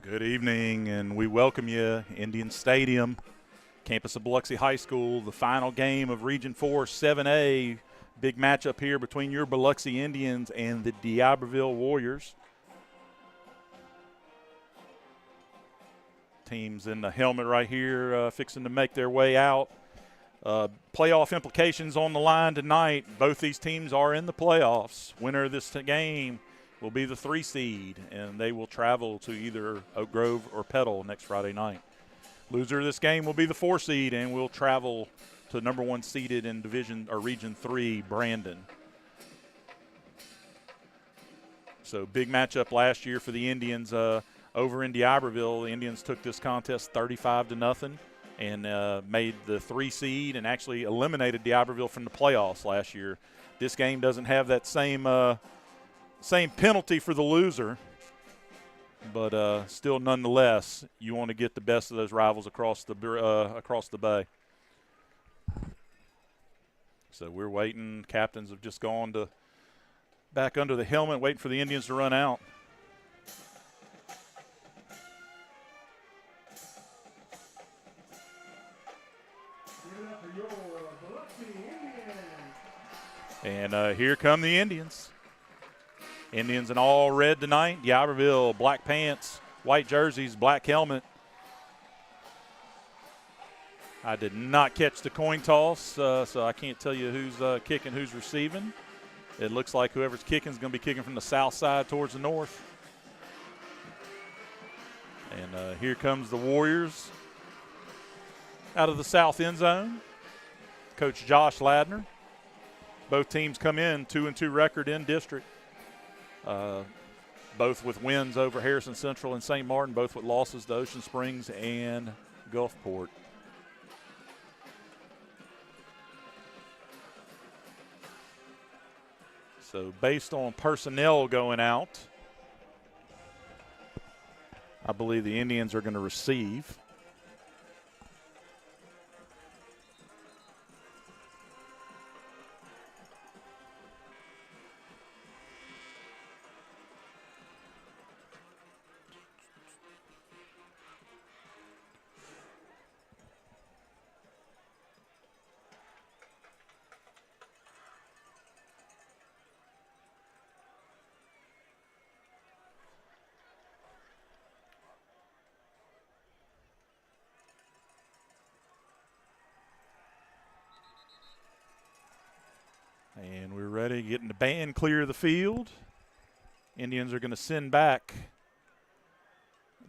Good evening, and we welcome you, Indian Stadium, campus of Biloxi High School, the final game of Region 4 7A. Big matchup here between your Biloxi Indians and the DIberville Warriors. Teams in the helmet right here fixing to make their way out. Playoff implications on the line tonight. Both these teams are in the playoffs. Winner of this game will be the 3 seed, and they will travel to either Oak Grove or Petal next Friday night. Loser of this game will be the 4 seed and will travel to number 1 seeded in Region 3, Brandon. So big matchup last year for the Indians over in DIberville. The Indians took this contest 35-0 and made the 3 seed and actually eliminated DIberville from the playoffs last year. This game doesn't have that same penalty for the loser, but still nonetheless, you want to get the best of those rivals across the bay. So we're waiting. Captains have just gone back under the helmet, waiting for the Indians to run out. And here come the Indians. Indians in all red tonight. DIberville, black pants, white jerseys, black helmet. I did not catch the coin toss, so I can't tell you who's kicking, who's receiving. It looks like whoever's kicking is going to be kicking from the south side towards the north. And here comes the Warriors out of the south end zone. Coach Josh Ladner. Both teams come in 2-2 record in district. Both with wins over Harrison Central and St. Martin, both with losses to Ocean Springs and Gulfport. So based on personnel going out, I believe the Indians are going to receive. And we're ready, getting the band clear of the field. Indians are going to send back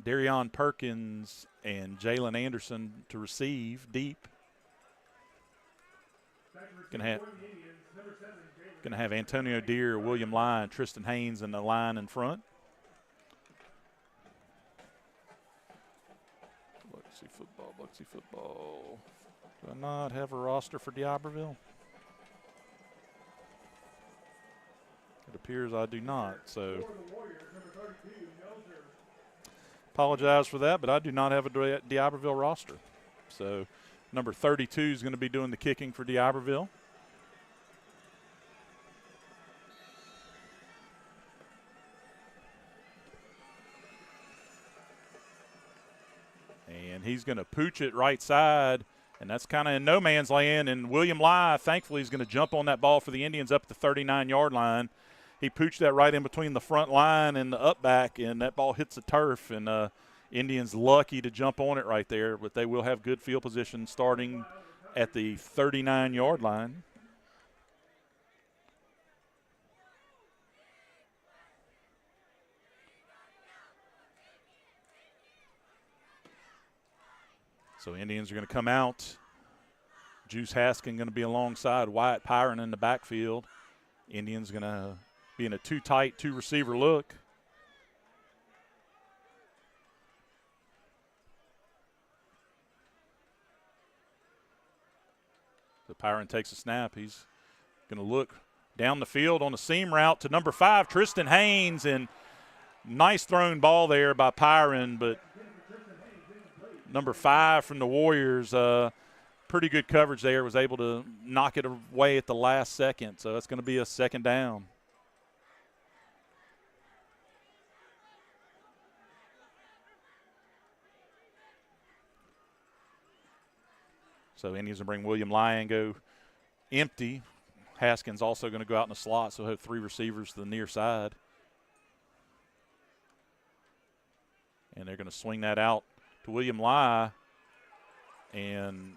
Darion Perkins and Jalen Anderson to receive deep. Going to have Antonio Deere, William Lyon, Tristan Haynes in the line in front. Biloxi football. Do I not have a roster for DIberville? It appears I do not, so apologize for that, but I do not have a DIberville roster. So number 32 is going to be doing the kicking for DIberville. And he's going to pooch it right side, and that's kind of in no man's land. And William Lai, thankfully, is going to jump on that ball for the Indians up at the 39-yard line. He pooched that right in between the front line and the up back, and that ball hits the turf. And Indians lucky to jump on it right there, but they will have good field position starting at the 39-yard line. So Indians are going to come out. Juice Haskin going to be alongside Wyatt Pyron in the backfield. Indians going to be in a 2-tight, 2-receiver look. So Pyron takes a snap. He's going to look down the field on a seam route to number 5, Tristan Haynes, and nice thrown ball there by Pyron, but number 5 from the Warriors, pretty good coverage there, was able to knock it away at the last second. So that's going to be a second down. So Indians will bring William Lyon, go empty. Haskins also going to go out in the slot, so he'll have 3 receivers to the near side. And they're going to swing that out to William Lyon. And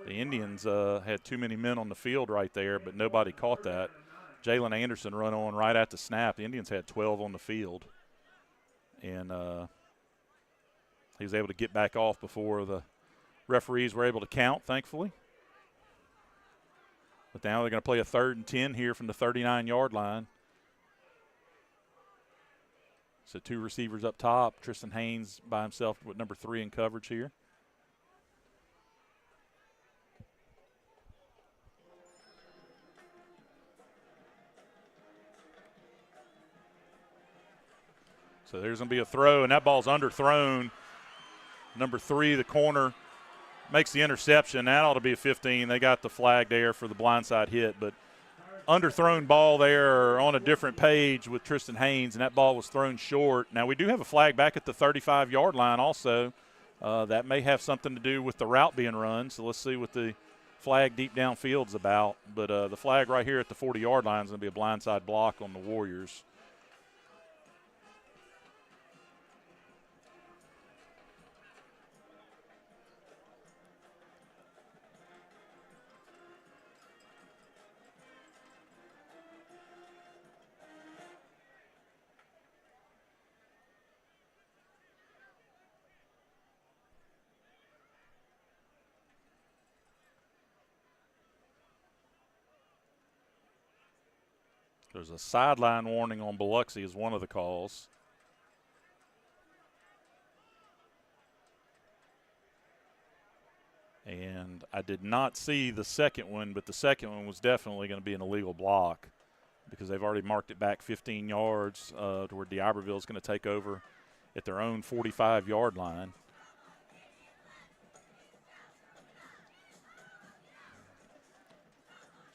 the Indians had too many men on the field right there, but nobody caught that. Jalen Anderson run on right at the snap. The Indians had 12 on the field. And he was able to get back off before the referees were able to count, thankfully. But now they're going to play a 3rd and 10 here from the 39-yard line. So 2 receivers up top. Tristan Haynes by himself with number 3 in coverage here. So there's going to be a throw, and that ball's underthrown. Number 3, the corner, makes the interception. That ought to be a 15. They got the flag there for the blindside hit, but underthrown ball there on a different page with Tristan Haynes, and that ball was thrown short. Now, we do have a flag back at the 35-yard line also. That may have something to do with the route being run, so let's see what the flag deep downfield is about. But the flag right here at the 40-yard line is going to be a blindside block on the Warriors. There's a sideline warning on Biloxi is one of the calls. And I did not see the second one, but the second one was definitely going to be an illegal block because they've already marked it back 15 yards to where DIberville is going to take over at their own 45-yard line.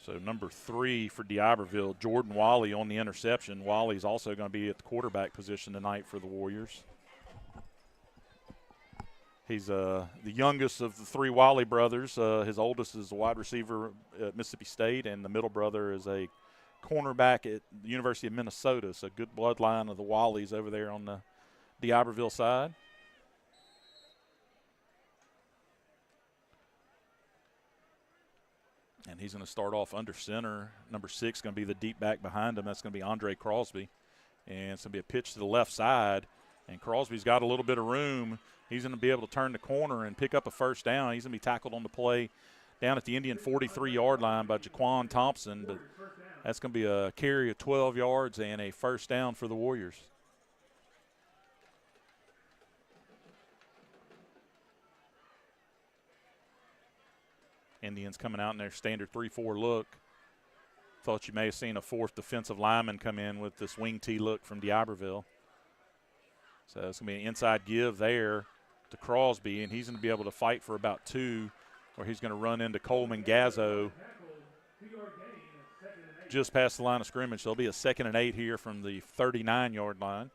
So number 3 for DIberville, Jordan Wally on the interception. Wally's also going to be at the quarterback position tonight for the Warriors. He's the youngest of the 3 Wally brothers. His oldest is a wide receiver at Mississippi State, and the middle brother is a cornerback at the University of Minnesota. So good bloodline of the Wallies over there on the DIberville side. And he's going to start off under center. Number 6 going to be the deep back behind him. That's going to be Andre Crosby. And it's going to be a pitch to the left side. And Crosby's got a little bit of room. He's going to be able to turn the corner and pick up a first down. He's going to be tackled on the play down at the Indian 43-yard line by Jaquan Thompson. But that's going to be a carry of 12 yards and a first down for the Warriors. Indians coming out in their standard 3-4 look. Thought you may have seen a 4th defensive lineman come in with this wing T look from DIberville. So it's going to be an inside give there to Crosby, and he's going to be able to fight for about 2, where he's going to run into Coleman Gazzo just past the line of scrimmage. So it'll be a 2nd and 8 here from the 39-yard line.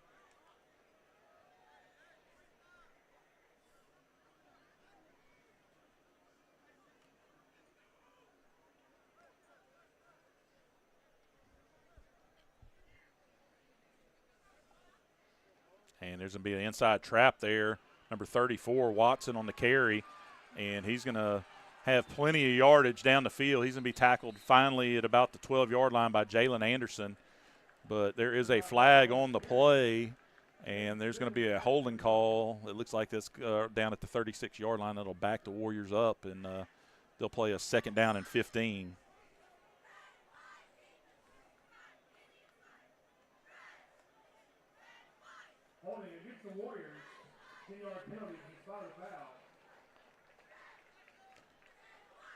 And there's going to be an inside trap there. Number 34, Watson on the carry. And he's going to have plenty of yardage down the field. He's going to be tackled finally at about the 12-yard line by Jalen Anderson. But there is a flag on the play, and there's going to be a holding call. It looks like this down at the 36-yard line. That'll back the Warriors up, and they'll play a 2nd down and 15. Holding against the Warriors, 10-yard penalty, he spotted a foul.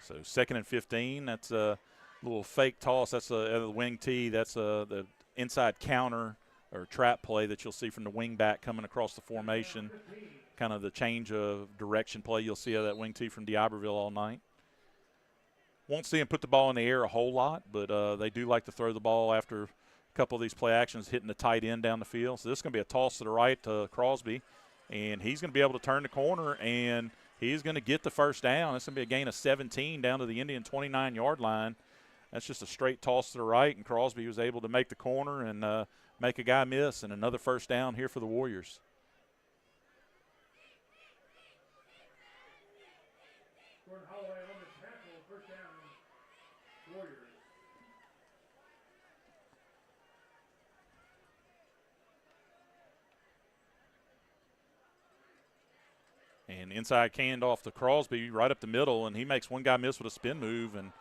So 2nd and 15. That's a little fake toss. That's the wing tee. That's the inside counter or trap play that you'll see from the wing back coming across the formation. Kind of the change of direction play you'll see of that wing tee from DIberville all night. Won't see him put the ball in the air a whole lot, but they do like to throw the ball after a couple of these play actions hitting the tight end down the field. So this is going to be a toss to the right to Crosby. and he's going to be able to turn the corner, and he's going to get the first down. It's going to be a gain of 17 down to the Indian 29-yard line. That's just a straight toss to the right, and Crosby was able to make the corner and make a guy miss, and another first down here for the Warriors. Jordan Holloway on the tackle, first down, Warriors. And inside canned off to Crosby right up the middle, and he makes one guy miss with a spin move, and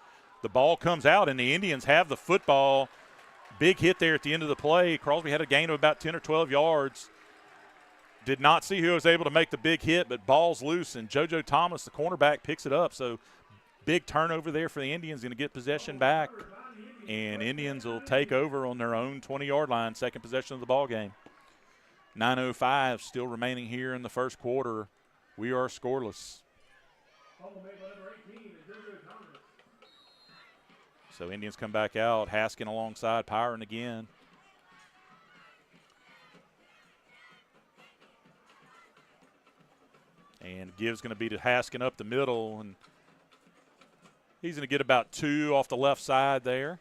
the ball comes out, and the Indians have the football. Big hit there at the end of the play. Crosby had a gain of about 10 or 12 yards. Did not see who was able to make the big hit, but ball's loose, and JoJo Thomas, the cornerback, picks it up. So big turnover there for the Indians, going to get possession back, and Indians will take over on their own 20-yard line, second possession of the ball game. 9:05 still remaining here in the first quarter. We are scoreless. So Indians come back out. Haskin alongside Pyron again. And give's going to be to Haskin up the middle, and he's going to get about 2 off the left side there.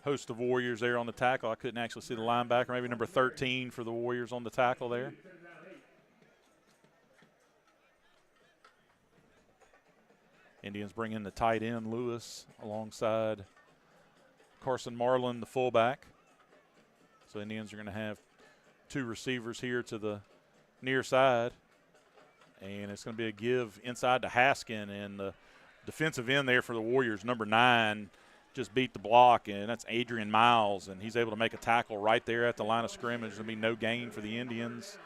Host of Warriors there on the tackle. I couldn't actually see the linebacker. Maybe number 13 for the Warriors on the tackle there. Indians bring in the tight end, Lewis, alongside Carson Marlin, the fullback. So Indians are going to have 2 receivers here to the near side. And it's going to be a give inside to Haskin. And the defensive end there for the Warriors, number 9, just beat the block, and that's Adrian Miles, and he's able to make a tackle right there at the line of scrimmage. There's going to be no gain for the Indians,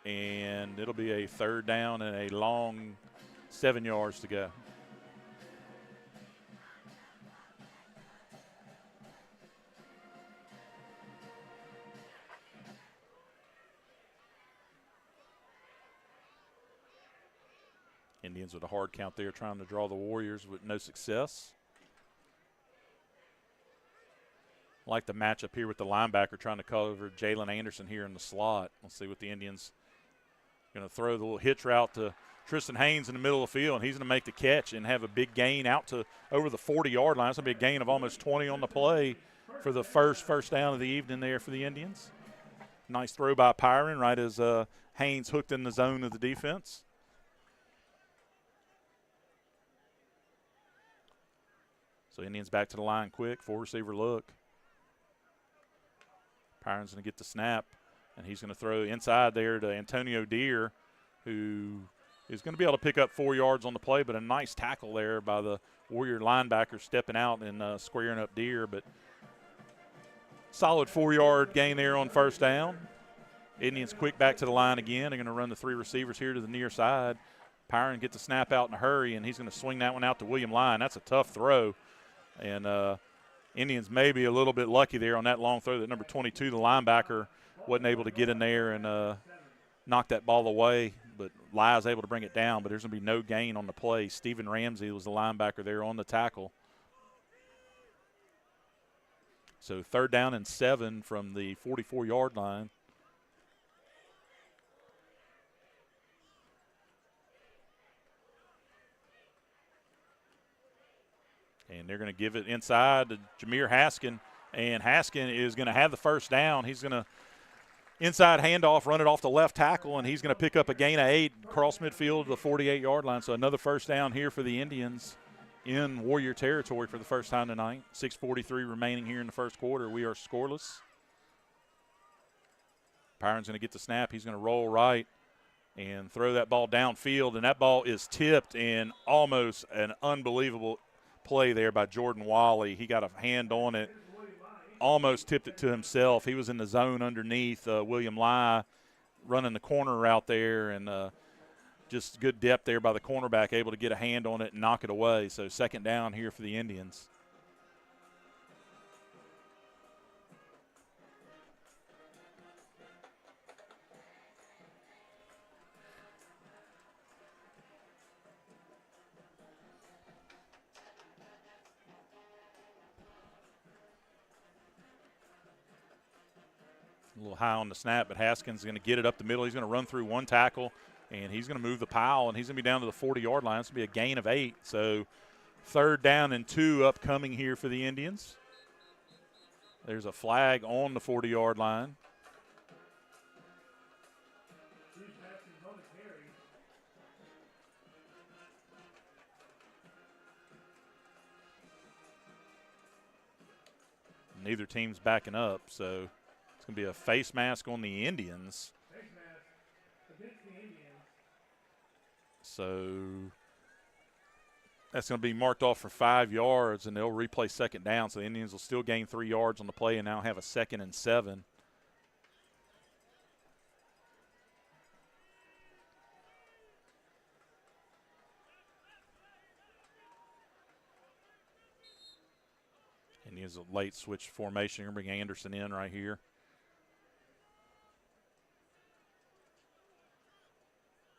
and it'll be a third down and a long 7 yards to go. Indians with a hard count there trying to draw the Warriors with no success. Like the matchup here with the linebacker trying to cover Jalen Anderson here in the slot. Let's see what the Indians going to throw the little hitch route to Tristan Haynes in the middle of the field, and he's going to make the catch and have a big gain out to over the 40-yard line. It's going to be a gain of almost 20 on the play for the first down of the evening there for the Indians. Nice throw by Pyron right as Haynes hooked in the zone of the defense. So Indians back to the line quick, 4-receiver look. Pyron's going to get the snap, and he's going to throw inside there to Antonio Deere, who is going to be able to pick up 4 yards on the play, but a nice tackle there by the Warrior linebacker stepping out and squaring up Deere. But solid 4-yard gain there on first down. Indians quick back to the line again. They're going to run the 3 receivers here to the near side. Pyron gets the snap out in a hurry, and he's going to swing that one out to William Lyon. That's a tough throw. And Indians may be a little bit lucky there on that long throw that number 22, the linebacker, wasn't able to get in there and knock that ball away. But Lyle's able to bring it down, but there's going to be no gain on the play. Stephen Ramsey was the linebacker there on the tackle. So third down and 7 from the 44-yard line. And they're going to give it inside to Jameer Haskin. And Haskin is going to have the first down. He's going to inside handoff, run it off the left tackle, and he's going to pick up a gain of 8 across midfield to the 48-yard line. So another first down here for the Indians in Warrior territory for the first time tonight. 6:43 remaining here in the first quarter. We are scoreless. Pyron's going to get the snap. He's going to roll right and throw that ball downfield, and that ball is tipped, and almost an unbelievable play there by Jordan Wally. He got a hand on it, almost tipped it to himself. He was in the zone underneath William Lai running the corner route there, and just good depth there by the cornerback, able to get a hand on it and knock it away. So second down here for the Indians. A little high on the snap, but Haskins is going to get it up the middle. He's going to run through one tackle, and he's going to move the pile, and he's going to be down to the 40-yard line. It's going to be a gain of 8. So 3rd down and 2 upcoming here for the Indians. There's a flag on the 40-yard line. Neither team's backing up, so it's going to be a face mask on the Indians. Face mask against the Indians. So that's going to be marked off for 5 yards, and they'll replay 2nd down. So the Indians will still gain 3 yards on the play and now have a 2nd and 7. Indians a late switch formation. Going to bring Anderson in right here.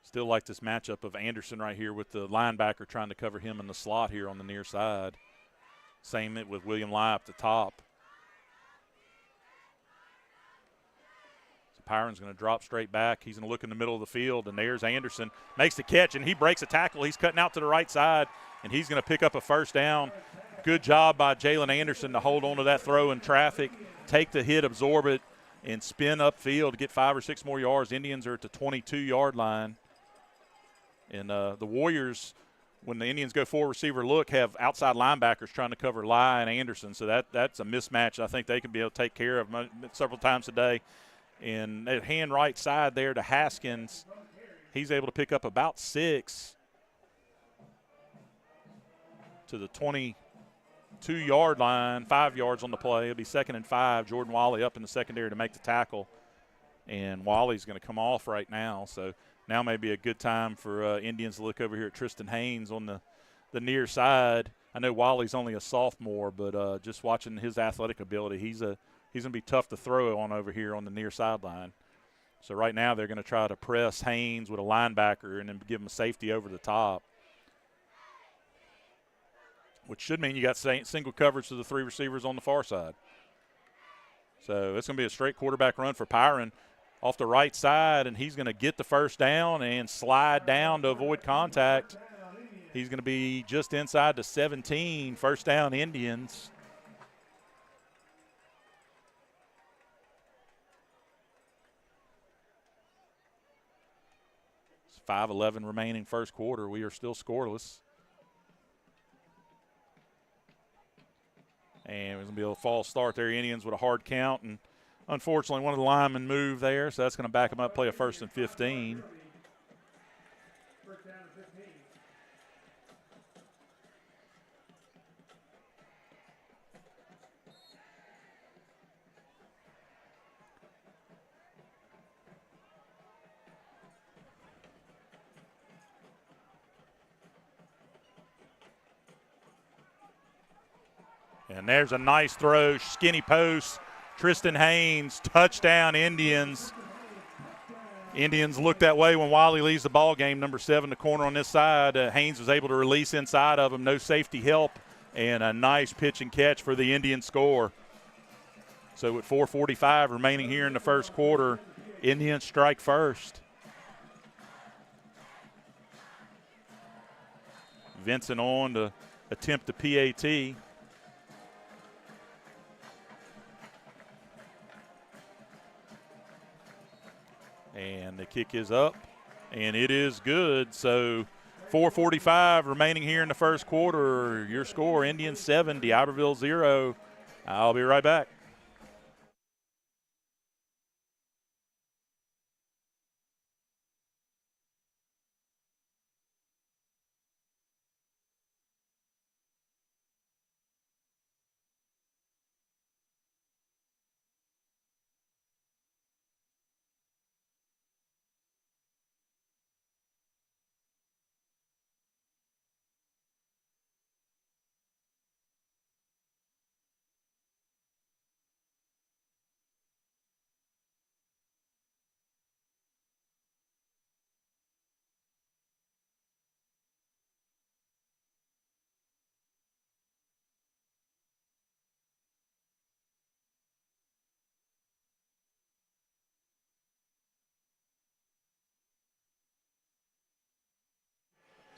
Still like this matchup of Anderson right here with the linebacker trying to cover him in the slot here on the near side. Same with William Lai up the top. So Pyron's going to drop straight back. He's going to look in the middle of the field, and there's Anderson. Makes the catch, and he breaks a tackle. He's cutting out to the right side, and he's going to pick up a 1st down. Good job by Jalen Anderson to hold on to that throw in traffic, take the hit, absorb it, and spin upfield to get 5 or 6 more yards. Indians are at the 22-yard line. And the Warriors, when the Indians go 4 receiver look, have outside linebackers trying to cover Lai and Anderson. So that's a mismatch I think they can be able to take care of several times a day. And that hand right side there to Haskins, he's able to pick up about 6 to the 22-yard line, 5 yards on the play. It'll be 2nd and 5. Jordan Wally up in the secondary to make the tackle. And Wally's going to come off right now. So now may be a good time for Indians to look over here at Tristan Haynes on the near side. I know Wally's only a sophomore, but just watching his athletic ability, he's going to be tough to throw on over here on the near sideline. So right now they're going to try to press Haynes with a linebacker and then give him a safety over the top, which should mean you got single coverage to the 3 receivers on the far side. So it's going to be a straight quarterback run for Pyron off the right side, and he's going to get the 1st down and slide down to avoid contact. He's going to be just inside the 17, 1st down Indians. It's 5:11 remaining 1st quarter. We are still scoreless. And it's going to be a false start there. Indians with a hard count, and unfortunately one of the linemen moved there, so that's going to back them up, play a 1st and 15. And there's a nice throw, skinny post. Tristan Haynes, touchdown Indians. Indians look that way when Wiley leaves the ball game. Number 7, the corner on this side. Haynes was able to release inside of him. No safety help, and a nice pitch and catch for the Indian score. So with 4:45 remaining here in the 1st quarter, Indians strike first. Vincent on to attempt the PAT. And the kick is up, and it is good. So 4:45 remaining here in the 1st quarter. Your score, Indians 7, DIberville 0. I'll be right back.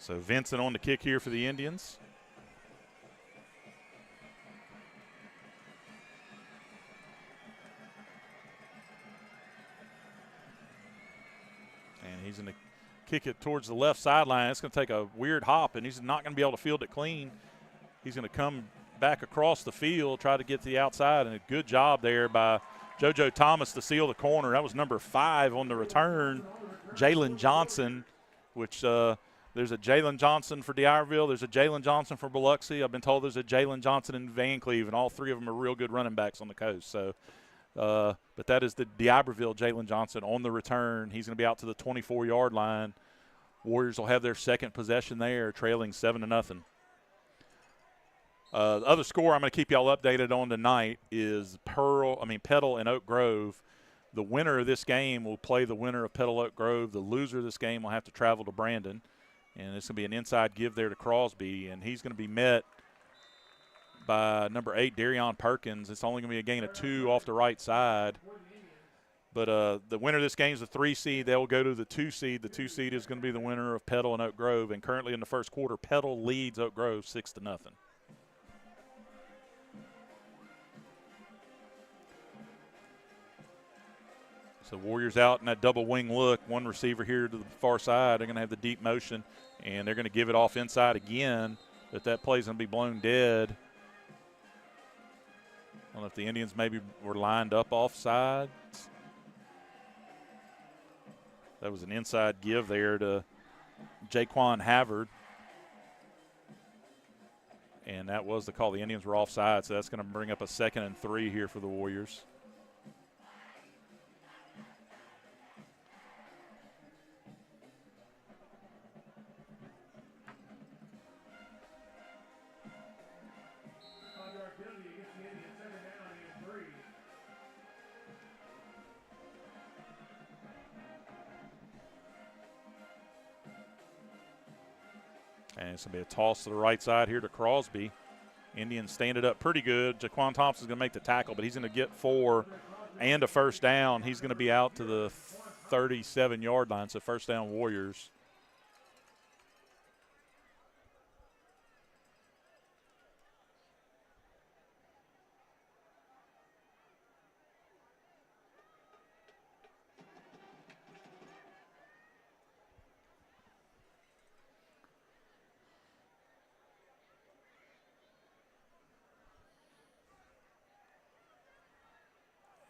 So Vincent on the kick here for the Indians. And he's going to kick it towards the left sideline. It's going to take a weird hop, and he's not going to be able to field it clean. He's going to come back across the field, try to get to the outside, and a good job there by JoJo Thomas to seal the corner. That was number 5 on the return, Jalen Johnson, which there's a Jalen Johnson for DIberville. There's a Jalen Johnson for Biloxi. I've been told there's a Jalen Johnson in Van Cleve, and all 3 of them are real good running backs on the coast. So, but that is the DIberville Jalen Johnson on the return. He's going to be out to the 24-yard line. Warriors will have their second possession there, trailing 7-0. The other score I'm going to keep y'all updated on tonight is Petal and Oak Grove. The winner of this game will play the winner of Petal Oak Grove. The loser of this game will have to travel to Brandon. And it's going to be an inside give there to Crosby. And he's going to be met by number 8, Darion Perkins. It's only going to be a gain of 2 off the right side. But the winner of this game is the 3 seed. They will go to the 2 seed. The 2 seed is going to be the winner of Petal and Oak Grove. And currently in the first quarter, Petal leads Oak Grove 6-0. So Warriors out in that double wing look. One receiver here to the far side. They're going to have the deep motion, and they're going to give it off inside again. But that play's going to be blown dead. I don't know if the Indians maybe were lined up offside. That was an inside give there to Jaquan Havard. And that was the call. The Indians were offside, so that's going to bring up a 2nd and 3 here for the Warriors. And it's going to be a toss to the right side here to Crosby. Indians stand it up pretty good. Jaquan Thompson's going to make the tackle, but he's going to get 4 and a first down. He's going to be out to the 37-yard line, so first down Warriors.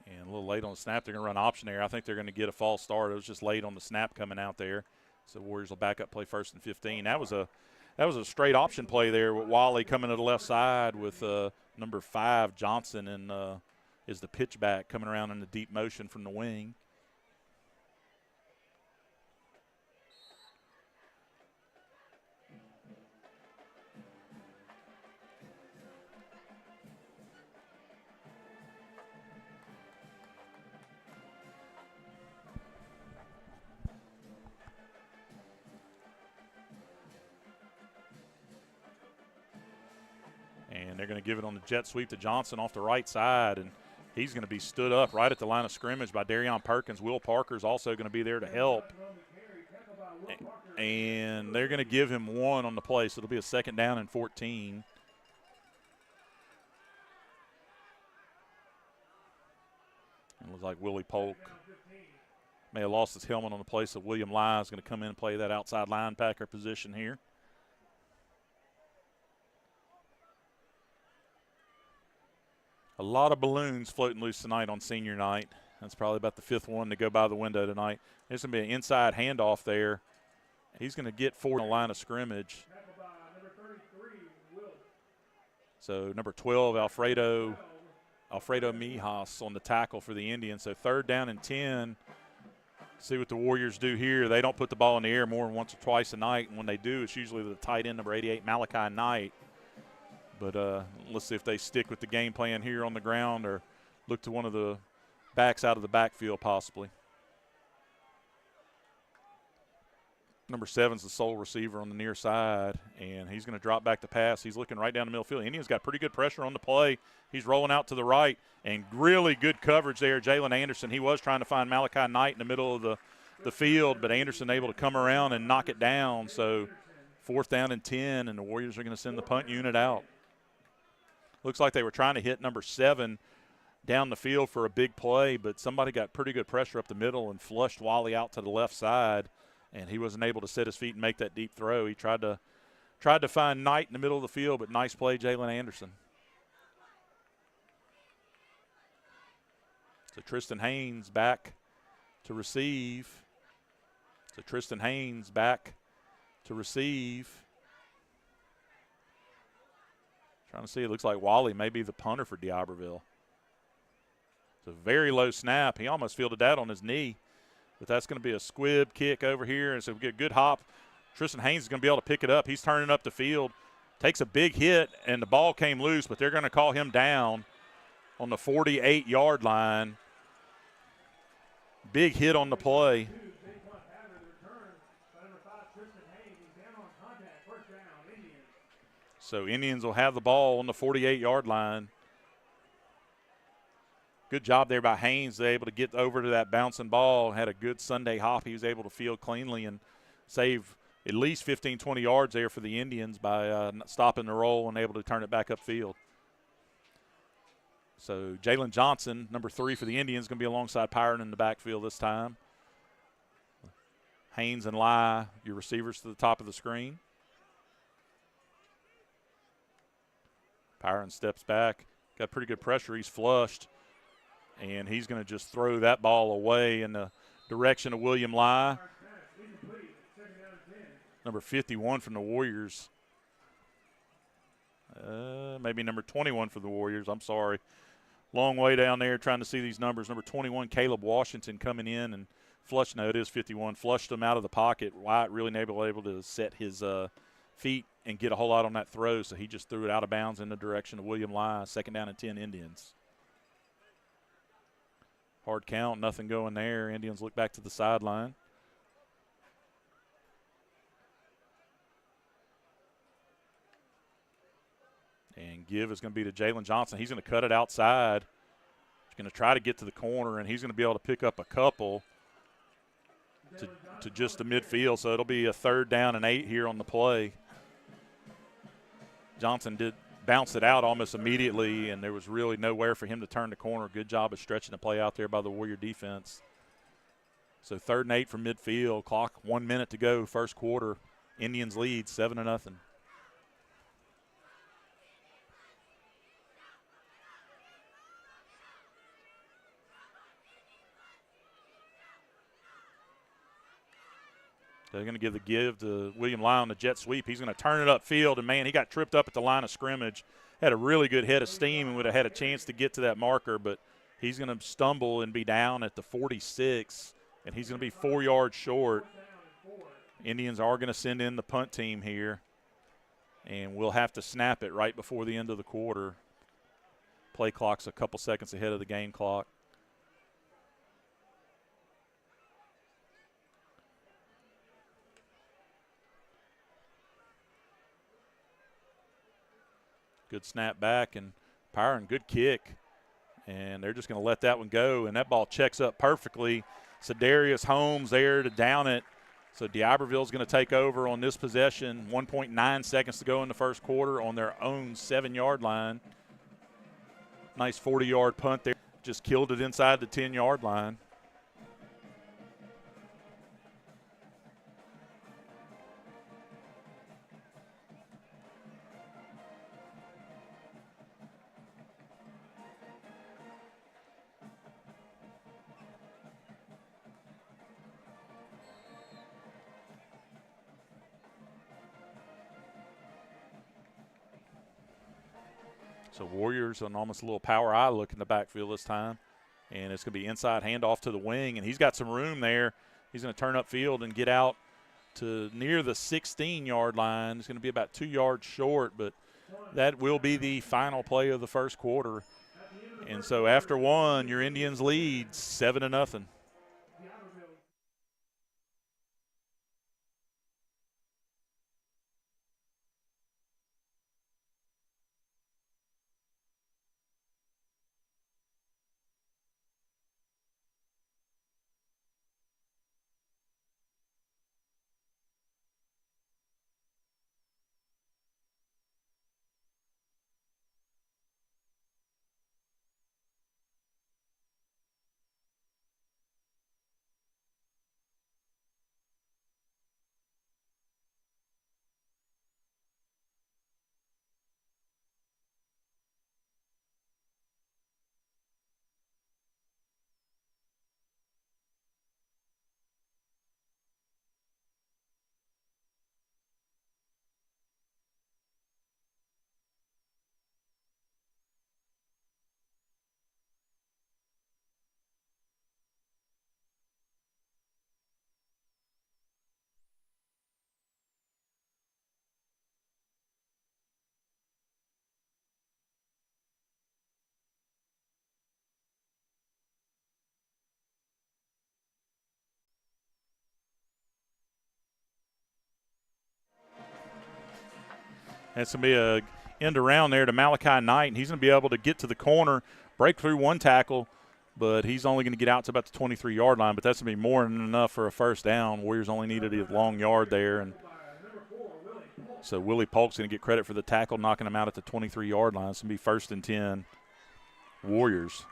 And a little late on the snap. They're going to run option there. I think they're going to get a false start. It was just late on the snap coming out there. So Warriors will back up, play 1st and 15. That was a straight option play there with Wally coming to the left side with number 5 Johnson and is the pitch back coming around in the deep motion from the wing. And they're going to give it on the jet sweep to Johnson off the right side, and he's going to be stood up right at the line of scrimmage by Darion Perkins. Will Parker's also going to be there to help. And they're going to give him 1 on the play, so it'll be a 2nd down and 14. It looks like Willie Polk may have lost his helmet on the play, so William Lai is going to come in and play that outside linebacker position here. A lot of balloons floating loose tonight on senior night. That's probably about the 5th one to go by the window tonight. There's going to be an inside handoff there. He's going to get 4 on the line of scrimmage. So number 12, Alfredo Mijas on the tackle for the Indians. So 3rd down and 10. See what the Warriors do here. They don't put the ball in the air more than once or twice a night. And when they do, it's usually the tight end, number 88, Malachi Knight. But let's see if they stick with the game plan here on the ground or look to one of the backs out of the backfield possibly. Number 7's the sole receiver on the near side, and he's going to drop back the pass. He's looking right down the middle field. Indians got pretty good pressure on the play. He's rolling out to the right, and really good coverage there. Jalen Anderson, he was trying to find Malachi Knight in the middle of the field, but Anderson able to come around and knock it down. So 4th down and 10, and the Warriors are going to send the punt unit out. Looks like they were trying to hit number 7 down the field for a big play, but somebody got pretty good pressure up the middle and flushed Wally out to the left side, and he wasn't able to set his feet and make that deep throw. He tried to find Knight in the middle of the field, but nice play, Jalen Anderson. So Tristan Haynes back to receive. Trying to see, it looks like Wally may be the punter for DIberville. It's a very low snap. He almost fielded that on his knee, but that's going to be a squib kick over here, and so we get a good hop. Tristan Haynes is going to be able to pick it up. He's turning up the field, takes a big hit, and the ball came loose, but they're going to call him down on the 48-yard line. Big hit on the play. So Indians will have the ball on the 48-yard line. Good job there by Haynes. They're able to get over to that bouncing ball. Had a good Sunday hop. He was able to field cleanly and save at least 15, 20 yards there for the Indians by stopping the roll and able to turn it back upfield. So Jalen Johnson, number 3 for the Indians, going to be alongside Pyron in the backfield this time. Haynes and Lai, your receivers to the top of the screen. Pyron steps back. Got pretty good pressure. He's flushed. And he's going to just throw that ball away in the direction of William Lai. Number 51 from the Warriors. Maybe number 21 for the Warriors. I'm sorry. Long way down there trying to see these numbers. Number 21, Caleb Washington, coming in and flushed. No, it is 51. Flushed him out of the pocket. Wyatt really able to set his feet and get a whole lot on that throw, so he just threw it out of bounds in the direction of William Lai. 2nd down and 10 Indians. Hard count, nothing going there. Indians look back to the sideline. And give is going to be to Jalen Johnson. He's going to cut it outside. He's going to try to get to the corner, and he's going to be able to pick up a couple to just the midfield. So it'll be a 3rd down and 8 here on the play. Johnson did bounce it out almost immediately, and there was really nowhere for him to turn the corner. Good job of stretching the play out there by the Warrior defense. So 3rd and 8 from midfield. Clock 1 minute to go, first quarter. Indians lead 7-0. They're going to give the give to William Lai on the jet sweep. He's going to turn it upfield, and, man, he got tripped up at the line of scrimmage. Had a really good head of steam and would have had a chance to get to that marker, but he's going to stumble and be down at the 46, and he's going to be 4 yards short. Indians are going to send in the punt team here, and we'll have to snap it right before the end of the quarter. Play clock's a couple seconds ahead of the game clock. Good snap back, and Pyron, good kick. And they're just going to let that one go, and that ball checks up perfectly. Cedarius Holmes there to down it. So DIberville is going to take over on this possession. 1.9 seconds to go in the first quarter on their own 7-yard line. Nice 40-yard punt there. Just killed it inside the 10-yard line. So Warriors on almost a little power eye look in the backfield this time. And it's going to be inside handoff to the wing, and he's got some room there. He's going to turn upfield and get out to near the 16-yard line. It's going to be about 2 yards short, but that will be the final play of the first quarter. And so after one, your Indians lead 7-0. That's going to be a end around there to Malachi Knight, and he's going to be able to get to the corner, break through one tackle, but he's only going to get out to about the 23-yard line, but that's going to be more than enough for a first down. Warriors only needed a long yard there, and so Willie Polk's going to get credit for the tackle, knocking him out at the 23-yard line. It's going to be 1st and 10, Warriors.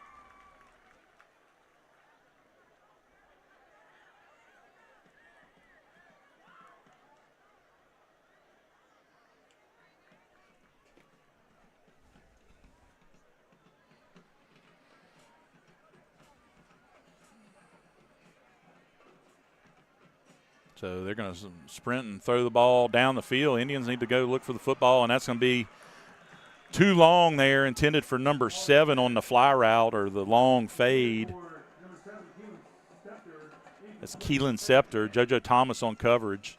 So they're going to sprint and throw the ball down the field. Indians need to go look for the football, and that's going to be too long there, intended for number 7 on the fly route or the long fade. That's Keelan Scepter, JoJo Thomas on coverage.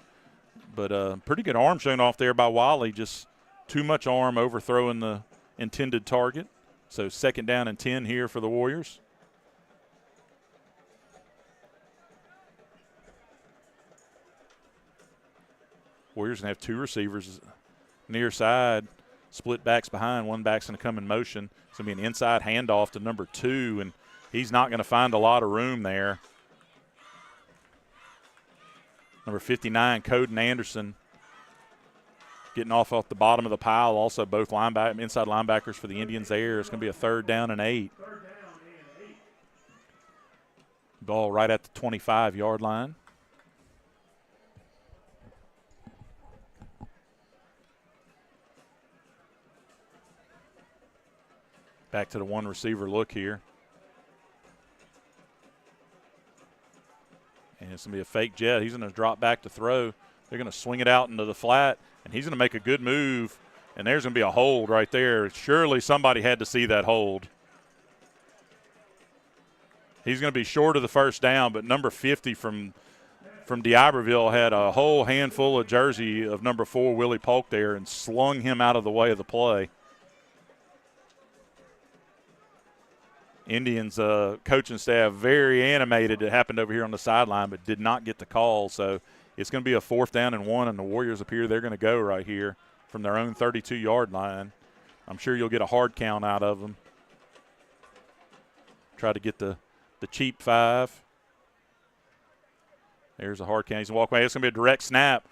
But pretty good arm shown off there by Wiley, just too much arm overthrowing the intended target. So 2nd down and 10 here for the Warriors. Warriors going to have 2 receivers near side, split backs behind. One back's going to come in motion. It's going to be an inside handoff to number 2, and he's not going to find a lot of room there. Number 59, Coden Anderson, getting off the bottom of the pile. Also both inside linebackers for the Indians there. It's going to be a 3rd down and 8. Ball right at the 25-yard line. Back to the one receiver look here. And it's going to be a fake jet. He's going to drop back to throw. They're going to swing it out into the flat, and he's going to make a good move. And there's going to be a hold right there. Surely somebody had to see that hold. He's going to be short of the first down, but number 50 from DIberville had a whole handful of jersey of number 4, Willie Polk, there and slung him out of the way of the play. Indians coaching staff very animated. It happened over here on the sideline, but did not get the call. So it's going to be a 4th down and 1, and the Warriors appear they're going to go right here from their own 32-yard line. I'm sure you'll get a hard count out of them. Try to get the cheap 5. There's a hard count. He's going to walk away. It's going to be a direct snap,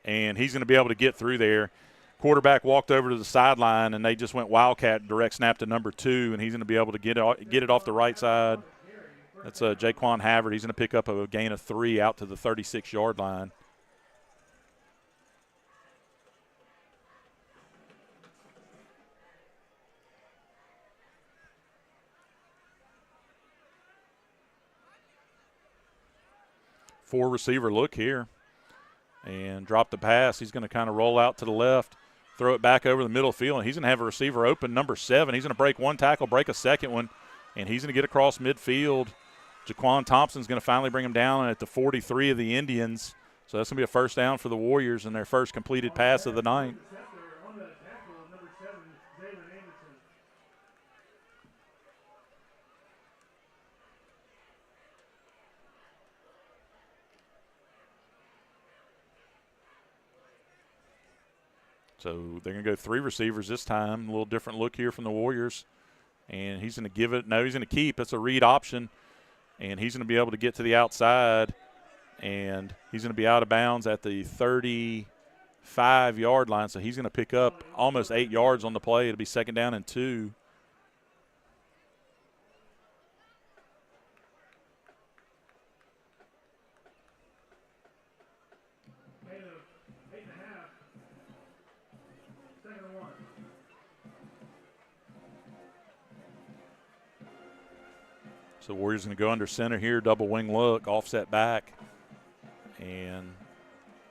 and he's going to be able to get through there. Quarterback walked over to the sideline, and they just went wildcat, direct snap to number 2, and he's going to be able to get it off the right side. That's Jaquan Havard. He's going to pick up a gain of 3 out to the 36-yard line. Four receiver look here, and drop the pass. He's going to kind of roll out to the left, throw it back over the middle field, and he's going to have a receiver open, number 7. He's going to break one tackle, break a second one, and he's going to get across midfield. Jaquan Thompson's going to finally bring him down at the 43 of the Indians. So that's going to be a 1st down for the Warriors and their first completed pass of the night. So they're going to go 3 receivers this time. A little different look here from the Warriors. And he's going to give it. No, he's going to keep. That's a read option. And he's going to be able to get to the outside. And he's going to be out of bounds at the 35-yard line. So he's going to pick up almost 8 yards on the play. It'll be 2nd down and 2. So Warriors going to go under center here, double wing look, offset back. And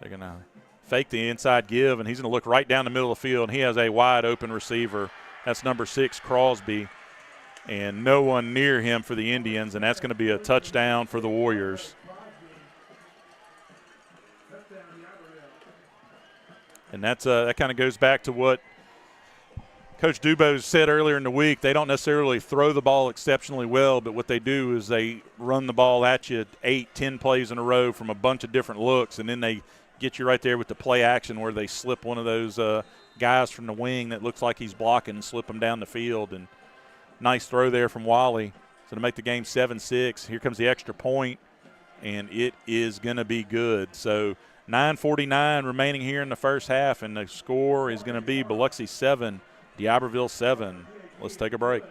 they're going to fake the inside give, and he's going to look right down the middle of the field, and he has a wide open receiver. That's number 6, Crosby, and no one near him for the Indians, and that's going to be a touchdown for the Warriors. And that's that kind of goes back to what Coach Dubose said earlier in the week. They don't necessarily throw the ball exceptionally well, but what they do is they run the ball at you 8-10 plays in a row from a bunch of different looks, and then they get you right there with the play action where they slip one of those guys from the wing that looks like he's blocking and slip them down the field. And nice throw there from Wally. So to make the game 7-6, here comes the extra point, and it is going to be good. So 9:49 remaining here in the first half, and the score is going to be Biloxi 7, DIberville 7. Let's take a break.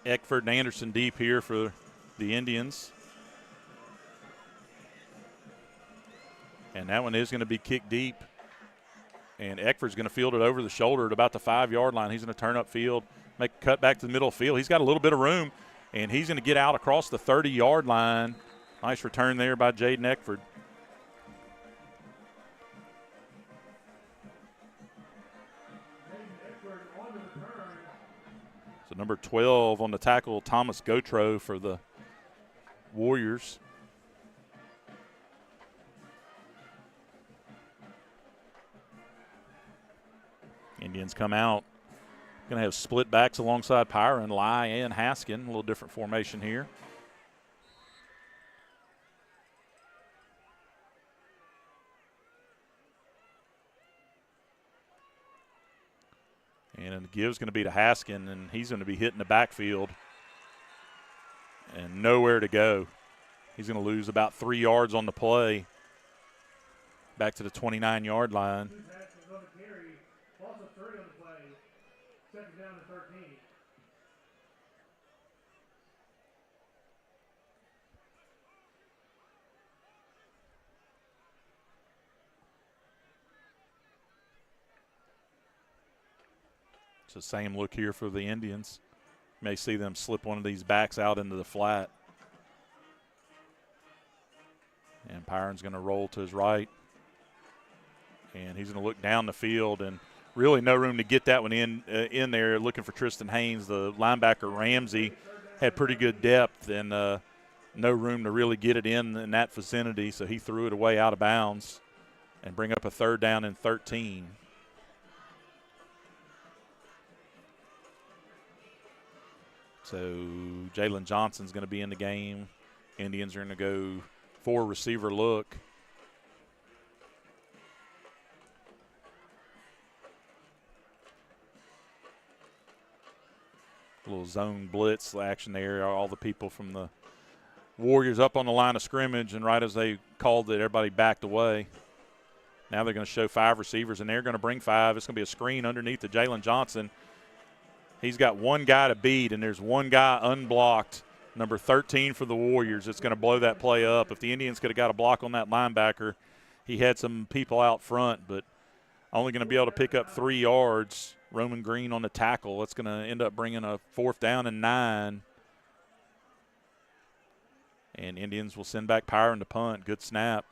Eckford and Anderson deep here for the Indians. And that one is going to be kicked deep. And Eckford's going to field it over the shoulder at about the 5-yard line. He's going to turn up field, make a cut back to the middle of the field. He's got a little bit of room, and he's going to get out across the 30-yard line. Nice return there by Jaden Eckford. So number 12 on the tackle, Thomas Gotro for the Warriors. Indians come out. Going to have split backs alongside Pyron, Lai, and Haskin. A little different formation here. And the give's going to be to Haskin, and he's going to be hitting the backfield and nowhere to go. He's going to lose about 3 yards on the play back to the 29-yard line. It's the same look here for the Indians. You may see them slip one of these backs out into the flat. And Pyron's going to roll to his right. And he's going to look down the field, and really no room to get that one in there, looking for Tristan Haynes. The linebacker, Ramsey, had pretty good depth and no room to really get it in that vicinity, so he threw it away out of bounds and bring up a 3rd down and 13. So Jalen Johnson's going to be in the game. Indians are going to go 4-receiver look. A little zone blitz action there. All the people from the Warriors up on the line of scrimmage, and right as they called it, everybody backed away. Now they're going to show 5 receivers, and they're going to bring 5. It's going to be a screen underneath to Jalen Johnson. He's got one guy to beat, and there's one guy unblocked, number 13 for the Warriors. It's going to blow that play up. If the Indians could have got a block on that linebacker, he had some people out front, but only going to be able to pick up 3 yards. Roman Green on the tackle. That's going to end up bringing a 4th down and 9. And Indians will send back Pyron to punt. Good snap.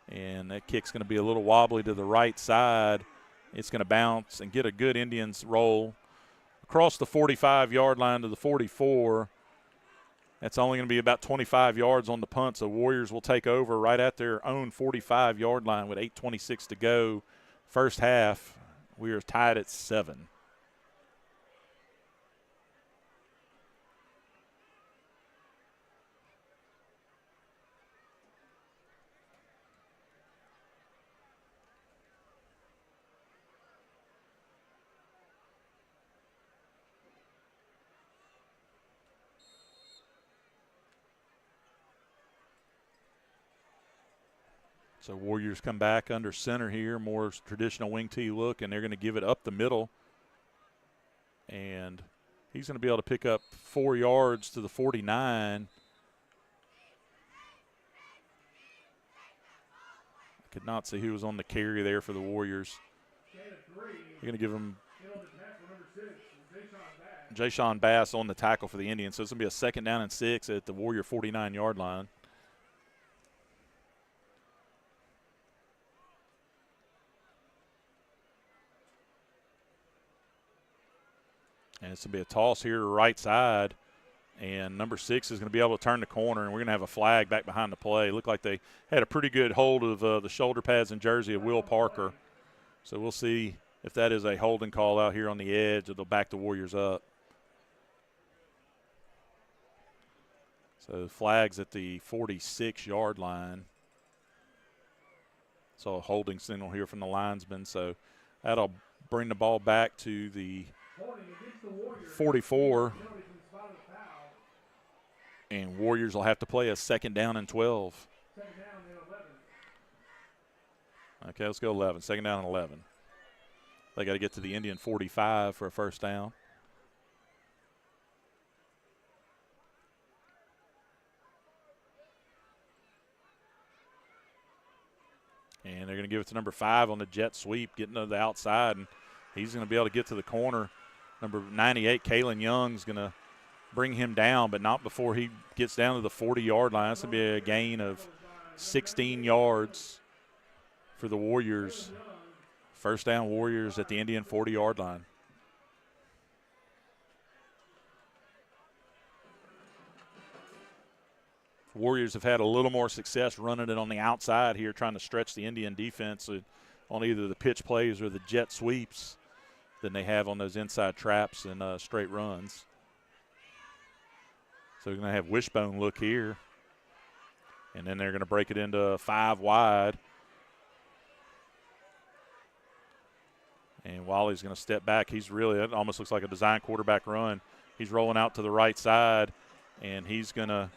And that kick's going to be a little wobbly to the right side. It's going to bounce and get a good Indians roll across the 45-yard line to the 44. That's only going to be about 25 yards on the punt, so Warriors will take over right at their own 45-yard line with 8:26 to go. First half, we are tied at 7. So Warriors come back under center here, more traditional wing tee look, and they're going to give it up the middle. And he's going to be able to pick up 4 yards to the 49. Could not see who was on the carry there for the Warriors. You're going to give him Jayshawn Bass on the tackle for the Indians. So it's going to be a 2nd down and 6 at the Warrior 49-yard line. And it's going to be a toss here to right side. And number 6 is going to be able to turn the corner, and we're going to have a flag back behind the play. It looked like they had a pretty good hold of the shoulder pads and jersey of Will Parker. So we'll see if that is a holding call out here on the edge, or they'll back the Warriors up. So flags at the 46-yard line. So a holding signal here from the linesman. So that'll bring the ball back to the 44. And Warriors will have to play a 2nd down and 12. Okay, let's go 11. 2nd down and 11. They got to get to the Indian 45 for a 1st down. And they're going to give it to number 5 on the jet sweep, getting to the outside, and he's going to be able to get to the corner. Number 98, Kalen Young's going to bring him down, but not before he gets down to the 40-yard line. That's going to be a gain of 16 yards for the Warriors. 1st down Warriors at the Indian 40-yard line. Warriors have had a little more success running it on the outside here, trying to stretch the Indian defense on either the pitch plays or the jet sweeps than they have on those inside traps and straight runs. So we're going to have wishbone look here. And then they're going to break it into 5 wide. And Wally's going to step back. It almost looks like a design quarterback run. He's rolling out to the right side, and he's going to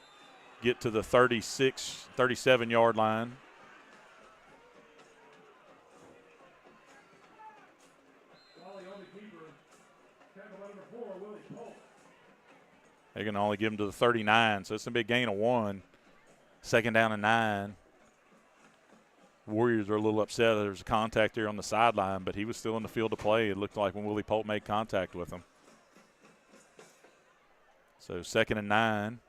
get to the 37-yard line. They're going to only give him to the 39, so it's going to be a gain of 1. 2nd down and 9. Warriors are a little upset. There was a contact there on the sideline, but he was still in the field of play. It looked like when Willie Pope made contact with him. So 2nd and 9.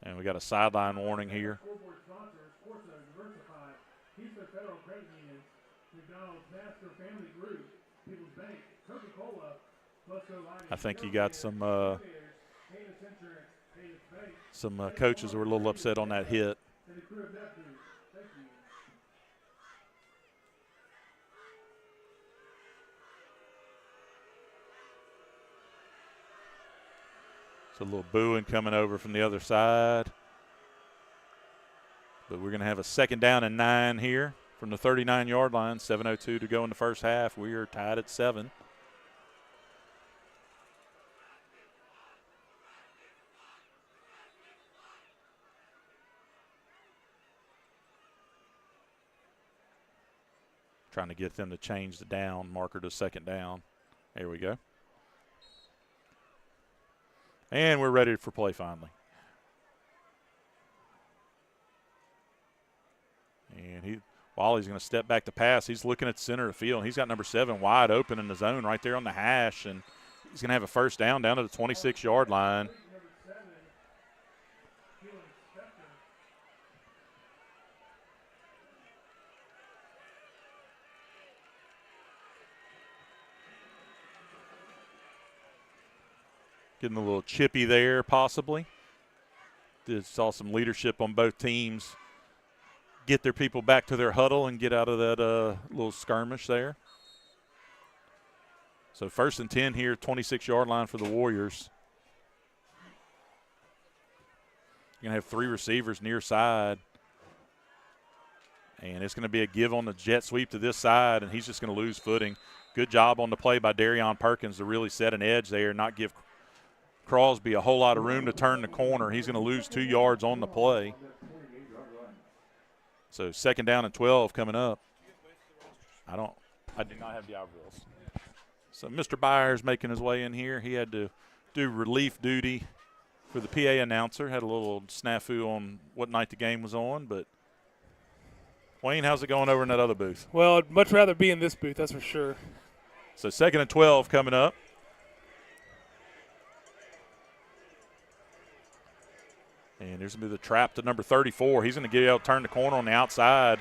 And we got a sideline warning here. I think you got some coaches who were a little upset on that hit. So a little booing coming over from the other side. But we're going to have a 2nd down and 9 here from the 39-yard line. 7:02 to go in the 1st half. We are tied at 7. Trying to get them to change the down marker to 2nd down. There we go. And we're ready for play finally. And Wally's going to step back to pass. He's looking at the center of the field. He's got number 7 wide open in the zone right there on the hash, and he's going to have a 1st down to the 26-yard line. Getting a little chippy there, possibly. Saw some leadership on both teams. Get their people back to their huddle and get out of that little skirmish there. So 1st and 10 here, 26-yard line for the Warriors. You're going to have 3 receivers near side. And it's going to be a give on the jet sweep to this side, and he's just going to lose footing. Good job on the play by Darion Perkins to really set an edge there and not give Crosby a whole lot of room to turn the corner. He's going to lose 2 yards on the play. So 2nd down and 12 coming up. I do not have DIberville's. So Mr. Byers making his way in here. He had to do relief duty for the PA announcer. Had a little snafu on what night the game was on. But, Wayne, how's it going over in that other booth? Well, I'd much rather be in this booth, that's for sure. So 2nd and 12 coming up. And there's going to be the trap to number 34. He's going to get out, turn the corner on the outside.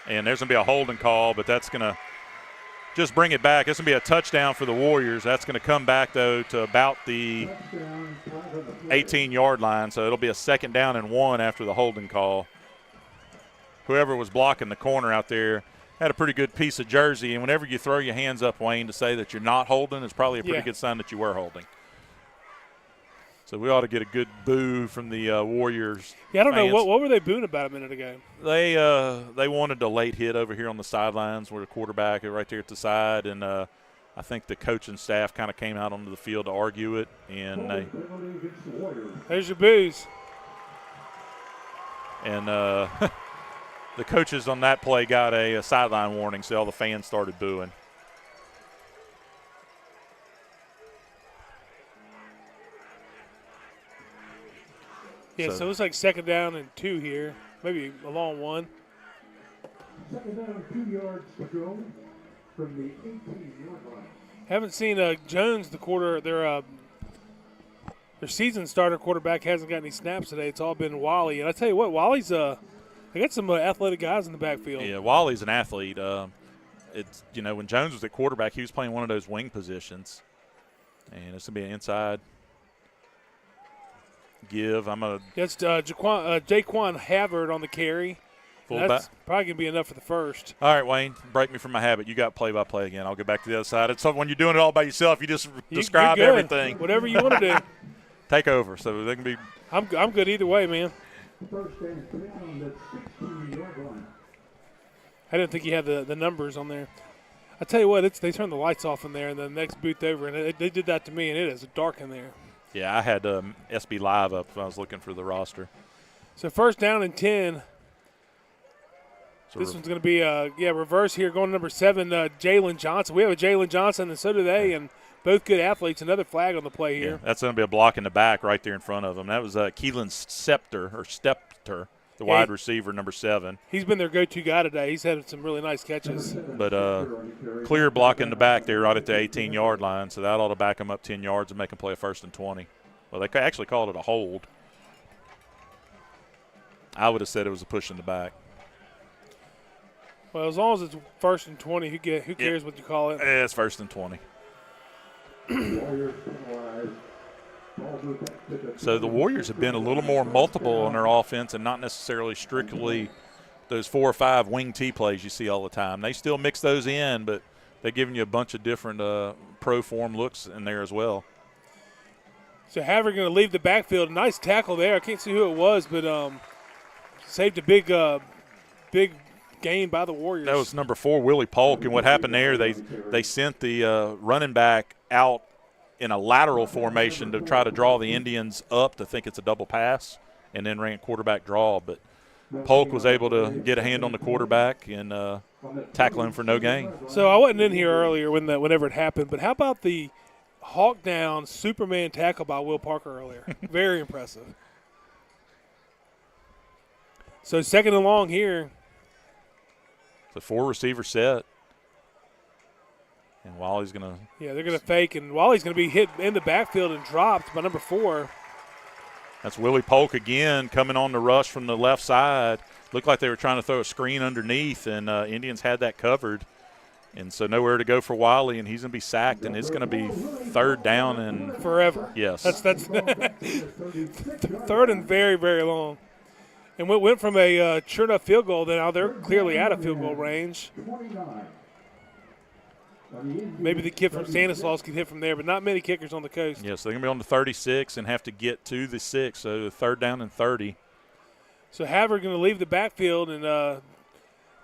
And there's going to be a holding call, but that's going to just bring it back. It's going to be a touchdown for the Warriors. That's going to come back, though, to about the 18-yard line. So it'll be a 2nd down and 1 after the holding call. Whoever was blocking the corner out there had a pretty good piece of jersey. And whenever you throw your hands up, Wayne, to say that you're not holding, it's probably a pretty good sign that you were holding. So we ought to get a good boo from the Warriors. Yeah, I don't fans. know. What were they booing about a minute ago? They wanted a late hit over here on the sidelines where the quarterback is right there at the side. And I think the coaching staff kind of came out onto the field to argue it. And there's your boos. And the coaches on that play got a sideline warning, so all the fans started booing. Yeah, so it looks like 2nd down and 2 here. Maybe a long one. 2nd down, 2 yards to go from the 18-yard line. Haven't seen Jones, their season starter quarterback, hasn't got any snaps today. It's all been Wally. And I tell you what, Wally's they got some athletic guys in the backfield. Yeah, Wally's an athlete. It's when Jones was at quarterback, he was playing one of those wing positions. And it's going to be an inside give. That's Jaquan Havard on the carry. That's probably going to be enough for the first. All right, Wayne, break me from my habit. You got play-by-play again. I'll go back to the other side. It's when you're doing it all by yourself, you just describe everything. Whatever you want to do. Take over. So they can be. I'm good either way, man. 1st and 10 on the 16-yard line. I didn't think he had the numbers on there. I tell you what, they turned the lights off in there, and the next booth over, and they did that to me, and it is dark in there. Yeah, I had SB Live up when I was looking for the roster. So 1st down and 10. This one's going to be reverse here, going to number 7, Jalen Johnson. We have a Jalen Johnson, and so do they, and both good athletes. Another flag on the play here. Yeah, that's going to be a block in the back right there in front of them. That was Keelan Stepter, the wide receiver, number 7. He's been their go-to guy today. He's had some really nice catches. But clear block in the back there right at the 18-yard line, so that ought to back them up 10 yards and make them play a 1st and 20. Well, they actually called it a hold. I would have said it was a push in the back. Well, as long as it's 1st and 20, who cares what you call it? It's 1st and 20. So the Warriors have been a little more multiple on their offense and not necessarily strictly those 4 or 5 wing T plays you see all the time. They still mix those in, but they're giving you a bunch of different pro form looks in there as well. So Havard going to leave the backfield. Nice tackle there. I can't see who it was, but saved a big gain by the Warriors. That was number 4, Willie Polk. And what happened there, they sent the running back out in a lateral formation to try to draw the Indians up to think it's a double pass, and then ran quarterback draw. But Polk was able to get a hand on the quarterback and tackle him for no gain. So I wasn't in here earlier whenever it happened, but how about the hawk down Superman tackle by Will Parker earlier? Very impressive. So 2nd and long here. The 4-receiver set. And Wally's going to. Yeah, they're going to fake, and Wally's going to be hit in the backfield and dropped by number 4. That's Willie Polk again coming on the rush from the left side. Looked like they were trying to throw a screen underneath, and Indians had that covered. And so nowhere to go for Wally, and he's going to be sacked, and it's going to be 3rd down and forever. Yes. That's 3rd and very, very long. And went from a sure enough field goal, then now they're clearly out of field goal range. Maybe the kid from Stanislaus could hit from there, but not many kickers on the coast. Yes, they're going to be on the 36 and have to get to the 6, so 3rd down and 30. So Havard going to leave the backfield, and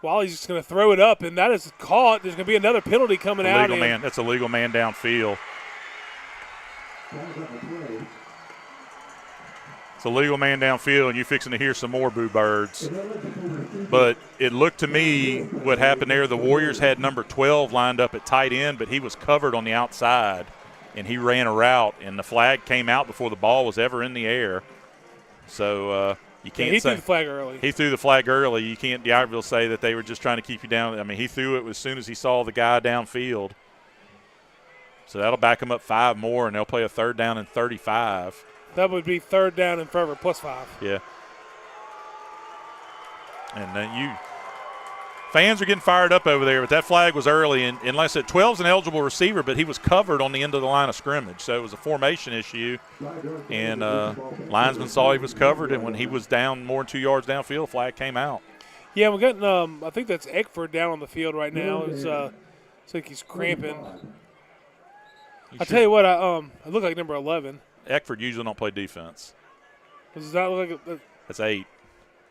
Wally's just going to throw it up, and that is caught. There's going to be another penalty coming out. That's a legal man downfield. It's a legal man downfield, and you're fixing to hear some more boo birds. But it looked to me what happened there, the Warriors had number 12 lined up at tight end, but he was covered on the outside, and he ran a route, and the flag came out before the ball was ever in the air. So you can't he say. threw the flag early. He threw the flag early. You can't, DIberville, say that they were just trying to keep you down. I mean, he threw it as soon as he saw the guy downfield. So that'll back them up 5 more, and they'll play a 3rd down and 35. That would be 3rd down and forever plus 5. Yeah. And then fans are getting fired up over there, but that flag was early. And like I said, 12's an eligible receiver, but he was covered on the end of the line of scrimmage. So it was a formation issue. And linesman saw he was covered, and when he was down more than 2 yards downfield, flag came out. Yeah, we're getting, I think that's Eckford down on the field right now. It's like he's cramping. I tell you what, it looked like number 11. Eckford usually don't play defense. Does that look like That's 8.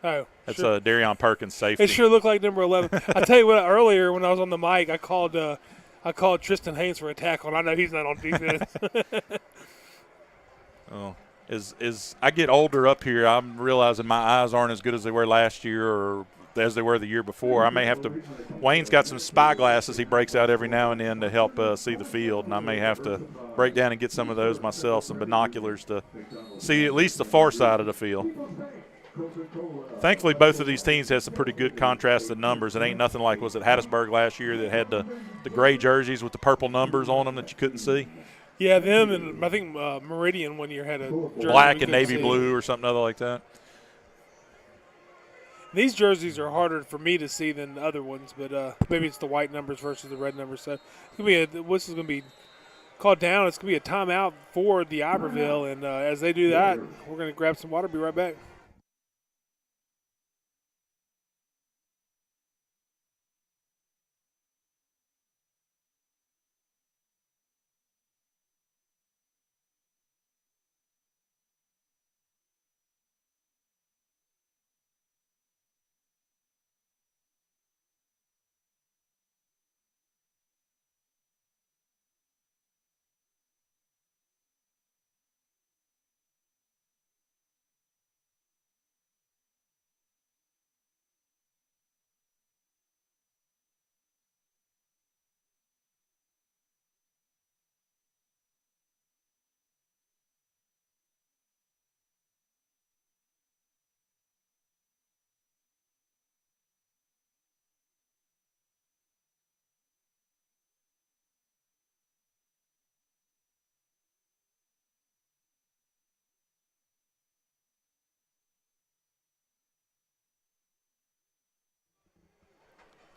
Oh, that's sure. Darion Perkins' safety. It sure looked like number 11. I tell you what, earlier when I was on the mic, I called Tristan Haynes for a tackle, and I know he's not on defense. Oh, as I get older up here, I'm realizing my eyes aren't as good as they were last year or as they were the year before. I may have to – Wayne's got some spy glasses he breaks out every now and then to help see the field, and I may have to break down and get some of those myself, some binoculars to see at least the far side of the field. Thankfully, both of these teams have some pretty good contrasted numbers. It ain't nothing like was it Hattiesburg last year that had the gray jerseys with the purple numbers on them that you couldn't see. Yeah, them and I think Meridian one year had a jersey black and navy blue or something other like that. These jerseys are harder for me to see than the other ones, but maybe it's the white numbers versus the red numbers. So it's gonna be this is going to be called down. It's going to be a timeout for DIberville, and as they do that, we're going to grab some water. Be right back.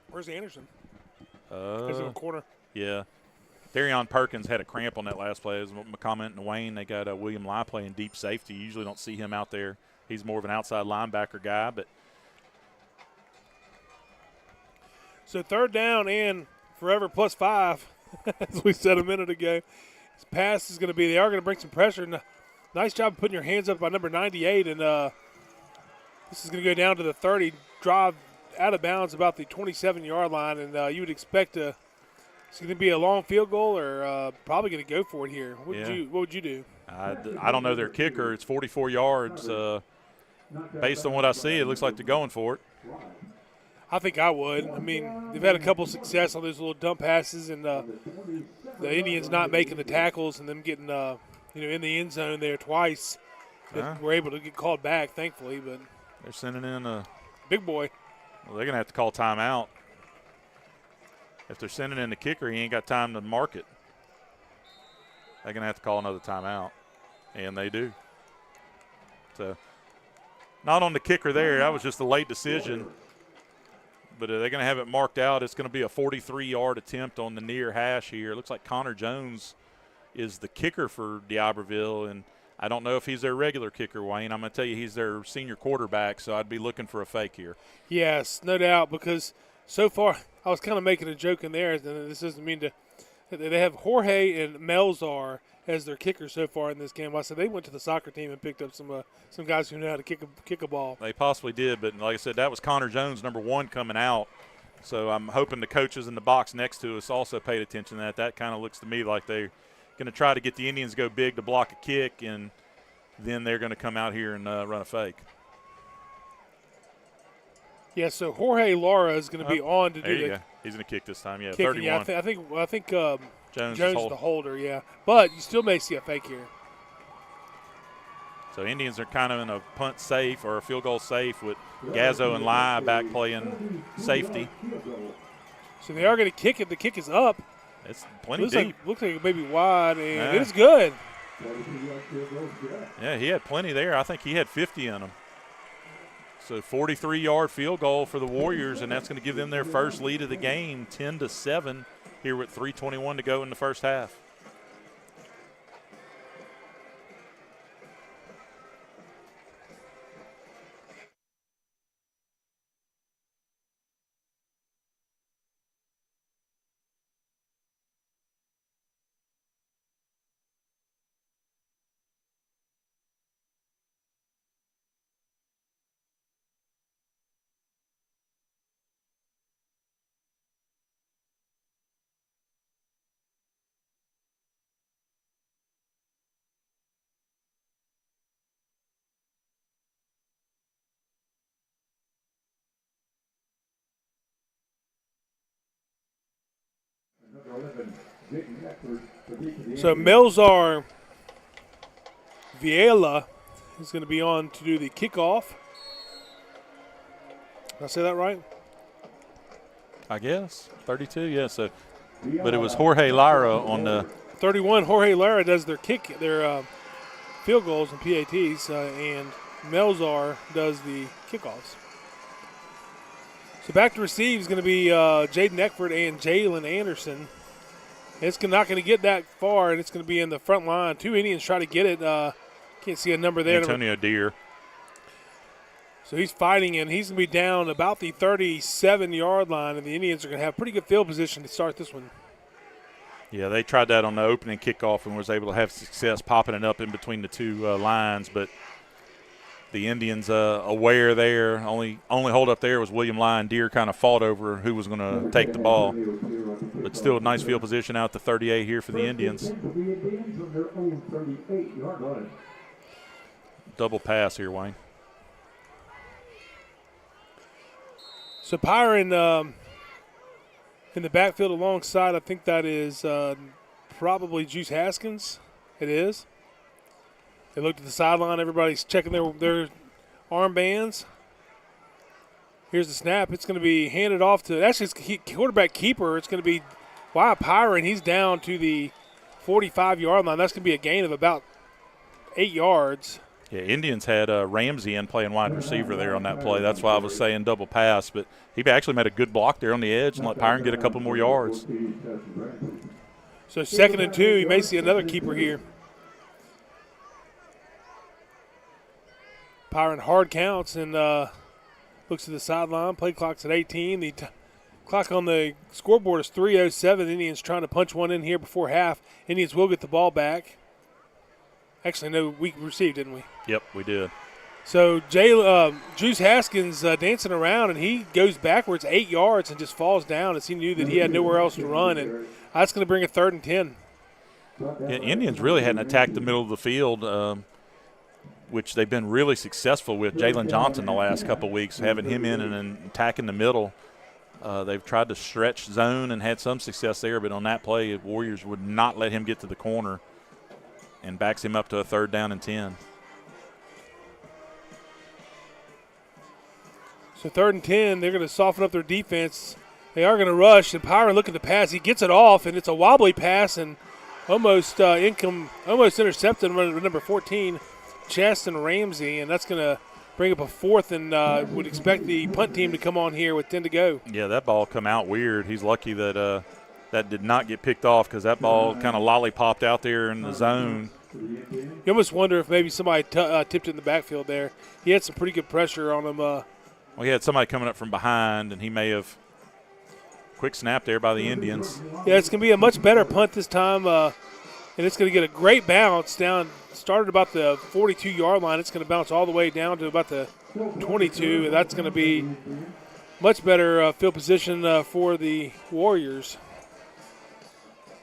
Where's Anderson? He's in the corner. Yeah. Darion Perkins had a cramp on that last play. As my comment to Wayne, they got William Lai playing deep safety. You usually don't see him out there. He's more of an outside linebacker guy. But so 3rd down and forever plus 5, as we said a minute ago. His pass is going to be, they are going to bring some pressure. Nice job of putting your hands up by number 98. And this is going to go down to the 30, drive out of bounds about the 27-yard line. And you would expect it's going to be a long field goal or probably going to go for it here. What would you do? I don't know their kicker. It's 44 yards. Based on what I see, it looks like they're going for it. I think I would. I mean, they've had a couple of success on those little dump passes, and the Indians not making the tackles and them getting in the end zone there twice. That were able to get called back, thankfully. But they're sending in a big boy. Well, they're going to have to call timeout. If they're sending in the kicker, he ain't got time to mark it. They're going to have to call another timeout, and they do. So, not on the kicker there. That was just a late decision. But they're going to have it marked out. It's going to be a 43-yard attempt on the near hash here. It looks like Connor Jones is the kicker for DIberville, and I don't know if he's their regular kicker, Wayne. I'm going to tell you he's their senior quarterback, so I'd be looking for a fake here. Yes, no doubt, because so far I was kind of making a joke in there, and this doesn't mean to – they have Jorge and Melzar as their kicker so far in this game. I said they went to the soccer team and picked up some guys who know how to kick a ball. They possibly did, but like I said, that was Connor Jones, number 1, coming out. So I'm hoping the coaches in the box next to us also paid attention to that. That kind of looks to me like they're going to try to get the Indians to go big to block a kick, and then they're going to come out here and run a fake. Yeah, so Jorge Lara is going to be on to There do you the go. He's going to kick this time. Yeah, kicking. 31. Yeah, I think Jones is the holder. Yeah, but you still may see a fake here. So Indians are kind of in a punt safe or a field goal safe with Gazzo and Lai back playing safety. So they are going to kick it. The kick is up. It's plenty deep. Looks like it may be wide, and it is good. Yeah, he had plenty there. I think he had 50 in him. So 43-yard field goal for the Warriors, and that's going to give them their first lead of the game, 10-7, here with 3:21 to go in the first half. So Melzar Viela is going to be on to do the kickoff. Did I say that right? I guess 32. Yeah. So, but it was Jorge Lara on the 31. Jorge Lara does their field goals and PATs, and Melzar does the kickoffs. So back to receive is going to be Jaden Eckford and Jalen Anderson. It's not going to get that far, and it's going to be in the front line. Two Indians try to get it. Can't see a number there. Antonio Deere. So he's fighting, and he's going to be down about the 37-yard line, and the Indians are going to have pretty good field position to start this one. Yeah, they tried that on the opening kickoff and was able to have success popping it up in between the two lines, but the Indians aware there. Only hold up there was William Lyon. Deere kind of fought over who was going to take the ball. But still a nice field position out to 38 here for the Indians. Double pass here, Wayne. So Pyron in the backfield alongside, I think that is probably Juice Haskins. It is. They looked at the sideline. Everybody's checking their armbands. Here's the snap. It's going to be handed off to – actually, it's quarterback keeper. It's going to be Wyatt Pyron. He's down to the 45-yard line. That's going to be a gain of about 8 yards. Yeah, Indians had Ramsey in playing wide receiver there on that play. That's why I was saying double pass. But he actually made a good block there on the edge and let Pyron get a couple more yards. So 2nd and 2. You may see another keeper here. Pyron hard counts and looks to the sideline. Play clock's at 18. The clock on the scoreboard is 3:07. Indians trying to punch one in here before half. Indians will get the ball back. Actually, no, we received, didn't we? Yep, we did. So Juice Haskins dancing around, and he goes backwards 8 yards and just falls down as he knew that he had nowhere else to run, and that's going to bring a 3rd and 10. Yeah, Indians really hadn't attacked the middle of the field, which they've been really successful with. Jalen Johnson the last couple of weeks, having him in and attacking the middle. They've tried to stretch zone and had some success there, but on that play, Warriors would not let him get to the corner and backs him up to a 3rd down and 10. So 3rd and 10, they're going to soften up their defense. They are going to rush, and Pyron looking to pass. He gets it off, and it's a wobbly pass and almost intercepted number 14, Chaston Ramsey, and that's going to bring up a 4th, and would expect the punt team to come on here with 10 to go. Yeah, that ball come out weird. He's lucky that that did not get picked off because that ball kind of lollipopped out there in the zone. You almost wonder if maybe somebody tipped it in the backfield there. He had some pretty good pressure on him. Well, he had somebody coming up from behind, and he may have quick snap there by the Indians. Yeah, it's going to be a much better punt this time, and it's going to get a great bounce down. Started about the 42-yard line. It's going to bounce all the way down to about the 22, and that's going to be much better field position for the Warriors.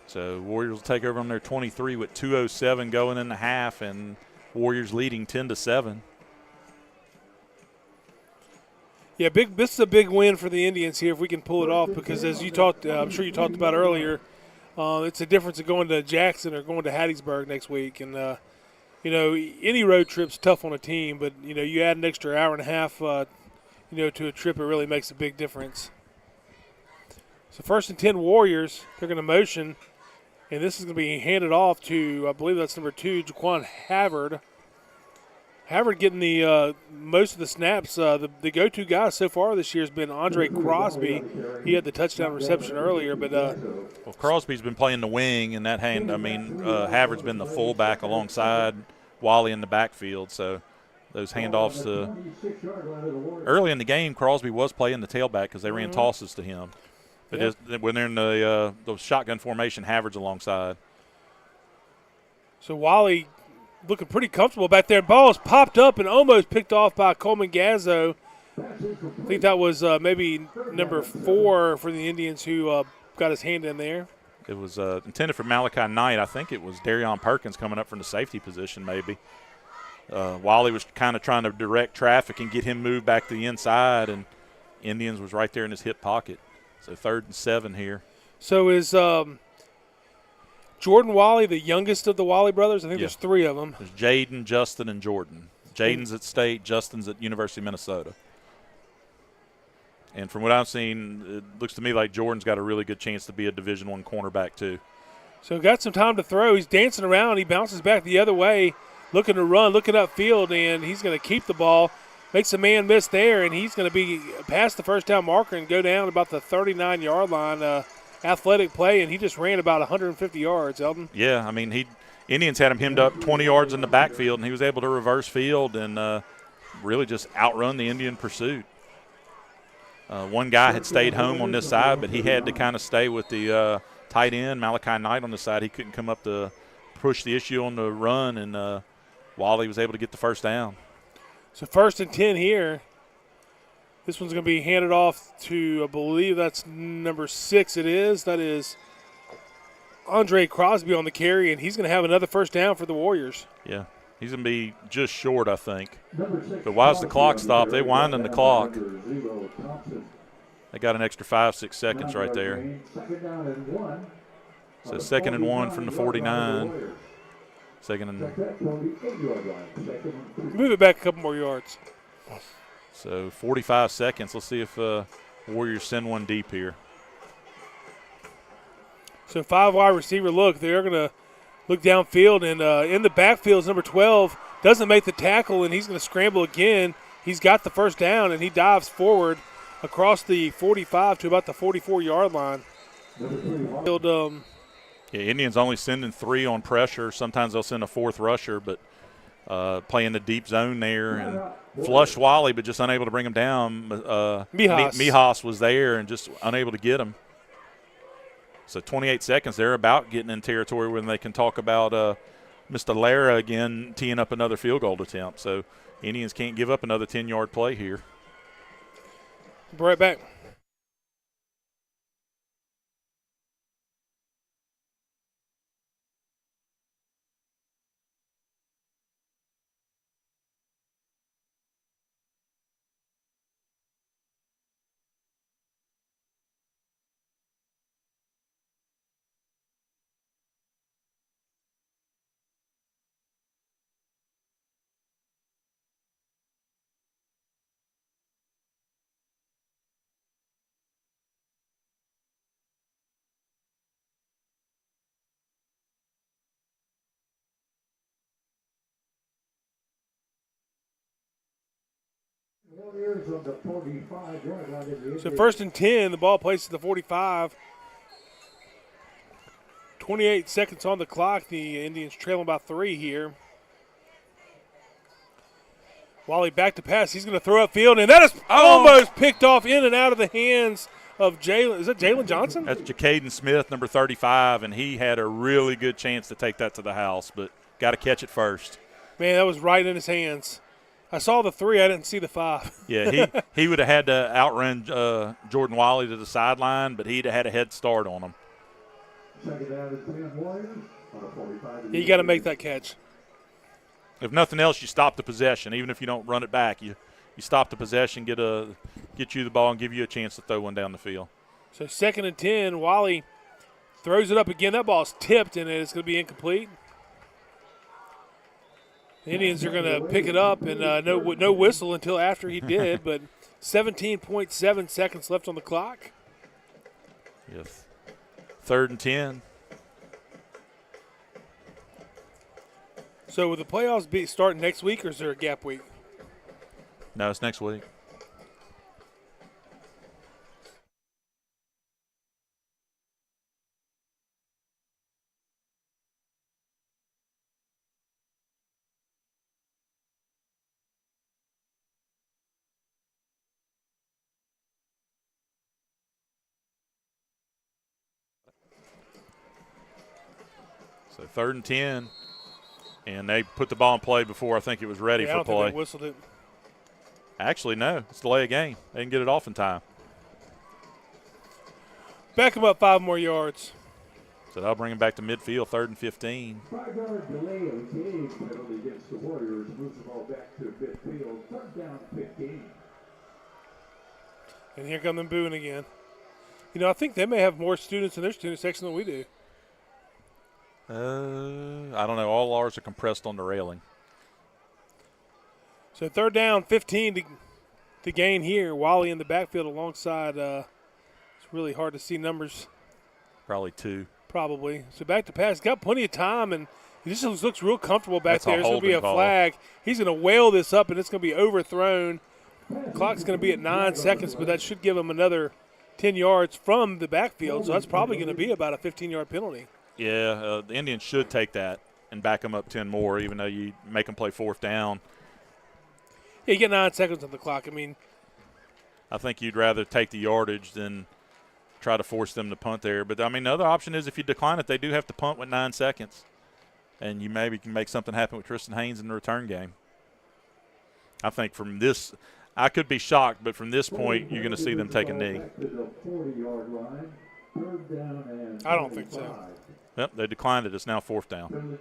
So Warriors will take over on their 23 with 2:07 going in the half, and Warriors leading 10-7. Yeah, this is a big win for the Indians here if we can pull it off, because as you talked, I'm sure you talked about earlier, it's a difference of going to Jackson or going to Hattiesburg next week. And, you know, any road trip's tough on a team, but, you know, you add an extra hour and a half, you know, to a trip, it really makes a big difference. So 1st and 10 Warriors, they're going to motion, and this is going to be handed off to, I believe that's number 2, Jaquan Havard. Havard getting the most of the snaps. The go-to guy so far this year has been Andre Crosby. He had the touchdown reception earlier, but well, Crosby's been playing the wing, and Havard's been the fullback alongside Wally in the backfield. So those handoffs early in the game, Crosby was playing the tailback because they ran tosses to him. But when they're in the shotgun formation, Havard's alongside. So Wally looking pretty comfortable back there. Ball is popped up and almost picked off by Coleman Gazzo. I think that was maybe number 4 for the Indians who got his hand in there. It was intended for Malachi Knight. I think it was Darion Perkins coming up from the safety position maybe. Wally was kind of trying to direct traffic and get him moved back to the inside, and Indians was right there in his hip pocket. So 3rd and 7 here. So is Jordan Wally the youngest of the Wally brothers? I think there's 3 of them. There's Jaden, Justin, and Jordan. Jaden's at State. Justin's at University of Minnesota. And from what I've seen, it looks to me like Jordan's got a really good chance to be a Division I cornerback too. So got some time to throw. He's dancing around. He bounces back the other way, looking to run, looking upfield, and he's going to keep the ball. Makes a man miss there, and he's going to be past the first down marker and go down about the 39-yard line. Athletic play, and he just ran about 150 yards, Eldon. Yeah, I mean, Indians had him hemmed up 20 yards in the backfield, and he was able to reverse field and really just outrun the Indian pursuit. One guy had stayed home on this side, but he had to kind of stay with the tight end, Malachi Knight, on the side. He couldn't come up to push the issue on the run, and Wally was able to get the first down. So 1st and 10 here. This one's going to be handed off to, I believe that's number 6 it is. That is Andre Crosby on the carry, and he's going to have another first down for the Warriors. Yeah, he's going to be just short, I think. But why does the clock stop? They winding the clock. They got an extra 5-6 seconds right there. So 2nd and 1 from the 49. Move it back a couple more yards. So 45 seconds. Let's see if Warriors send one deep here. So 5 wide receiver look. They're going to look downfield, and in the backfield is number 12. Doesn't make the tackle, and he's going to scramble again. He's got the first down, and he dives forward across the 45 to about the 44-yard line. Indians only sending 3 on pressure. Sometimes they'll send a 4th rusher, but playing the deep zone there and flushed Wally, but just unable to bring him down. Mijas was there and just unable to get him. So 28 seconds. They're about getting in territory when they can talk about Mr. Lara again teeing up another field goal attempt. So Indians can't give up another 10-yard play here. Be right back. So 1st and 10, the ball placed at the 45. 28 seconds on the clock. The Indians trailing about 3 here. Wally back to pass. He's going to throw upfield, and that is almost picked off in and out of the hands of Jalen. Is that Jalen Johnson? That's Jacaden Smith, number 35, and he had a really good chance to take that to the house, but got to catch it first. Man, that was right in his hands. I saw the 3. I didn't see the 5. Yeah, he would have had to outrun Jordan Wally to the sideline, but he'd have had a head start on him. Yeah, you got to make that catch. If nothing else, you stop the possession. Even if you don't run it back, you stop the possession, get you the ball, and give you a chance to throw one down the field. So 2nd and 10, Wally throws it up again. That ball's tipped, and it's going to be incomplete. The Indians are going to pick it up, and no whistle until after he did, but 17.7 seconds left on the clock. Yes. 3rd and 10. So will the playoffs start next week, or is there a gap week? No, it's next week. So 3rd and 10, and they put the ball in play before I think it was ready I for don't play. think they whistled it. Actually, no, it's delay of game. They didn't get it off in time. Back him up 5 more yards. So that'll bring him back to midfield, 3rd and 15. 5-yard delay of game penalty against the Warriors. Moves the ball back to midfield. 3rd down 15. And here come them booing again. You know, I think they may have more students in their student section than we do. I don't know. All ours are compressed on the railing. So 3rd down, 15 to gain here. Wally in the backfield alongside. It's really hard to see numbers. Probably 2. Probably. So back to pass. Got plenty of time, and he just looks real comfortable back That's a there. There's going to be a holding call. flag. He's going to whale this up, and it's going to be overthrown. Clock's going to be at 9 seconds, but that should give him another 10 yards from the backfield. So that's probably going to be about a 15-yard penalty. Yeah, the Indians should take that and back them up 10 more, even though you make them play 4th down. Yeah, you get 9 seconds on the clock. I mean, I think you'd rather take the yardage than try to force them to punt there. But, I mean, the other option is if you decline it, they do have to punt with 9 seconds. And you maybe can make something happen with Tristan Haynes in the return game. I think from this – I could be shocked, but from this point, you're going to see them take a knee. I don't think so. Yep, they declined it. It's now 4th down.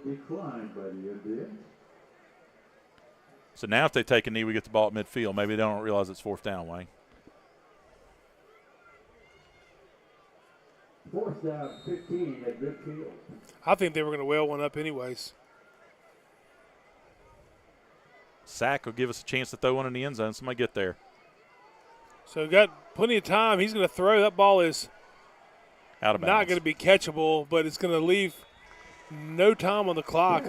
So now if they take a knee, we get the ball at midfield. Maybe they don't realize it's 4th down, Wayne. 4th down, 15 at midfield. I think they were going to whale one up anyways. Sack will give us a chance to throw one in the end zone. Somebody get there. So got plenty of time. He's going to throw. That ball is Out of bounds. not going to be catchable, but it's going to leave no time on the clock.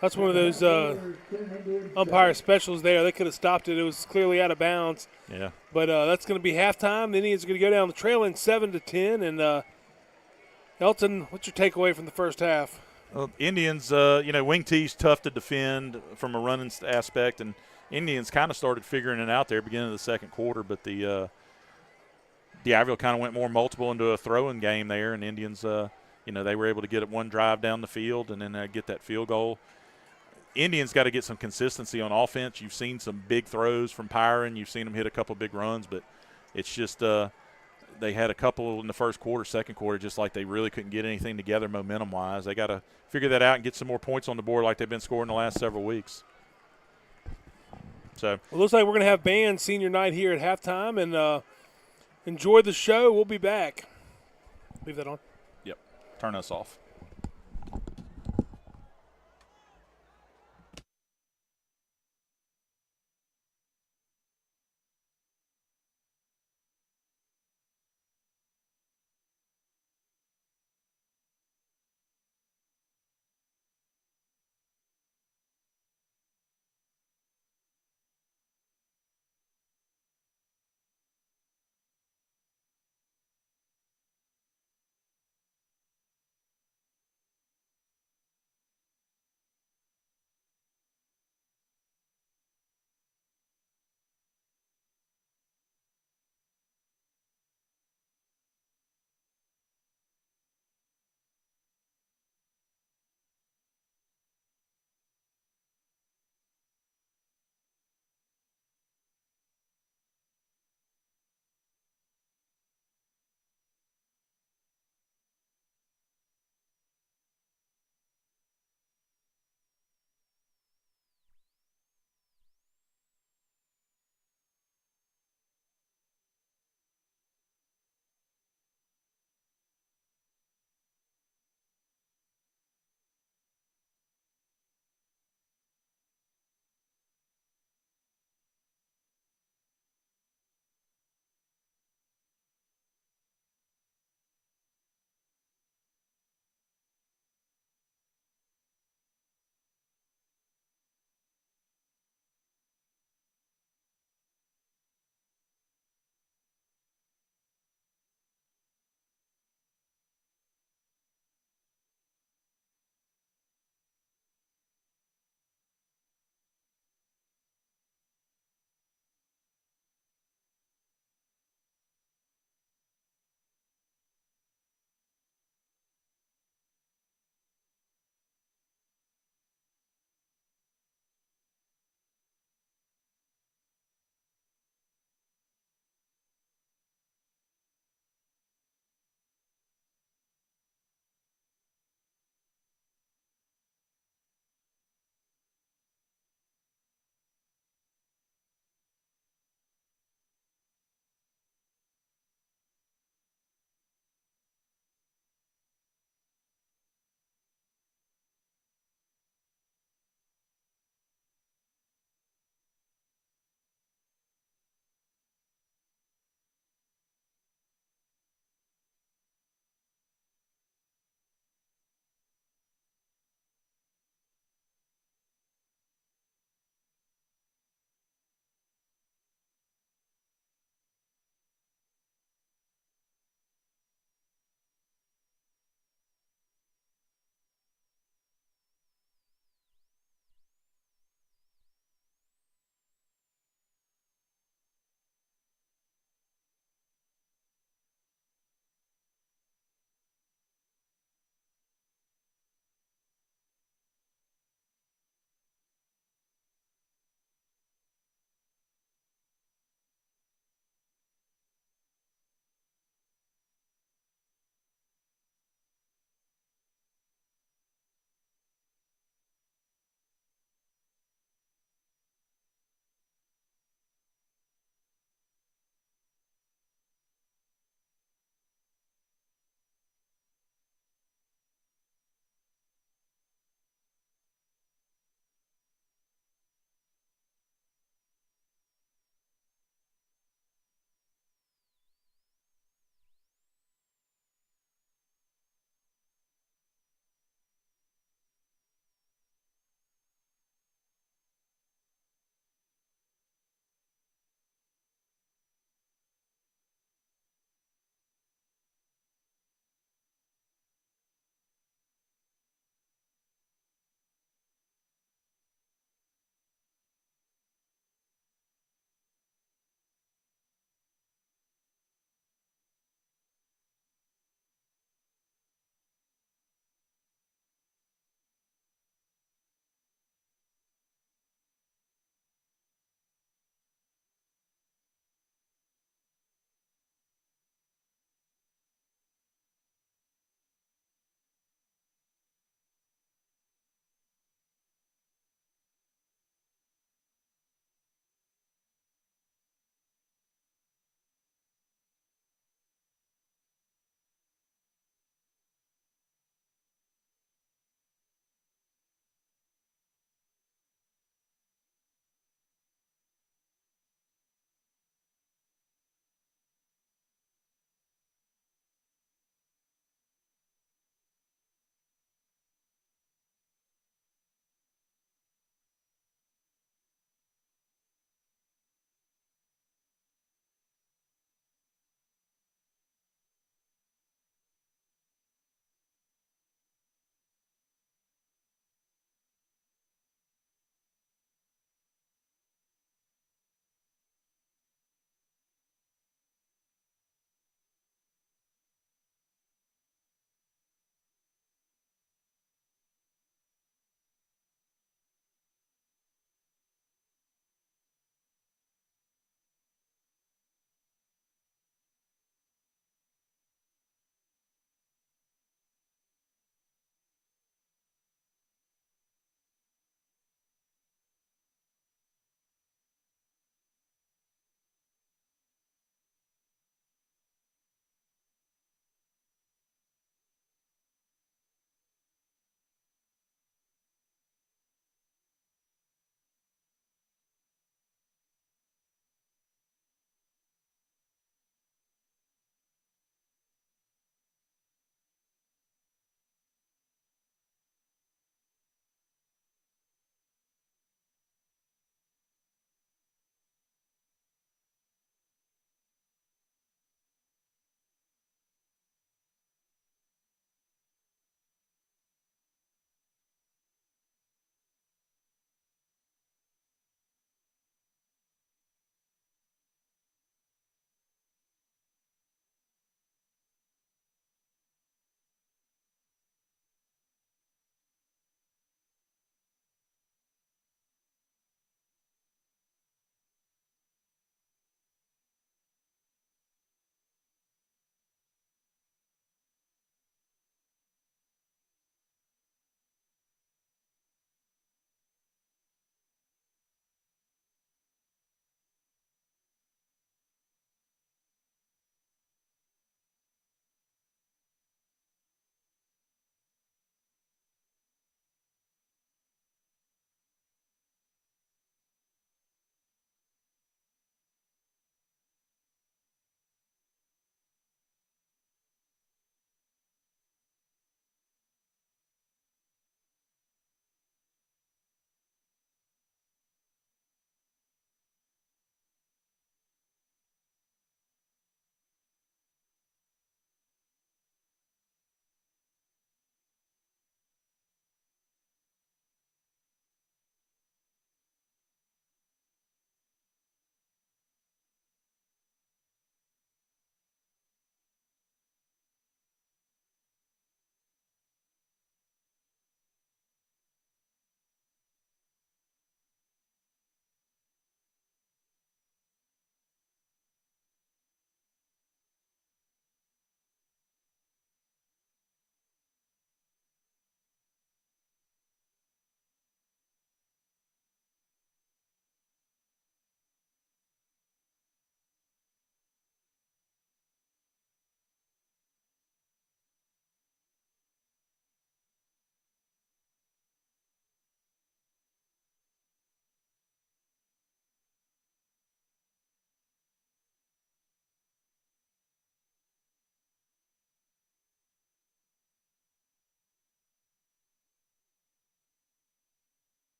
That's one of those umpire specials there. They could have stopped it. It was clearly out of bounds. Yeah. But that's going to be halftime. The Indians are going to go down the trail in 7-10. And Elton, what's your takeaway from the first half? Well, Indians, wing T's tough to defend from a running aspect, and Indians kind of started figuring it out there beginning of the second quarter, but the DIberville kind of went more multiple into a throwing game there, and Indians, they were able to get it one drive down the field and then get that field goal. Indians got to get some consistency on offense. You've seen some big throws from Pyron. You've seen them hit a couple big runs, but it's just they had a couple in the first quarter, second quarter, just like they really couldn't get anything together momentum-wise. They got to figure that out and get some more points on the board like they've been scoring the last several weeks. So, well, looks like we're going to have band senior night here at halftime, and enjoy the show. We'll be back. Leave that on. Yep. Turn us off.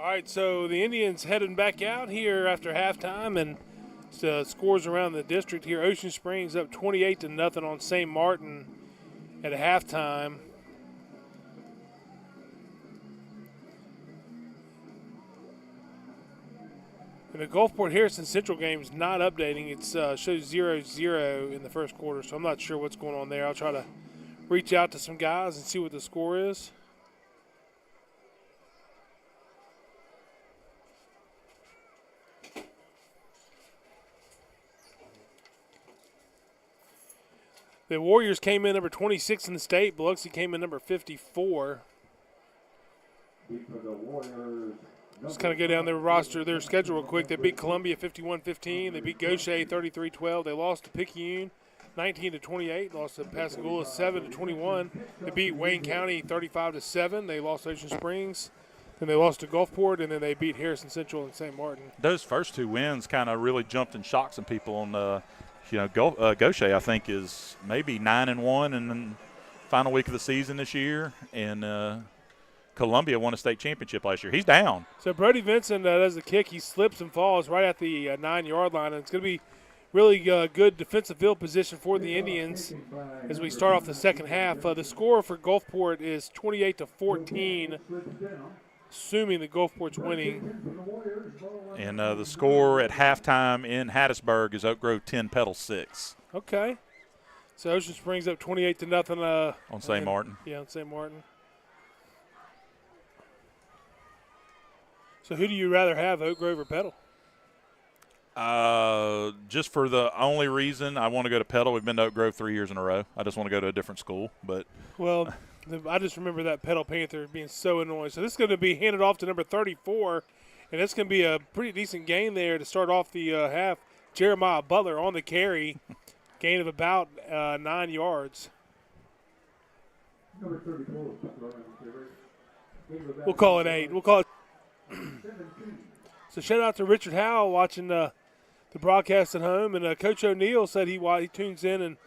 All right, so the Indians heading back out here after halftime, and scores around the district here. Ocean Springs up 28-0 on St. Martin at halftime. And the Gulfport Harrison Central game is not updating. It shows 0-0 in the first quarter, so I'm not sure what's going on there. I'll try to reach out to some guys and see what the score is. The Warriors came in number 26 in the state. Biloxi came in number 54. Just kind of go down their roster, their schedule real quick. They beat Columbia 51-15. They beat Gaucher 33-12. They lost to Picayune 19-28. Lost to Pascagoula 7-21. They beat Wayne County 35-7. They lost to Ocean Springs. Then they lost to Gulfport, and then they beat Harrison Central and St. Martin. Those first two wins kind of really jumped and shocked some people on Gaucher, I think, is maybe 9-1 in the final week of the season this year, and Columbia won a state championship last year. He's down. So Brody Vincent does the kick. He slips and falls right at the 9-yard line, and it's going to be really good defensive field position for the Indians as we start off the second half. The score for Gulfport is 28-14, assuming that Gulfport's winning. And the score at halftime in Hattiesburg is Oak Grove 10, Pedal 6. Okay. So Ocean Springs up 28-0 on St. Martin. Yeah, on St. Martin. So who do you rather have, Oak Grove or Pedal? Just for the only reason I want to go to Pedal. We've been to Oak Grove 3 years in a row. I just want to go to a different school. But well, I just remember that Pedal Panther being so annoying. So this is going to be handed off to number 34, and it's going to be a pretty decent gain there to start off the half. Jeremiah Butler on the carry, gain of about 9 yards. Number 34. We'll call it 8. We'll call it. So shout out to Richard Howell watching the broadcast at home, and Coach O'Neill said he tunes in and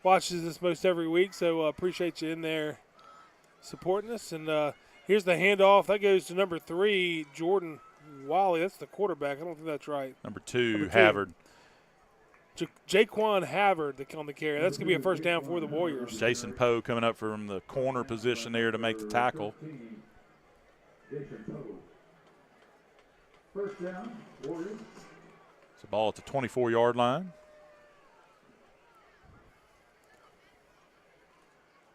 watches this most every week. So appreciate you in there supporting us. And here's the handoff that goes to number 3, Jordan Wally. That's the quarterback. I don't think that's right. Number 2, Havard. Jaquan Havard on the carry. That's going to be a first down for the Warriors. Jason Poe coming up from the corner position there to make the tackle. Jason Poe. First down, Warriors. It's a ball at the 24-yard line.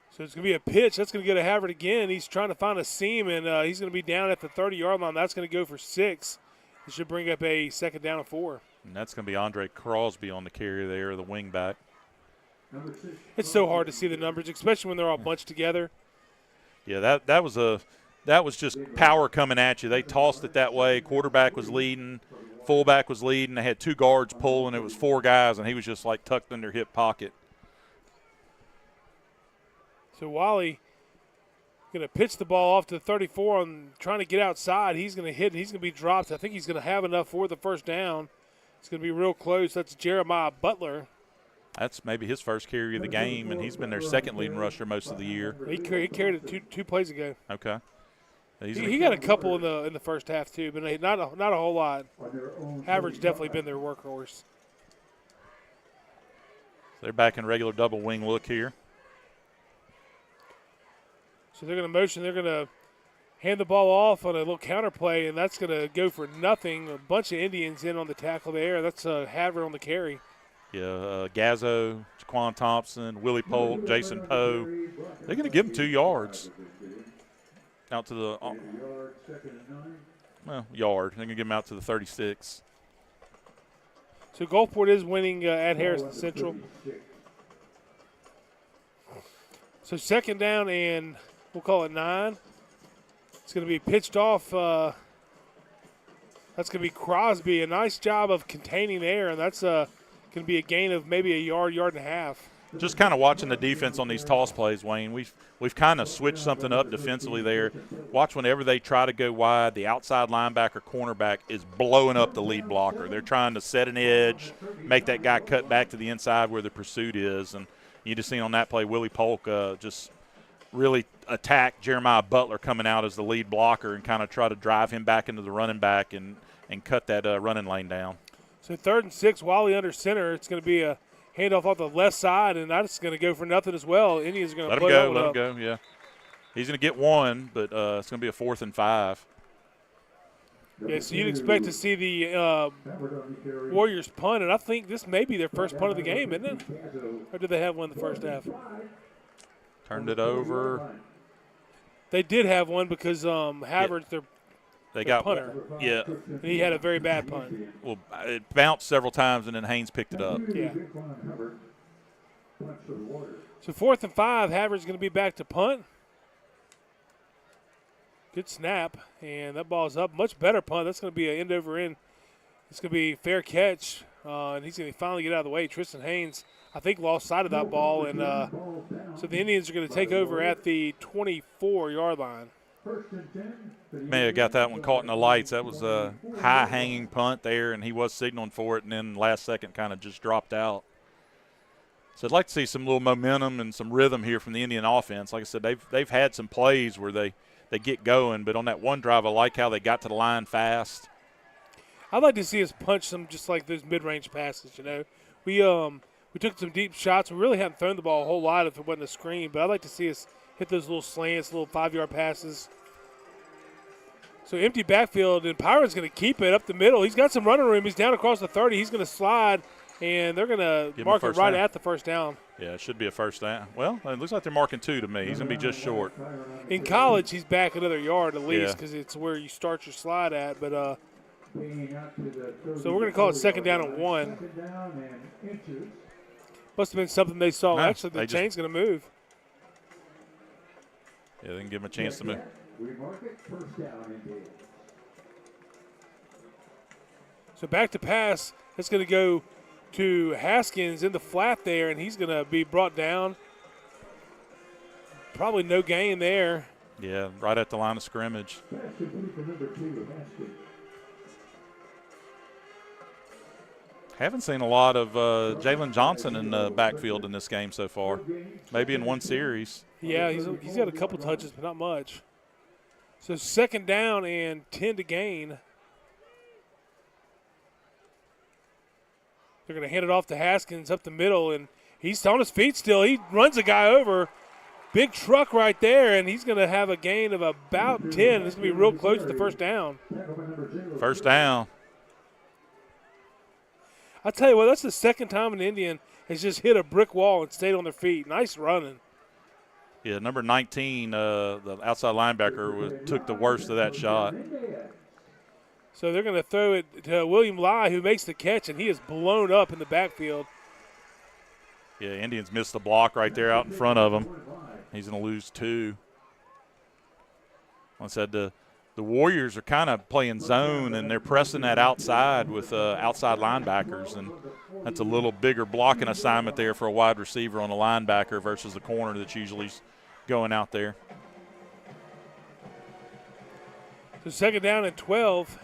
So it's going to be a pitch. That's going to go to Havard again. He's trying to find a seam, and he's going to be down at the 30-yard line. That's going to go for 6. It should bring up a second down and 4. And that's going to be Andre Crosby on the carry there, the wing back. It's so hard to see the numbers, especially when they're all bunched together. Yeah, that was just power coming at you. They tossed it that way. Quarterback was leading. Fullback was leading. They had 2 guards pulling. It was 4 guys, and he was just like tucked in their hip pocket. So Wally going to pitch the ball off to 34 on trying to get outside. He's going to hit. He's going to be dropped. I think he's going to have enough for the first down. It's going to be real close. That's Jeremiah Butler. That's maybe his first carry of the game, and he's been their second leading rusher most of the year. He carried it two plays ago. Okay. He got a couple in the first half too, but not a whole lot. Havard's definitely been their workhorse. They're back in regular double wing look here. So they're going to motion. They're going to hand the ball off on a little counter play, and that's going to go for nothing. A bunch of Indians in on the tackle there. That's Havard on the carry. Yeah, Gazzo, Jaquan Thompson, Willie Polk, Jason Poe. They're going to give him 2 yards. Out to the yard. They're going to give him out to the 36. So Gulfport is winning at Harrison Central. So second down, and we'll call it 9. It's going to be pitched off. That's going to be Crosby. A nice job of containing there, and that's going to be a gain of maybe a yard and a half. Just kind of watching the defense on these toss plays, Wayne. We've kind of switched something up defensively there. Watch whenever they try to go wide, the outside linebacker, cornerback is blowing up the lead blocker. They're trying to set an edge, make that guy cut back to the inside where the pursuit is. And you just seen on that play, Willie Polk just really attack Jeremiah Butler coming out as the lead blocker and kind of try to drive him back into the running back and cut that running lane down. So 3rd and 6, Wally under center. It's going to be a handoff off the left side, and that's going to go for nothing as well. Indians are going to play that one up. Let him go, yeah. He's going to get one, but it's going to be a 4th and 5. Yeah, so you'd expect to see the Warriors punt, and I think this may be their first punt of the game, isn't it? Or did they have one in the first half? Turned it over. They did have one because Havertz, their punter. Yeah. And he had a very bad punt. Well, it bounced several times, and then Haynes picked it up. Yeah. So 4th and 5, Havertz is going to be back to punt. Good snap, and that ball's up. Much better punt. That's going to be an end over end. It's going to be fair catch, and he's going to finally get out of the way. Tristan Haynes, I think, lost sight of that ball, and so the Indians are going to take over at the 24-yard line. May have got that one caught in the lights. That was a high-hanging punt there, and he was signaling for it, and then last second kind of just dropped out. So I'd like to see some little momentum and some rhythm here from the Indian offense. Like I said, they've had some plays where they get going, but on that one drive, I like how they got to the line fast. I'd like to see us punch some just like those mid-range passes, you know. We took some deep shots. We really haven't thrown the ball a whole lot if it wasn't a screen, but I'd like to see us hit those little slants, little 5-yard passes. So empty backfield, and Pyron's going to keep it up the middle. He's got some running room. He's down across the 30. He's going to slide, and they're going to mark it right at the first down. Yeah, it should be a first down. Well, it looks like they're marking 2 to me. He's going to be just short. In college, he's back another yard at least because it's where you start your slide at. But so we're going to call it 2nd down and 1. Must have been something they saw. No, actually, the chain's going to move. Yeah, they can give him a chance to move. So back to pass. It's going to go to Haskins in the flat there, and he's going to be brought down. Probably no gain there. Yeah, right at the line of scrimmage. Haven't seen a lot of Jalen Johnson in the backfield in this game so far. Maybe in one series. Yeah, he's got a couple touches, but not much. So 2nd down and 10 to gain. They're going to hand it off to Haskins up the middle, and he's on his feet still. He runs a guy over. Big truck right there, and he's going to have a gain of about 10. This is going to be real close to the first down. First down. I'll tell you what, that's the 2nd time an Indian has just hit a brick wall and stayed on their feet. Nice running. Yeah, number 19, the outside linebacker, took the worst of that shot. So they're going to throw it to William Lai, who makes the catch, and he is blown up in the backfield. Yeah, Indians missed the block right there out in front of him. He's going to lose 2. Like I said, the Warriors are kind of playing zone, and they're pressing that outside with outside linebackers, and that's a little bigger blocking assignment there for a wide receiver on a linebacker versus the corner that's usually going out there. So 2nd down and 12.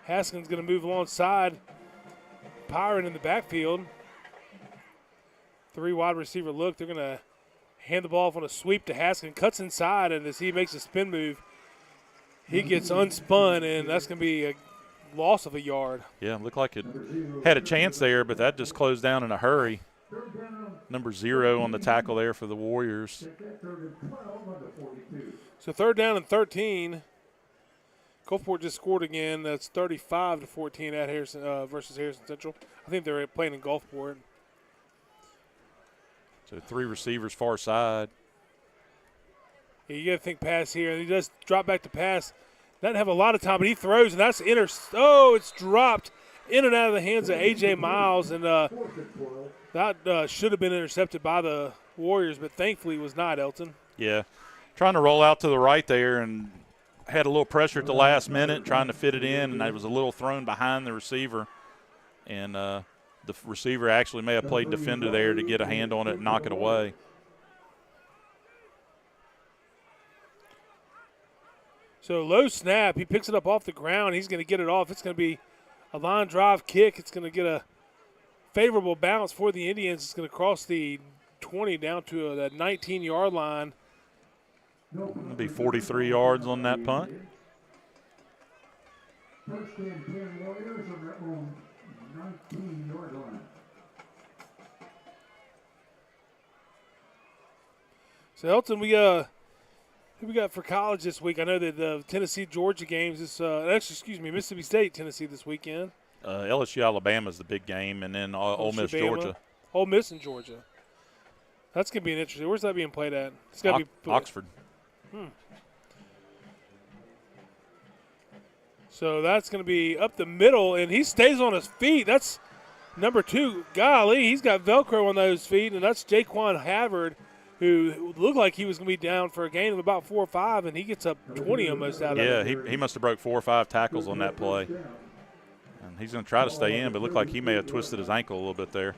Haskins going to move alongside Pyron in the backfield. 3 wide receiver look. They're going to hand the ball off on a sweep to Haskins. Cuts inside, and as he makes a spin move, he gets unspun, and that's going to be a loss of a yard. Yeah, looked like it had a chance there, but that just closed down in a hurry. Number 0 on the tackle there for the Warriors. So 3rd down and 13. Gulfport just scored again. That's 35-14 at Harrison versus Harrison Central. I think they're playing in Gulfport. So 3 receivers far side. Yeah, you got to think pass here. And he does drop back to pass. Doesn't have a lot of time, but he throws, and that's it's dropped in and out of the hands of A.J. Miles, and that should have been intercepted by the Warriors, but thankfully was not, Elton. Yeah, trying to roll out to the right there and had a little pressure at the last minute, trying to fit it in, and it was a little thrown behind the receiver. And the receiver actually may have played defender there to get a hand on it and knock it away. So low snap. He picks it up off the ground. He's going to get it off. It's going to be a line drive kick. It's going to get a favorable bounce for the Indians. It's going to cross the 20 down to the 19-yard line. It'll be 43 yards on that punt. First and 10 Warriors on their own 19-yard line. So Elton, who we got for college this week? I know that the Tennessee-Georgia games is Mississippi State-Tennessee this weekend. LSU-Alabama is the big game, and then Ole Miss, Georgia. Ole Miss and Georgia. That's going to be an interesting. Where's that being played at? It's got to be Oxford. So that's going to be up the middle, and he stays on his feet. That's number 2. Golly, he's got Velcro on those feet, and that's Jaquan Havard, who looked like he was going to be down for a gain of about 4 or 5, and he gets up 20 almost out of it. Yeah, he must have broke 4 or 5 tackles on that play. And he's going to try to stay in, but it looked like he may have twisted his ankle a little bit there.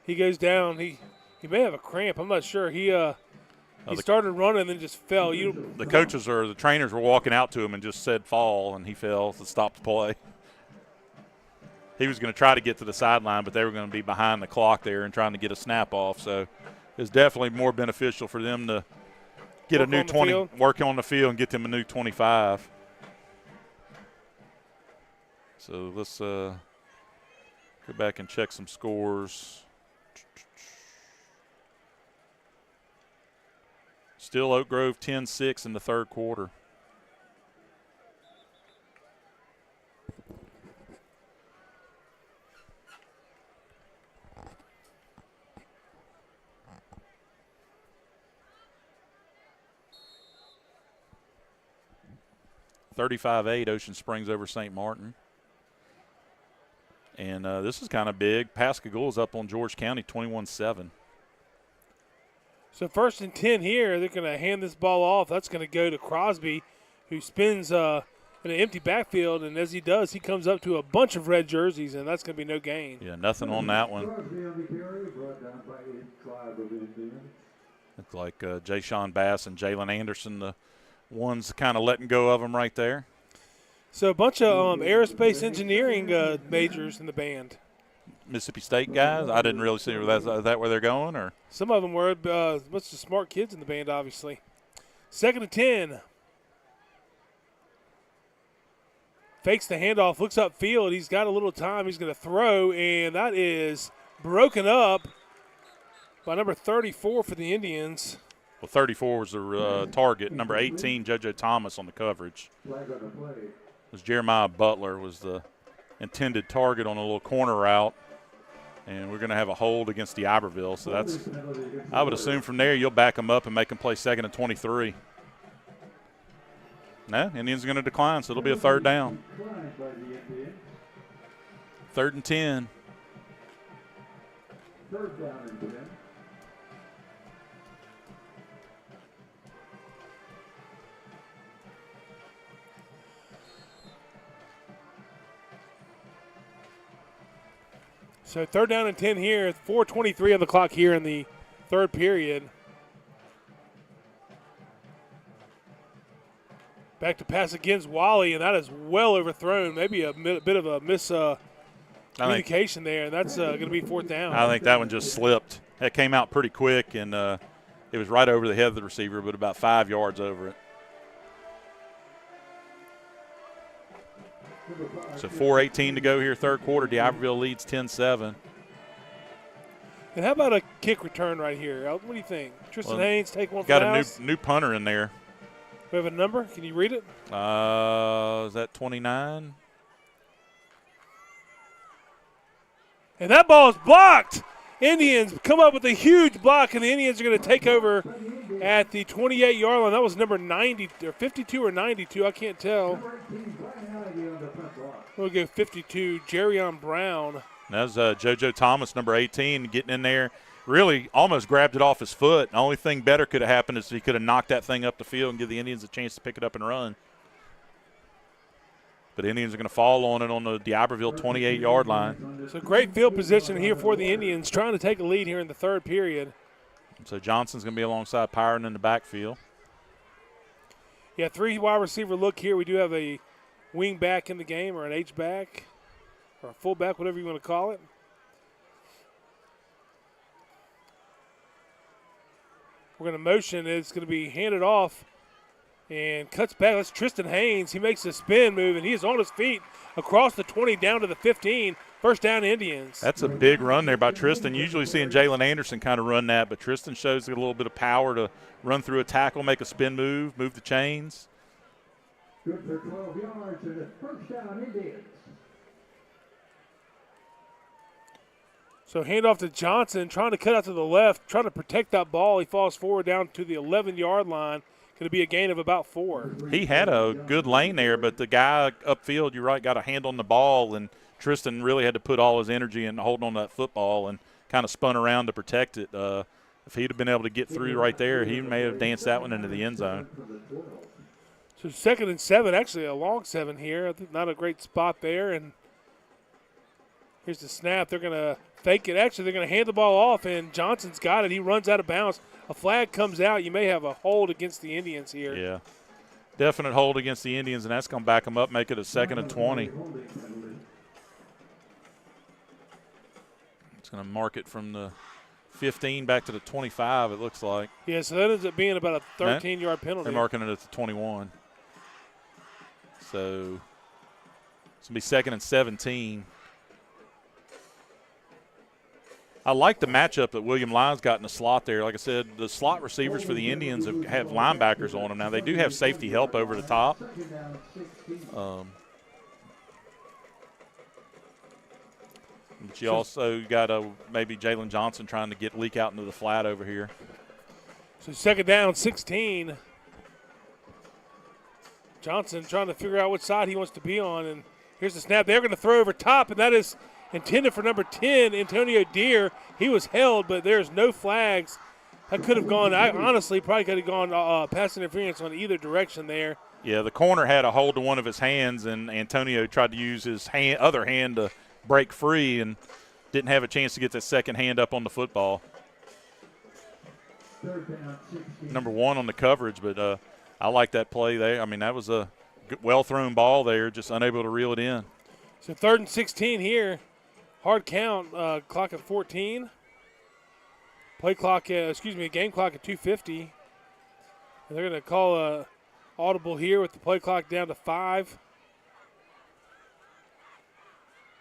He goes down. He may have a cramp. I'm not sure. He started running and then just fell. The trainers were walking out to him and just said fall, and he fell to stop the play. He was going to try to get to the sideline, but they were going to be behind the clock there and trying to get a snap off. So it's definitely more beneficial for them to get a new 20, work on the field and get them a new 25. So let's go back and check some scores. Still Oak Grove 10-6 in the third quarter. (35-8) Ocean Springs over St. Martin. And this is kind of big. Pascagoula's up on George County 21-7. So 1st and 10 here. They're going to hand this ball off. That's going to go to Crosby, who spins in an empty backfield. And as he does, he comes up to a bunch of red jerseys, and that's going to be no gain. Yeah, nothing on that one. Looks like Jay Sean Bass and Jalen Anderson, the ones kind of letting go of them right there. So a bunch of aerospace engineering majors in the band. Mississippi State guys? I didn't really see is that where they're going, or some of them were. Bunch of smart kids in the band, obviously. 2nd and 10. Fakes the handoff, looks upfield. He's got a little time. He's going to throw, and that is broken up by number 34 for the Indians. Well, 34 was their target. Number 18, JoJo Thomas on the coverage. It was Jeremiah Butler was the intended target on a little corner route. And we're going to have a hold against DIberville. So that's, I would assume from there you'll back them up and make them play 2nd and 23. No, Indians are going to decline, so it'll be a 3rd down. 3rd and 10. 3rd down and 10. So 3rd down and 10 here. 4:23 on the clock here in the third period. Back to pass against Wally, and that is well overthrown. Maybe a bit of a miscommunication there, and that's going to be 4th down. I think that one just slipped. That came out pretty quick, and it was right over the head of the receiver, but about 5 yards over it. So 4:18 to go here, third quarter. DIberville leads 10-7. And how about a kick return right here? What do you think? Tristan Haynes take one for got the a house? new punter in there. We have a number. Can you read it? Is that 29? And that ball is blocked. Indians come up with a huge block, and the Indians are going to take over at the 28-yard line. That was number 90 or 52 or 92. I can't tell. We'll go 52. Jerrion Brown. That was JoJo Thomas, number 18, getting in there. Really almost grabbed it off his foot. The only thing better could have happened is he could have knocked that thing up the field and give the Indians a chance to pick it up and run. But the Indians are going to fall on it on the DIberville 28-yard line. So great field position here for the Indians, trying to take a lead here in the third period. So Johnson's going to be alongside Pyron in the backfield. Yeah, 3 wide receiver look here. We do have a wing back in the game, or an H-back. or a fullback, whatever you want to call it. We're going to motion. It's going to be handed off and cuts back. That's Tristan Haynes. He makes a spin move, and he is on his feet across the 20 down to the 15. First down, Indians. That's a big run there by Tristan. Usually seeing Jalen Anderson kind of run that, but Tristan shows a little bit of power to run through a tackle, make a spin move the chains. Good for 12 yards and a first down, Indians. So handoff to Johnson, trying to cut out to the left, trying to protect that ball. He falls forward down to the 11-yard line. Going to be a gain of about 4. He had a good lane there, but the guy upfield, you're right, got a hand on the ball, and Tristan really had to put all his energy in holding on to that football and kind of spun around to protect it. If he'd have been able to get through right there, he may have danced that one into the end zone. So 2nd and 7, actually a long 7 here. I think not a great spot there. And here's the snap. They're going to fake it. Actually, they're going to hand the ball off, and Johnson's got it. He runs out of bounds. A flag comes out. You may have a hold against the Indians here. Yeah, definite hold against the Indians, and that's going to back them up, make it a 2nd and 20. It's going to mark it from the 15 back to the 25, it looks like. Yeah, so that ends up being about a 13-yard penalty. They're marking it at the 21. So it's going to be 2nd and 17. I like the matchup that William Lyons got in the slot there. Like I said, the slot receivers for the Indians have linebackers on them now. They do have safety help over the top. But you also got maybe Jalen Johnson trying to leak out into the flat over here. So 2nd down, 16. Johnson trying to figure out which side he wants to be on. And here's the snap. They're going to throw over top, and that is intended for number 10, Antonio Deere. He was held, but there's no flags. That could have gone, I honestly probably could have gone pass interference on either direction there. Yeah, the corner had a hold to one of his hands, and Antonio tried to use his other hand to break free and didn't have a chance to get that second hand up on the football. Number 1 on the coverage, but I like that play there. I mean, that was a well-thrown ball there, just unable to reel it in. So 3rd and 16 here. Hard count, clock at 14. Game clock at 2:50. And they're going to call a audible here with the play clock down to 5.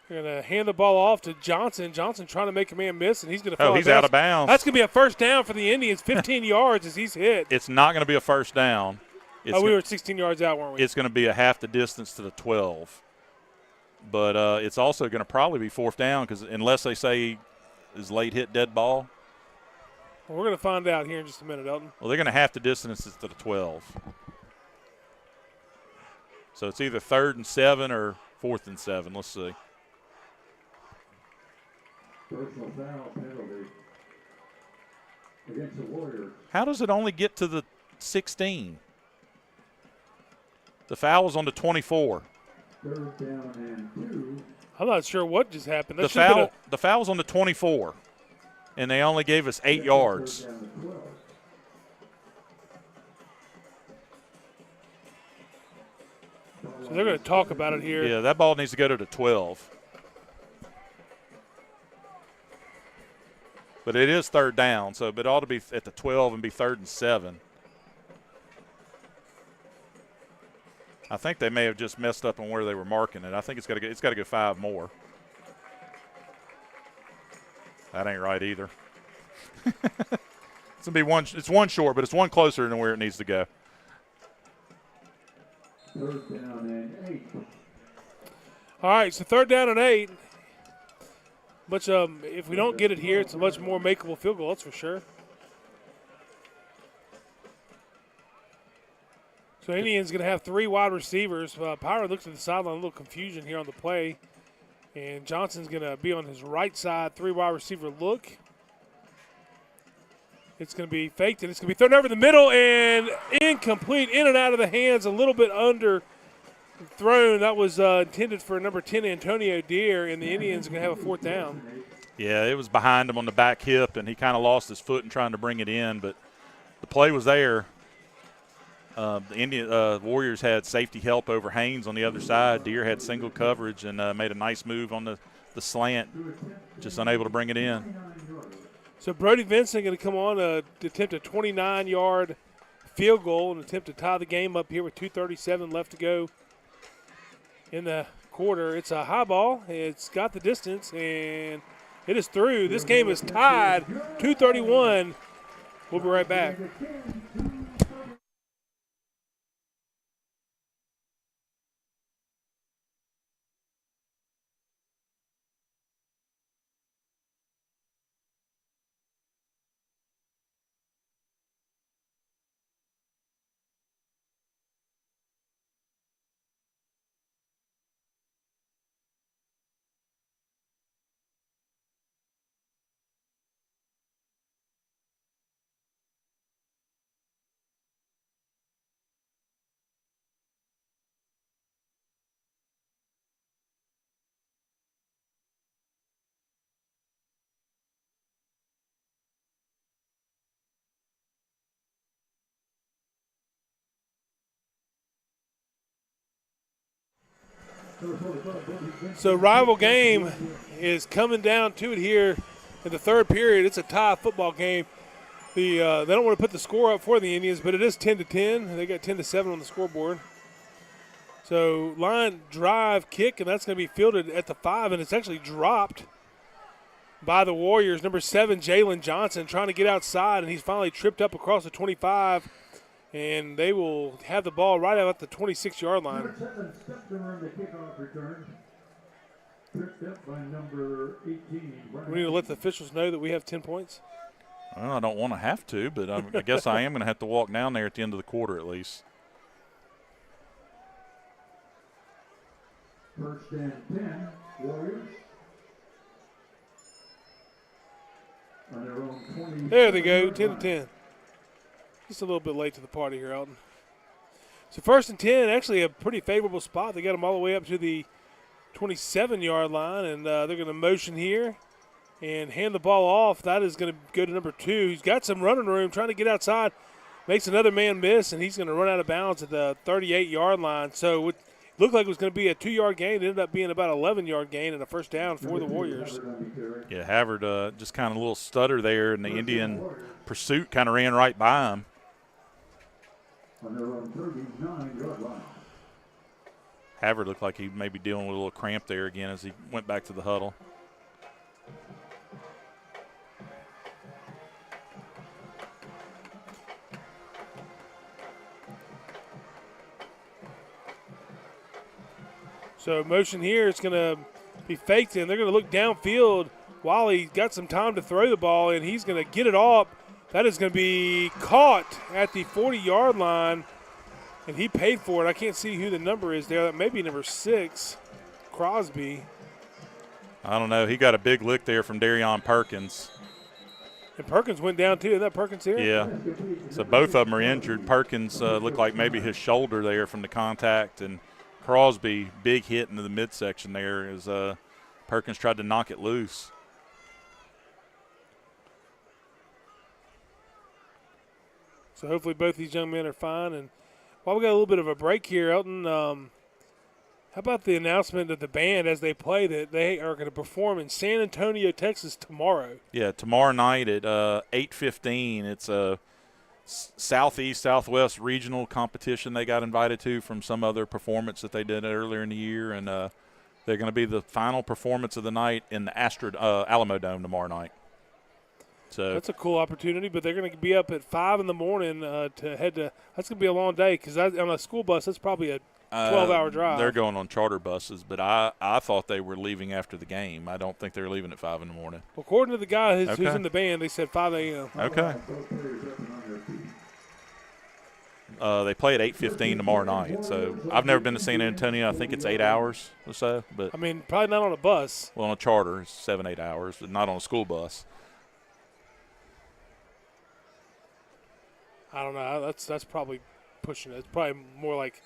They're going to hand the ball off to Johnson. Johnson trying to make a man miss, and he's going to fall. He's out of bounds. That's going to be a first down for the Indians, 15 yards as he's hit. It's not going to be a first down. We were 16 yards out, weren't we? It's going to be a half the distance to the 12. But it's also going to probably be 4th down because unless they say is late hit dead ball. Well, we're going to find out here in just a minute, Elton. Well, they're going to half the distance to the 12. So it's either 3rd and 7 or 4th and 7. Let's see. Personal foul penalty against the Warriors. How does it only get to the 16? The foul was on the 24. 3rd down and 2. I'm not sure what just happened. The foul was on the 24, and they only gave us 8 yards. So they're going to talk about it here. Yeah, that ball needs to go to the 12. But it is 3rd down, so it ought to be at the 12 and be 3rd and 7. I think they may have just messed up on where they were marking it. I think it's got to go 5 more. That ain't right either. It's gonna be one. It's one short, but it's one closer than where it needs to go. 3rd down and 8. All right, so 3rd down and 8. But if we don't get it here, it's a much more makeable field goal, that's for sure. So Indians going to have 3 wide receivers. Pyro looks at the sideline, a little confusion here on the play. And Johnson's going to be on his right side, 3 wide receiver look. It's going to be faked, and it's going to be thrown over the middle and incomplete, in and out of the hands, a little bit under thrown. That was intended for number 10, Antonio Deere, and the Indians are going to have a 4th down. Yeah, it was behind him on the back hip, and he kind of lost his foot in trying to bring it in, but the play was there. The Warriors had safety help over Haynes on the other side. Deere had single coverage and made a nice move on the slant, just unable to bring it in. So Brody Vincent going to come on to attempt a 29-yard field goal and attempt to tie the game up here with 2:37 left to go in the quarter. It's a high ball. It's got the distance, and it is through. This game is tied, 2:31. We'll be right back. So rival game is coming down to it here in the third period. It's a tie football game. They don't want to put the score up for the Indians, but it is 10-10. They got 10-7 on the scoreboard. So line drive kick, and that's going to be fielded at the 5, and it's actually dropped by the Warriors. Number 7, Jalen Johnson, trying to get outside, and he's finally tripped up across the 25. And they will have the ball right out at the 26-yard line. Number 7 stepped around the kickoff return. Tripped up by number 18. We need to let the officials know that we have 10 points. Well, I don't want to have to, but I guess I am going to have to walk down there at the end of the quarter at least. First and 10, Warriors. On their own 20. There they go, 10-10. Just a little bit late to the party here, Elton. So first and 10, actually a pretty favorable spot. They got them all the way up to the 27-yard line, and they're going to motion here and hand the ball off. That is going to go to number 2. He's got some running room, trying to get outside, makes another man miss, and he's going to run out of bounds at the 38-yard line. So it looked like it was going to be a 2-yard gain. It ended up being about an 11-yard gain and a first down for the Warriors. Yeah, Havard just kind of a little stutter there, and the Indian pursuit kind of ran right by him. On their own 39-yard line. Havard looked like he may be dealing with a little cramp there again as he went back to the huddle. So motion here, it's going to be faked in. They're going to look downfield while he's got some time to throw the ball, and he's going to get it off. That is going to be caught at the 40-yard line, and he paid for it. I can't see who the number is there. That may be number 6, Crosby. I don't know. He got a big lick there from Darion Perkins. And Perkins went down too. Isn't that Perkins here? Yeah. So both of them are injured. Perkins looked like maybe his shoulder there from the contact, and Crosby, big hit into the midsection there as Perkins tried to knock it loose. So hopefully both these young men are fine. And while we got a little bit of a break here, Elton, how about the announcement of the band as they play that they are going to perform in San Antonio, Texas tomorrow? Yeah, tomorrow night at 8:15. It's a Southeast, Southwest regional competition they got invited to from some other performance that they did earlier in the year. And they're going to be the final performance of the night in the Alamo Dome tomorrow night. So that's a cool opportunity, but they're going to be up at 5 in the morning to head to. That's going to be a long day because on a school bus, that's probably a 12-hour drive. They're going on charter buses, but I thought they were leaving after the game. I don't think they're leaving at 5 in the morning. Well, according to the guy who's in the band, they said 5 a.m. Okay. They play at 8:15 tomorrow night. So I've never been to San Antonio. I think it's 8 hours or so. But I mean, probably not on a bus. Well, on a charter, it's 7-8 hours, but not on a school bus. I don't know. That's probably pushing it. It's probably more like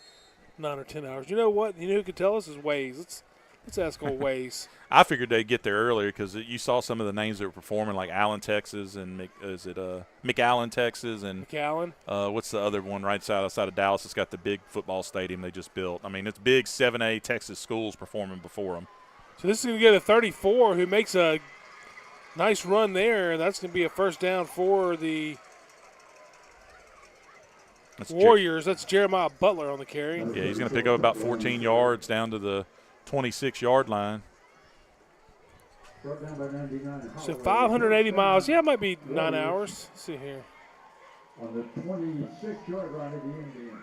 9 or 10 hours. You know what? You know who could tell us is Waze. Let's Let's ask old Ways. I figured they'd get there earlier because you saw some of the names that were performing, like Allen, Texas, and McAllen, Texas, and McAllen. What's the other one right outside of Dallas? It's got the big football stadium they just built. I mean, it's big 7A Texas schools performing before them. So this is going to get a 34 who makes a nice run there. That's going to be a first down for the Warriors. That's Jeremiah Butler on the carry. Yeah, he's going to pick up about 14 yards down to the 26-yard line. So 580 miles. Yeah, it might be 9 hours. Let's see here. On the 26-yard line of the Indians.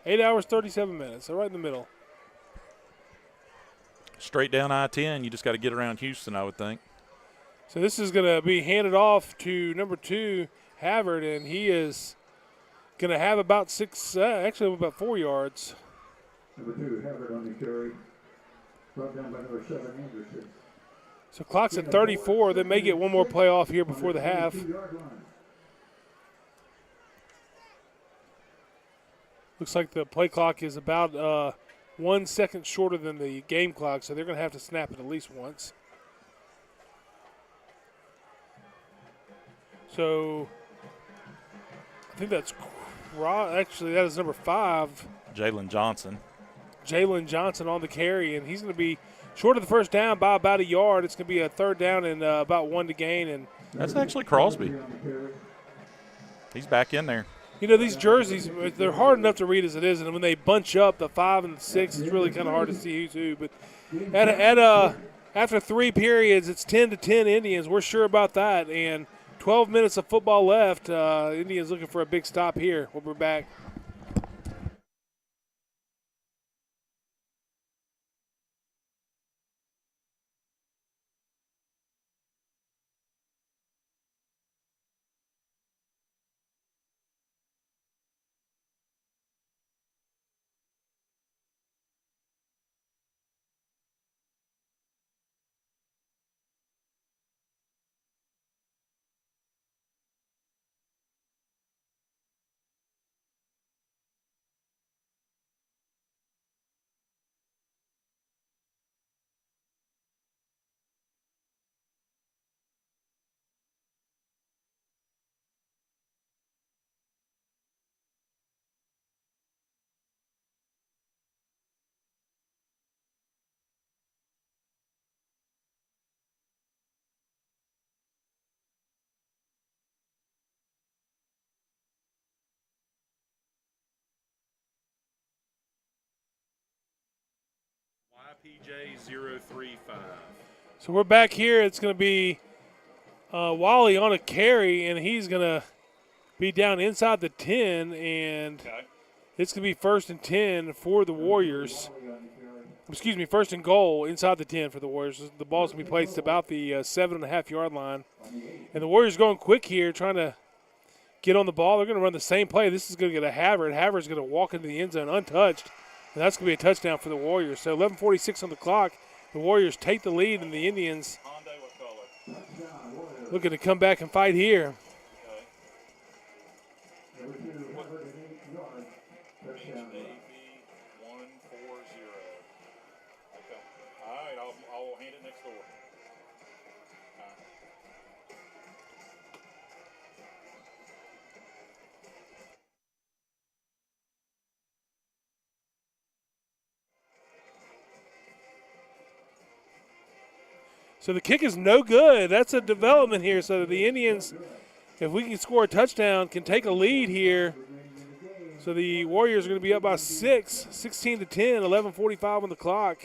8 hours, 37 minutes. So right in the middle. Straight down I-10. You just got to get around Houston, I would think. So this is going to be handed off to number 2, Havard, and he is going to have about about 4 yards. Number 2, Havard on the carry. Brought down by number 7, Anderson. So clock's at 34. They may get one more play off here before the half. Looks like the play clock is about 1 second shorter than the game clock, so they're going to have to snap it at least once. So I think that's actually that is number 5. Jalen Johnson. Jalen Johnson on the carry, and he's going to be short of the first down by about a yard. It's going to be a third down and about 1 to gain. And that's actually Crosby. He's back in there. You know, these jerseys, they're hard enough to read as it is, and when they bunch up, the 5 and the 6, it's really kind of hard to see who's who. But after 3 periods, it's 10-10 Indians. We're sure about that. And 12 minutes of football left. Indians looking for a big stop here. We'll be back. YPJ 035. So we're back here. It's going to be Wally on a carry, and he's going to be down inside the 10, and it's going to be 1st and 10 for the Warriors. Excuse me, 1st and goal inside the 10 for the Warriors. The ball's going to be placed about the 7.5-yard line. And the Warriors going quick here, trying to get on the ball. They're going to run the same play. This is going to get a Havard. Havard's going to walk into the end zone untouched. And that's going to be a touchdown for the Warriors. So 11:46 on the clock. The Warriors take the lead, and the Indians looking to come back and fight here. So the kick is no good. That's a development here. So the Indians, if we can score a touchdown, can take a lead here. So the Warriors are going to be up by 6, 16-10, 11:45 on the clock.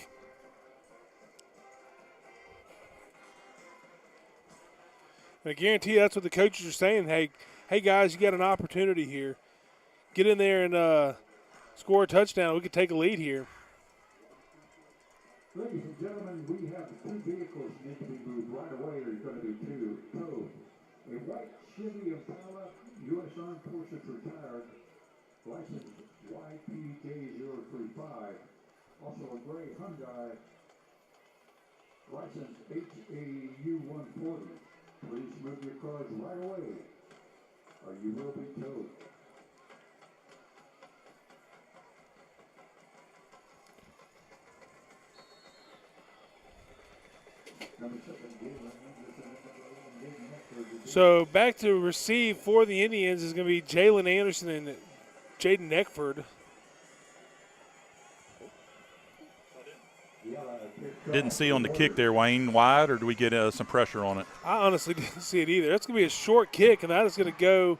And I guarantee that's what the coaches are saying. Hey guys, you got an opportunity here. Get in there and score a touchdown. We could take a lead here. Ladies and gentlemen, we have 2 vehicles need to be moved right away. There's going to be 2 towed. A white Chevy Impala, U.S. Armed Forces retired, license YPJ035. Also a gray Hyundai, license HAU140. Please move your cars right away, or you will be towed. So back to receive for the Indians is going to be Jalen Anderson and Jaden Eckford. Didn't see on the kick there, Wayne, wide, or do we get some pressure on it? I honestly didn't see it either. That's going to be a short kick, and that is going to go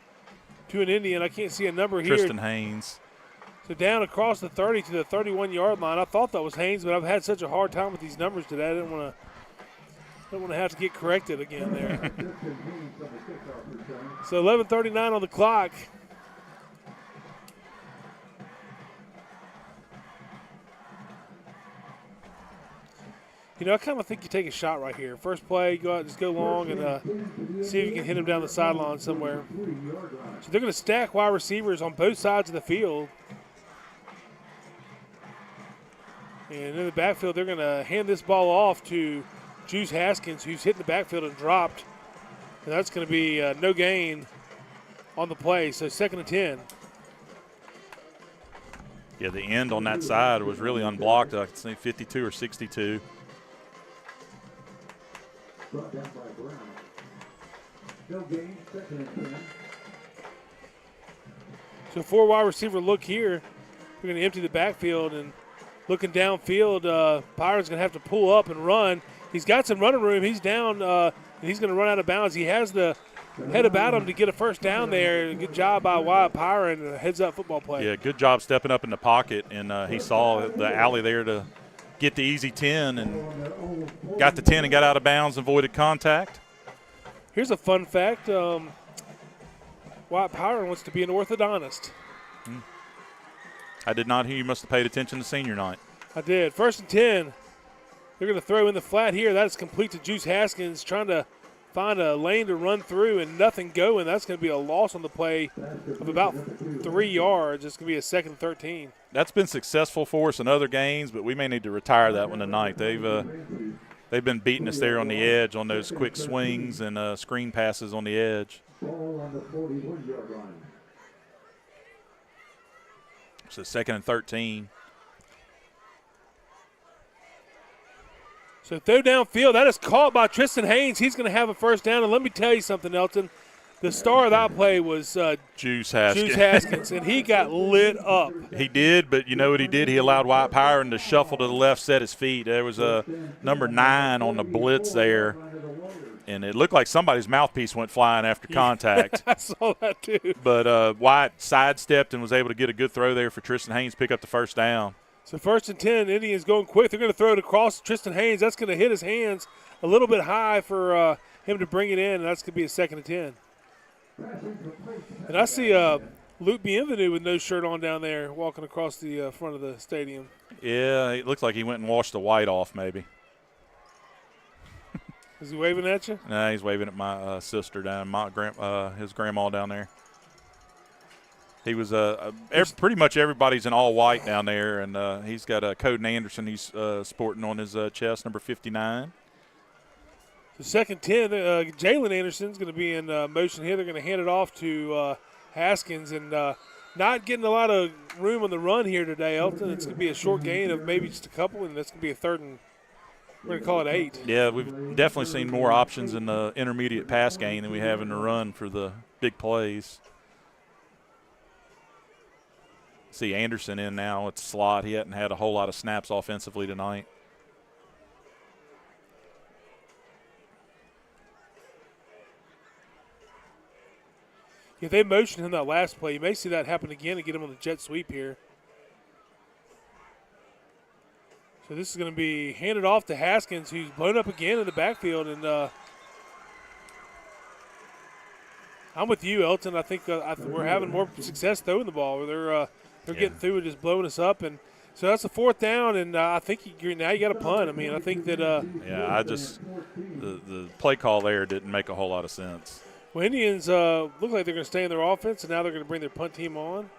to an Indian. I can't see a number here. Tristan Haynes. So down across the 30 to the 31-yard line. I thought that was Haynes, but I've had such a hard time with these numbers today. I didn't want to have to get corrected again there. So 11:39 on the clock. You know, I kind of think you take a shot right here. First play, go out, just go long and see if you can hit him down the sideline somewhere. So they're going to stack wide receivers on both sides of the field. And in the backfield, they're going to hand this ball off to Juice Haskins, who's hit in the backfield and dropped. And that's going to be no gain on the play. So 2nd and 10. Yeah, the end on that side was really unblocked. I could say 52 or 62. Brought down by Brown. No gain, 2nd and 10. So 4 wide receiver look here. We're going to empty the backfield and looking downfield. Byron's going to have to pull up and run. He's got some running room. He's down, and he's going to run out of bounds. He has the head about him to get a first down there. Good job by Wyatt Pyron. Heads-up football play. Yeah, good job stepping up in the pocket, and he saw the alley there to get the easy 10 and got the 10 and got out of bounds and avoided contact. Here's a fun fact. Wyatt Pyron wants to be an orthodontist. I did not hear. You must have paid attention to senior night. I did. 1st and 10. They're going to throw in the flat here. That is complete to Juice Haskins, trying to find a lane to run through and nothing going. That's going to be a loss on the play of about 3 yards. It's going to be a 2nd and 13. That's been successful for us in other games, but we may need to retire that one tonight. They've been beating us there on the edge on those quick swings and screen passes on the edge. Ball on the 41-yard line. So 2nd and 13. So throw downfield. That is caught by Tristan Haynes. He's going to have a first down. And let me tell you something, Elton. The star of that play was Juice Haskins, and he got lit up. He did, but you know what he did? He allowed Wyatt Pyron to shuffle to the left, set his feet. There was a number 9 on the blitz there, and it looked like somebody's mouthpiece went flying after contact. I saw that too. But Wyatt sidestepped and was able to get a good throw there for Tristan Haynes, pick up the first down. So 1st and 10, Indians going quick. They're going to throw it across Tristan Haynes. That's going to hit his hands a little bit high for him to bring it in, and that's going to be a 2nd and 10. And I see Luke Bienvenu with no shirt on down there walking across the front of the stadium. Yeah, it looks like he went and washed the white off maybe. Is he waving at you? No, he's waving at my sister down, his grandma down there. He was pretty much everybody's in all white down there, and he's got Coden Anderson he's sporting on his chest, number 59. The 2nd 10, Jalen Anderson's going to be in motion here. They're going to hand it off to Haskins, and not getting a lot of room on the run here today, Elton. It's going to be a short gain of maybe just a couple, and that's going to be a 3rd and we're going to call it 8. Yeah, we've definitely seen more options in the intermediate pass game than we have in the run for the big plays. See Anderson in now at slot. He hadn't had a whole lot of snaps offensively tonight. If they motioned him that last play, you may see that happen again and get him on the jet sweep here. So this is going to be handed off to Haskins, who's blown up again in the backfield. And I'm with you, Elton. I think we're having more success throwing the ball. They're getting through and just blowing us up. And so that's a 4th down, and I think now you got a punt. I mean, I think that the play call there didn't make a whole lot of sense. Well, Indians look like they're going to stay in their offense, and now they're going to bring their punt team on.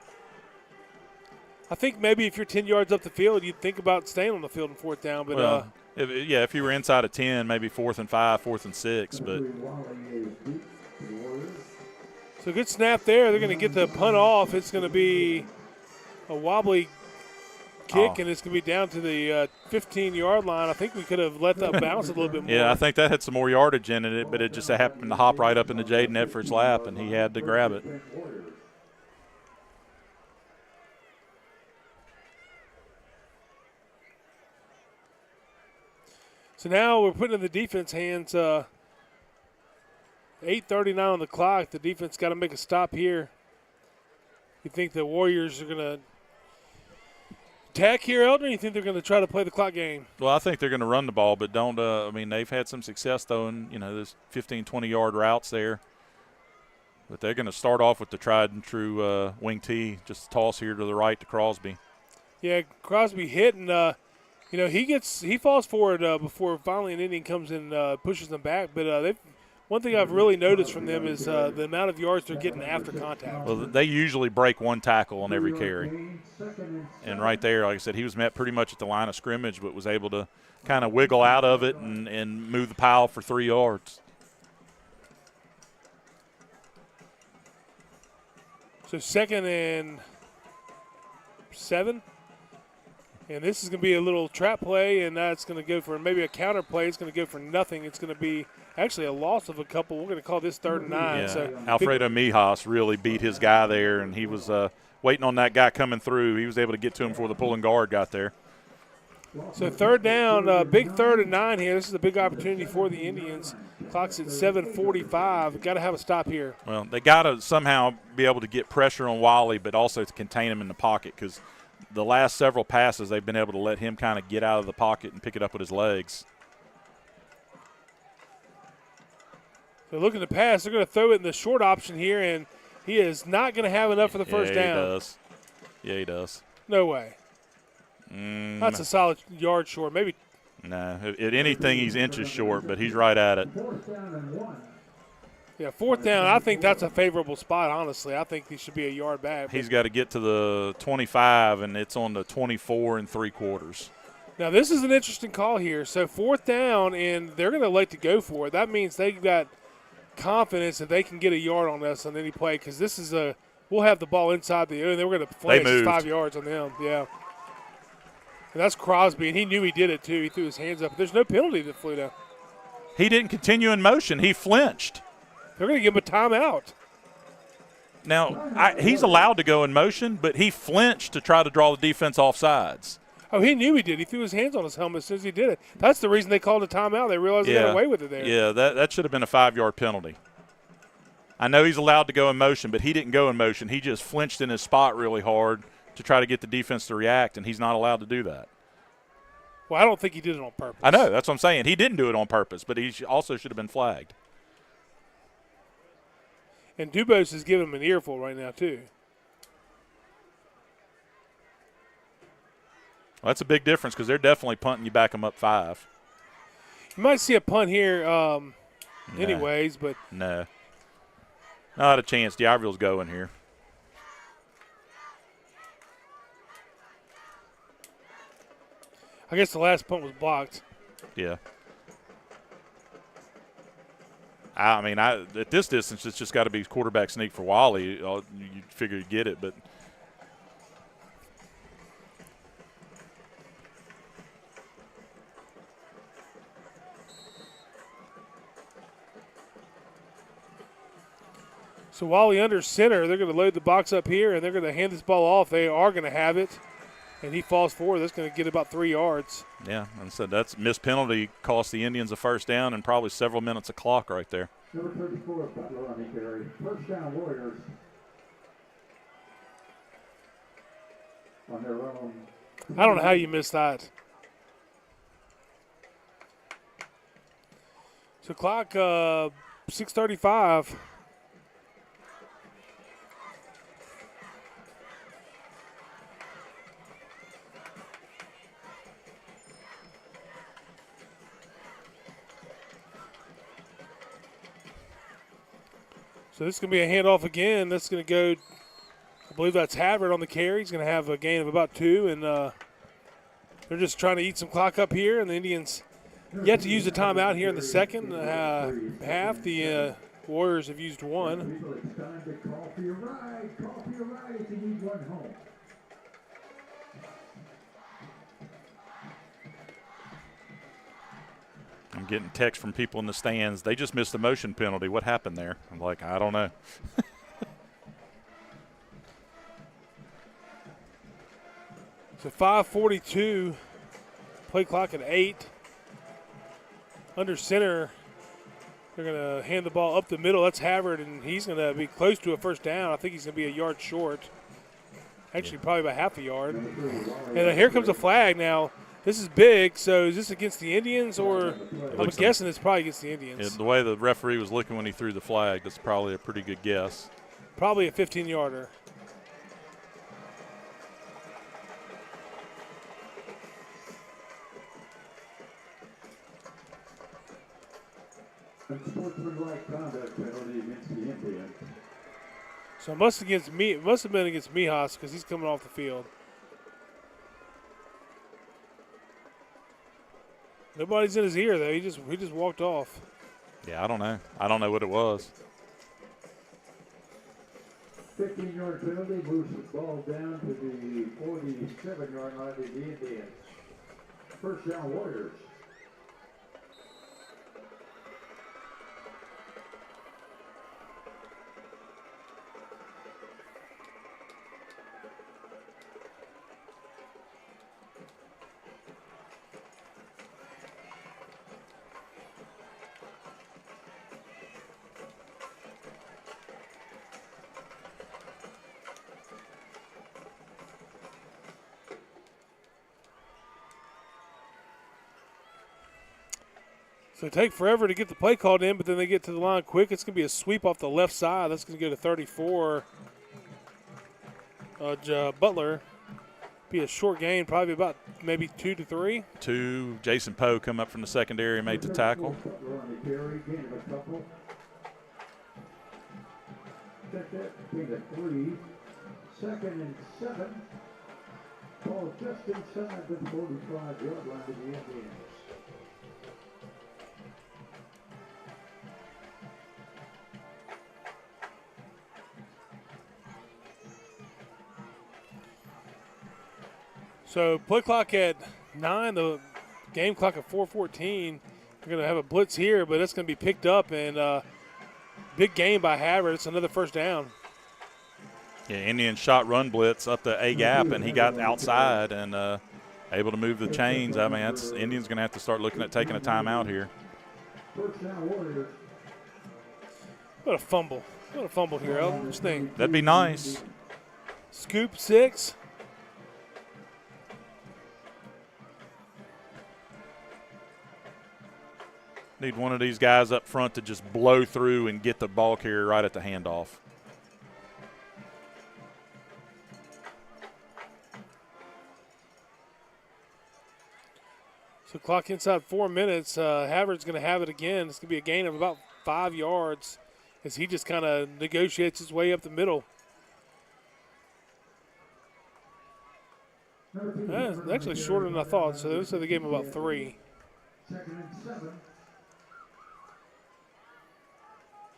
I think maybe if you're 10 yards up the field, you'd think about staying on the field in 4th down. But if you were inside of 10, maybe 4th and 5, 4th and 6. But so good snap there. They're going to get the punt off. It's going to be a wobbly kick, and it's going to be down to the 15-yard line. I think we could have let that bounce a little bit more. Yeah, I think that had some more yardage in it, but it just happened to hop right up into Jaden Edford's lap, and he had to grab it. So now we're putting in the defense hands. 8:39 on the clock. The defense got to make a stop here. You think the Warriors are going to attack here, Eldon, or you think they're going to try to play the clock game? Well, I think they're going to run the ball, but don't I mean, they've had some success throwing, those 15, 20-yard routes there. But they're going to start off with the tried and true wing T, just toss here to the right to Crosby. Yeah, Crosby hit, and he falls forward before finally an Indian comes and pushes them back. But one thing I've really noticed from them is the amount of yards they're getting after contact. Well, they usually break one tackle on every carry. And right there, like I said, he was met pretty much at the line of scrimmage, but was able to kind of wiggle out of it and move the pile for 3 yards. So 2nd and 7. And this is going to be a little trap play, and that's going to go for maybe a counter play. It's going to go for nothing. It's going to be actually a loss of a couple. We're going to call this 3rd and 9. Yeah. So Alfredo Mijas really beat his guy there, and he was waiting on that guy coming through. He was able to get to him before the pulling guard got there. So 3rd down, big 3rd and 9 here. This is a big opportunity for the Indians. Clock's at 7:45. Got to have a stop here. Well, they got to somehow be able to get pressure on Wally, but also to contain him in the pocket, because the last several passes they've been able to let him kind of get out of the pocket and pick it up with his legs. So looking to pass, they're going to throw it in the short option here, and he is not going to have enough for the first down. Yeah, he does. No way. That's a solid yard short. Maybe. No, at anything he's inches short, but he's right at it. Yeah, 4th down, I think that's a favorable spot, honestly. I think he should be a yard back. He's got to get to the 25, and it's on the 24 3/4. Now, this is an interesting call here. So 4th down, and they're going to elect to go for it. That means they've got confidence that they can get a yard on us on any play, because this is we'll have the ball inside the – and then we're going to flash 5 yards on them. Yeah. And that's Crosby, and he knew he did it too. He threw his hands up. There's no penalty that flew down. He didn't continue in motion. He flinched. They're going to give him a timeout. Now, he's allowed to go in motion, but he flinched to try to draw the defense off sides. Oh, he knew he did. He threw his hands on his helmet as soon as he did it. That's the reason they called a timeout. They realized they got away with it there. Yeah, that should have been a 5-yard penalty. I know he's allowed to go in motion, but he didn't go in motion. He just flinched in his spot really hard to try to get the defense to react, and he's not allowed to do that. Well, I don't think he did it on purpose. I know. That's what I'm saying. He didn't do it on purpose, but he also should have been flagged. And Dubose is giving him an earful right now, too. Well, that's a big difference, because they're definitely punting you back them up 5. You might see a punt here anyways, but. No. Not a chance. DIberville's going here. I guess the last punt was blocked. Yeah. I mean, at this distance, it's just got to be quarterback sneak for Wally. You figure you'd get it, but. So Wally under center, they're going to load the box up here, and they're going to hand this ball off. They are going to have it, and he falls forward. That's going to get about 3 yards. Yeah, and so that's missed penalty cost the Indians a first down and probably several minutes of clock right there. Number 34, Butler on the carry. First down, Warriors. On their own. I don't know how you missed that. So clock 6:35. So this is going to be a handoff again. That's going to go, I believe that's Havard on the carry. He's going to have a gain of about 2, and they're just trying to eat some clock up here, and the Indians yet to use a timeout here in the second half. The Warriors have used 1. It's time to call for your ride. Call for your ride if you need one home. I'm getting texts from people in the stands. They just missed a motion penalty. What happened there? I'm like, I don't know. So 5:42, play clock at 8. Under center, they're going to hand the ball up the middle. That's Havard, and he's going to be close to a first down. I think he's going to be a yard short. Actually, probably about half a yard. And here comes a flag now. This is big, so is this against the Indians, or I'm guessing it's probably against the Indians. Yeah, the way the referee was looking when he threw the flag, that's probably a pretty good guess. Probably a 15-yarder. Unsportsmanlike conduct penalty against the Indians. So it must have been against Mijas because he's coming off the field. Nobody's in his ear though. He just walked off. Yeah, I don't know. I don't know what it was. 15-yard penalty moves the ball down to the 47-yard line of the Indians. First down, Warriors. So it take forever to get the play called in, but then they get to the line quick. It's going to be a sweep off the left side. That's going to go to 34. Butler. Be a short gain, probably about maybe 2 to 3. Jason Poe come up from the secondary and made the tackle. Check that, gain of 3. 2nd and 7. Ball just inside the 45-yard line of the Indians. So play clock at 9, the game clock at 4:14. We're going to have a blitz here, but it's going to be picked up, and big gain by Havard. It's another first down. Yeah, Indian shot run blitz up the A gap, and he got outside and able to move the chains. I mean, Indians going to have to start looking at taking a timeout here. First down, Warriors. What a fumble. What a fumble here, El. This thing. That'd be nice. Scoop 6. Need one of these guys up front to just blow through and get the ball carrier right at the handoff. So clock inside 4 minutes. Havard's going to have it again. It's going to be a gain of about 5 yards as he just kind of negotiates his way up the middle. That's actually shorter than I thought, so they said they gave him about 3. 2nd and 7.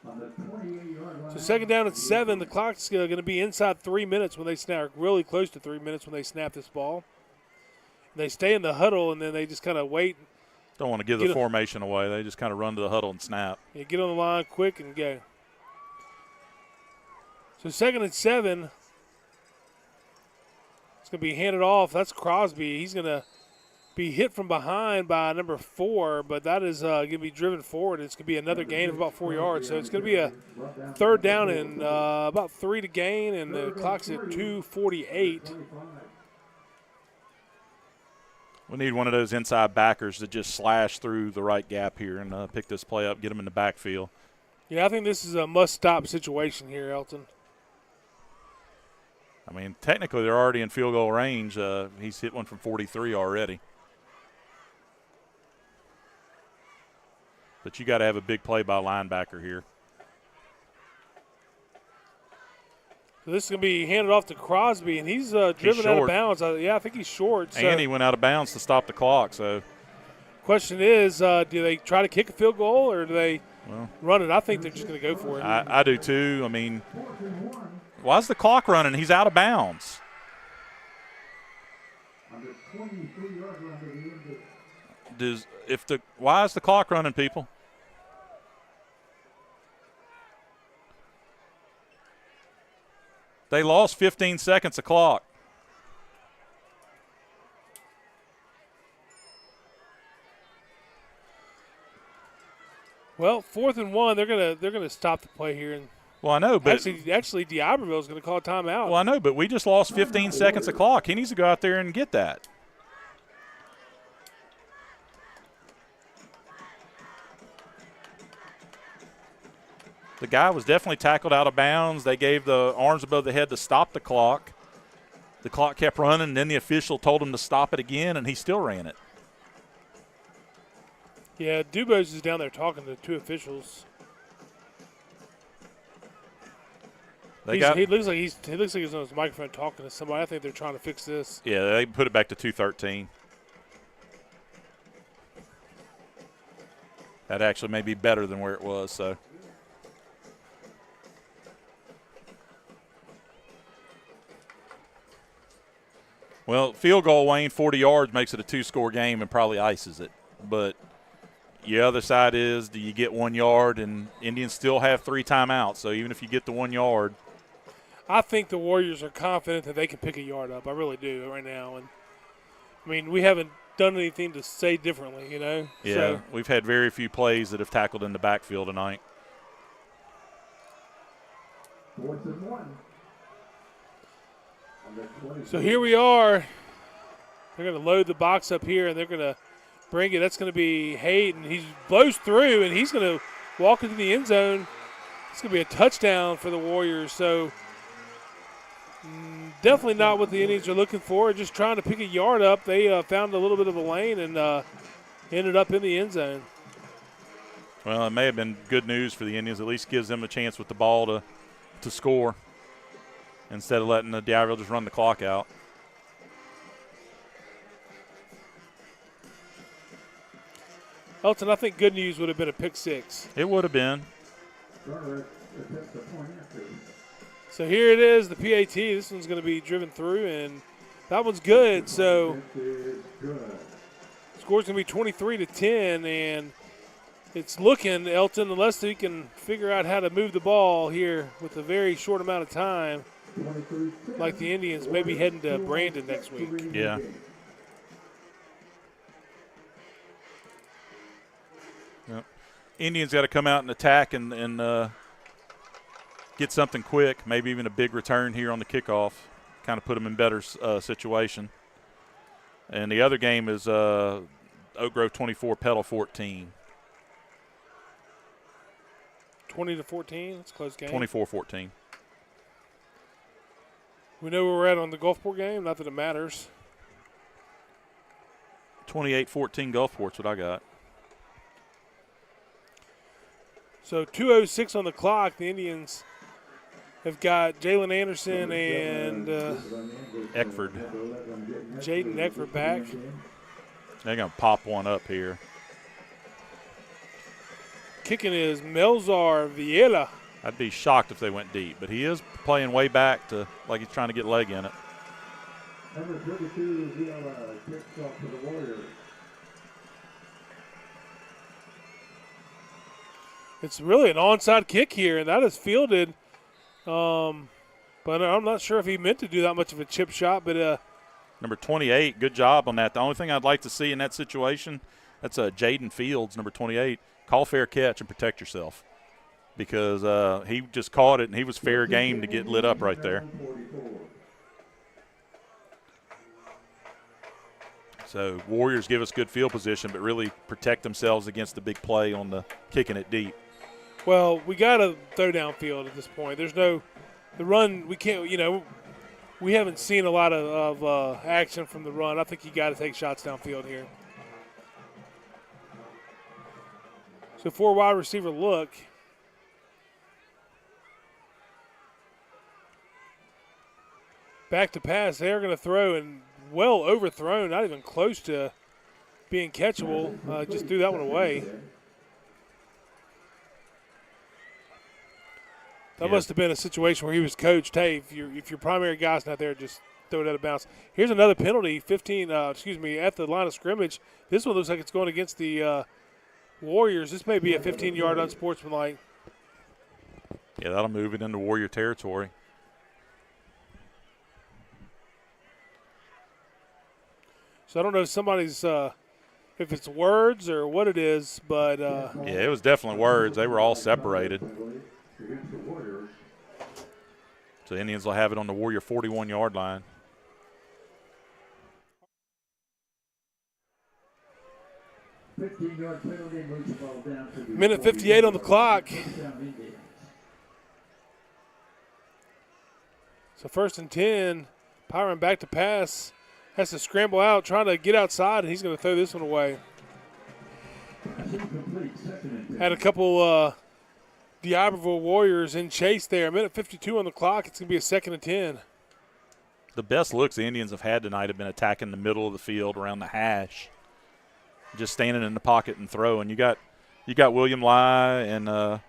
On the 28-yard line. So second down at 7. The clock's going to be inside 3 minutes when they snap, really close to 3 minutes when they snap this ball. They stay in the huddle, and then they just kind of wait. Don't want to give the formation away. They just kind of run to the huddle and snap. Yeah, get on the line quick and go. So 2nd and 7. It's going to be handed off. That's Crosby. He's going to be hit from behind by number 4, but that is going to be driven forward. It's going to be another gain of about 4 yards. So it's going to be a third down and about 3 to gain, and the clock's at 2:48. We need one of those inside backers to just slash through the right gap here and pick this play up, get them in the backfield. Yeah, I think this is a must-stop situation here, Elton. I mean, technically they're already in field goal range. He's hit one from 43 already. But you got to have a big play by linebacker here. So this is going to be handed off to Crosby, and he's driven out of bounds. I think he's short. So. And he went out of bounds to stop the clock. So, question is, do they try to kick a field goal or do they run it? I think they're just going to go for it. I do too. I mean, why is the clock running? He's out of bounds. why is the clock running, people? They lost 15 seconds of clock. Well, 4th and 1, they're gonna stop the play here. And Well, I know, but actually, DIberville is going to call a timeout. well, I know, but we just lost 15 seconds of clock. He needs to go out there and get that. The guy was definitely tackled out of bounds. They gave the arms above the head to stop the clock. The clock kept running, and then the official told him to stop it again, and he still ran it. Yeah, Dubose is down there talking to 2 officials. He looks like he's on his microphone talking to somebody. I think they're trying to fix this. Yeah, they put it back to 213. That actually may be better than where it was. So, well, field goal, Wayne, 40 yards makes it a 2-score game and probably ices it. But the other side is, do you get 1 yard? And Indians still have 3 timeouts. So even if you get the 1 yard. I think the Warriors are confident that they can pick a yard up. I really do right now. And I mean, we haven't done anything to say differently, you know. Yeah, so, we've had very few plays that have tackled in the backfield tonight. 4th and 1. So here we are. They're going to load the box up here, and they're going to bring it. That's going to be Hayden. He blows through, and he's going to walk into the end zone. It's going to be a touchdown for the Warriors. So definitely not what the Indians are looking for. Just trying to pick a yard up. They found a little bit of a lane and ended up in the end zone. Well, it may have been good news for the Indians. At least gives them a chance with the ball to score instead of letting the DIberville just run the clock out. Elton, I think good news would have been a pick 6. It would have been. So here it is, the PAT. This one's going to be driven through, and that one's good. So score's going to be 23-10, and it's looking, Elton, unless we can figure out how to move the ball here with a very short amount of time, like the Indians may be heading to Brandon next week. Yeah. Yep. Indians got to come out and attack and get something quick, maybe even a big return here on the kickoff, kind of put them in better situation. And the other game is Oak Grove 24, Petal 14. 20-14, that's a close game. 24-14. We know where we're at on the Gulfport game, not that it matters. 28-14 Gulfport's what I got. So 2:06 on the clock. The Indians have got Jalen Anderson and Eckford. Jaden Eckford back. They're going to pop one up here. Kicking is Melzar Viela. I'd be shocked if they went deep, but he is playing way back to like he's trying to get leg in it. Number 32, Viela kicks off for the Warriors. It's really an onside kick here, and that is fielded. But I'm not sure if he meant to do that much of a chip shot. But number 28, good job on that. The only thing I'd like to see in that situation, that's Jaden Fields, number 28. Call fair catch and protect yourself, because he just caught it and he was fair game to get lit up right there. So Warriors give us good field position, but really protect themselves against the big play on the kicking it deep. Well, we got to throw downfield at this point. There's no – the run, we can't – we haven't seen a lot of action from the run. I think you got to take shots downfield here. So 4 wide receiver look. Back to pass. They're going to throw and well overthrown, not even close to being catchable. Just threw that one away. That must have been a situation where he was coached, hey, if your primary guy's not there, just throw it out of bounds. Here's another penalty, at the line of scrimmage. This one looks like it's going against the Warriors. This may be a 15-yard unsportsmanlike. Yeah, that'll move it into Warrior territory. So I don't know if somebody's if it's words or what it is, but yeah, it was definitely words. They were all separated. So the Indians will have it on the Warrior 41-yard line. Minute 58 on the clock. So 1st and 10. Pyron back to pass. Has to scramble out, trying to get outside, and he's going to throw this one away. Had a couple DIberville Warriors in chase there. Minute 52 on the clock. It's going to be a 2nd and 10. The best looks the Indians have had tonight have been attacking the middle of the field around the hash, just standing in the pocket and throwing. You got William Lai and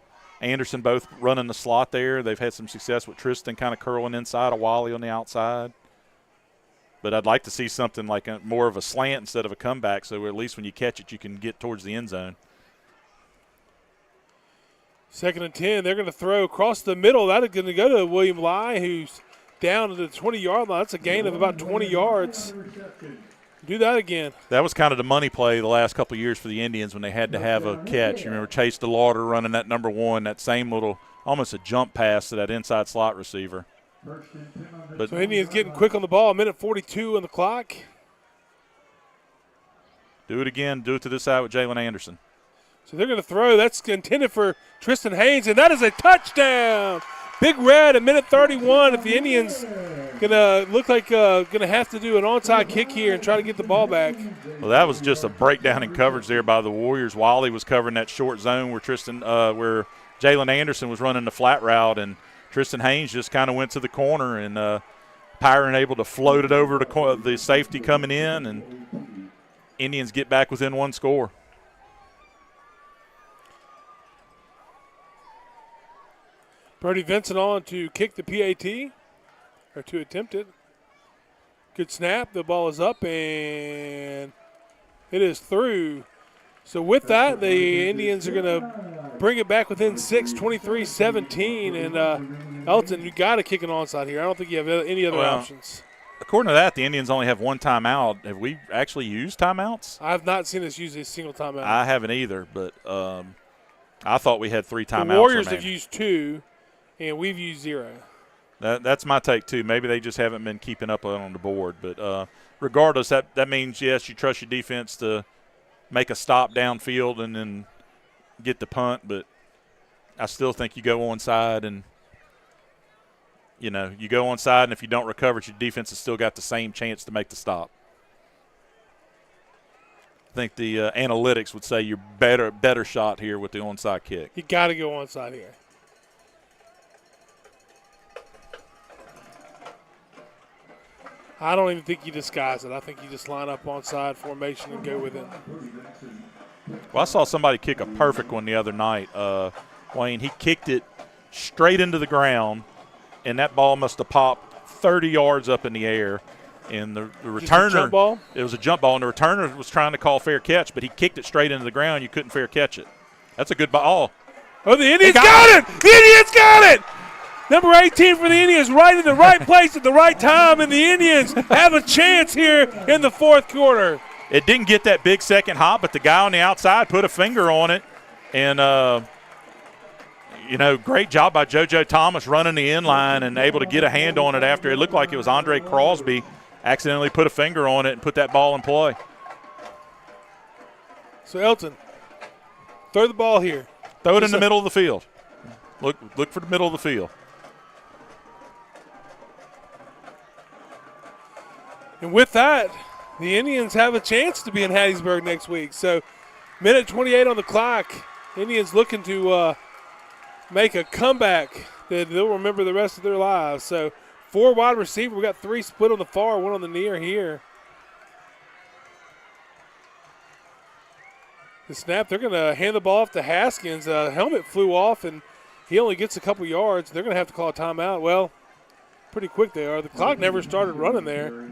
Anderson both running the slot there. They've had some success with Tristan kind of curling inside, a Wally on the outside. But I'd like to see something like more of a slant instead of a comeback, so at least when you catch it, you can get towards the end zone. 2nd and 10. They're going to throw across the middle. That is going to go to William Lai, who's down to the 20-yard line. That's a gain of about 20 yards. Do that again. That was kind of the money play the last couple of years for the Indians when they had to have a catch. You remember Chase DeLauder running that number 1, that same little, almost a jump pass to that inside slot receiver. But so Indians getting quick on the ball. Minute 42 on the clock. Do it again. Do it to this side with Jalen Anderson. So they're going to throw. That's intended for Tristan Haynes, and that is a touchdown. Big Red at minute 31. If the Indians going to look like going to have to do an onside kick here and try to get the ball back. Well, that was just a breakdown in coverage there by the Warriors. Wally was covering that short zone where where Jalen Anderson was running the flat route, and Tristan Haynes just kind of went to the corner, and Pyron able to float it over to the safety coming in, and Indians get back within 1 score. Brody Vincent on to kick the PAT, or to attempt it. Good snap. The ball is up, and it is through. So with that, the Indians are going to bring it back within 6, 23-17. And Elton, you got to kick an onside here. I don't think you have any other options. According to that, the Indians only have 1 timeout. Have we actually used timeouts? I have not seen us use a single timeout. I haven't either, but I thought we had 3 timeouts. The Warriors have used 2, and we've used 0. That's my take, too. Maybe they just haven't been keeping up on the board. But regardless, that means, yes, you trust your defense to make a stop downfield and then get the punt. But I still think you go onside and, you go onside, and if you don't recover it, your defense has still got the same chance to make the stop. I think the analytics would say you're better shot here with the onside kick. You got to go onside here. I don't even think you disguise it. I think you just line up onside formation and go with it. Well, I saw somebody kick a perfect one the other night. Wayne, he kicked it straight into the ground, and that ball must have popped 30 yards up in the air. And the returner, jump ball? It was a jump ball, and the returner was trying to call fair catch, but he kicked it straight into the ground. You couldn't fair catch it. That's a good ball. Oh, the Indians got it! The Indians got it! Number 18 for the Indians, right in the right place at the right time, and the Indians have a chance here in the 4th quarter. It didn't get that big second hop, but the guy on the outside put a finger on it, and great job by JoJo Thomas running the end line and able to get a hand on it after it looked like it was Andre Crosby accidentally put a finger on it and put that ball in play. So, Elton, throw the ball here. Throw it in the middle of the field. Look for the middle of the field. And with that, the Indians have a chance to be in Hattiesburg next week. So, minute 28 on the clock. Indians looking to make a comeback that they'll remember the rest of their lives. So, 4 wide receiver. We got 3 split on the far, 1 on the near here. The snap, they're going to hand the ball off to Haskins. Helmet flew off, and he only gets a couple yards. They're going to have to call a timeout. Well, pretty quick they are. The clock never started running there.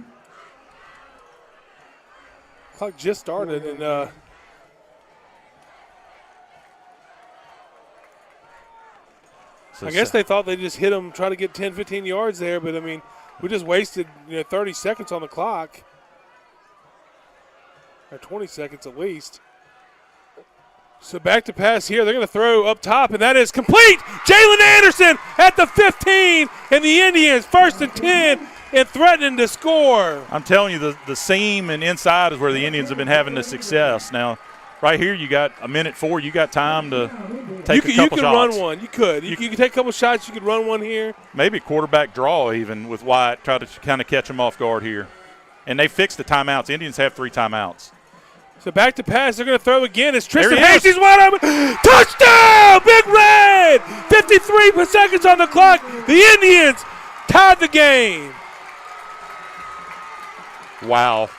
Clock just started, and I guess they thought they just hit them, try to get 10, 15 yards there, but I mean, we just wasted 30 seconds on the clock, or 20 seconds at least. So back to pass here. They're going to throw up top, and that is complete. Jalen Anderson at the 15, and the Indians 1st and 10 and threatening to score. I'm telling you, the seam and inside is where the Indians have been having the success. Now, right here, you got a minute 4. You got time to take a couple shots. You could run one. You could. You could take a couple shots. You could run one here. Maybe a quarterback draw even with Wyatt, try to kind of catch them off guard here. And they fixed the timeouts. Indians have 3 timeouts. So back to pass. They're going to throw again. It's Tristan Hayes. He's wide open. Touchdown! Big Red! 53 seconds on the clock. The Indians tied the game. Wow.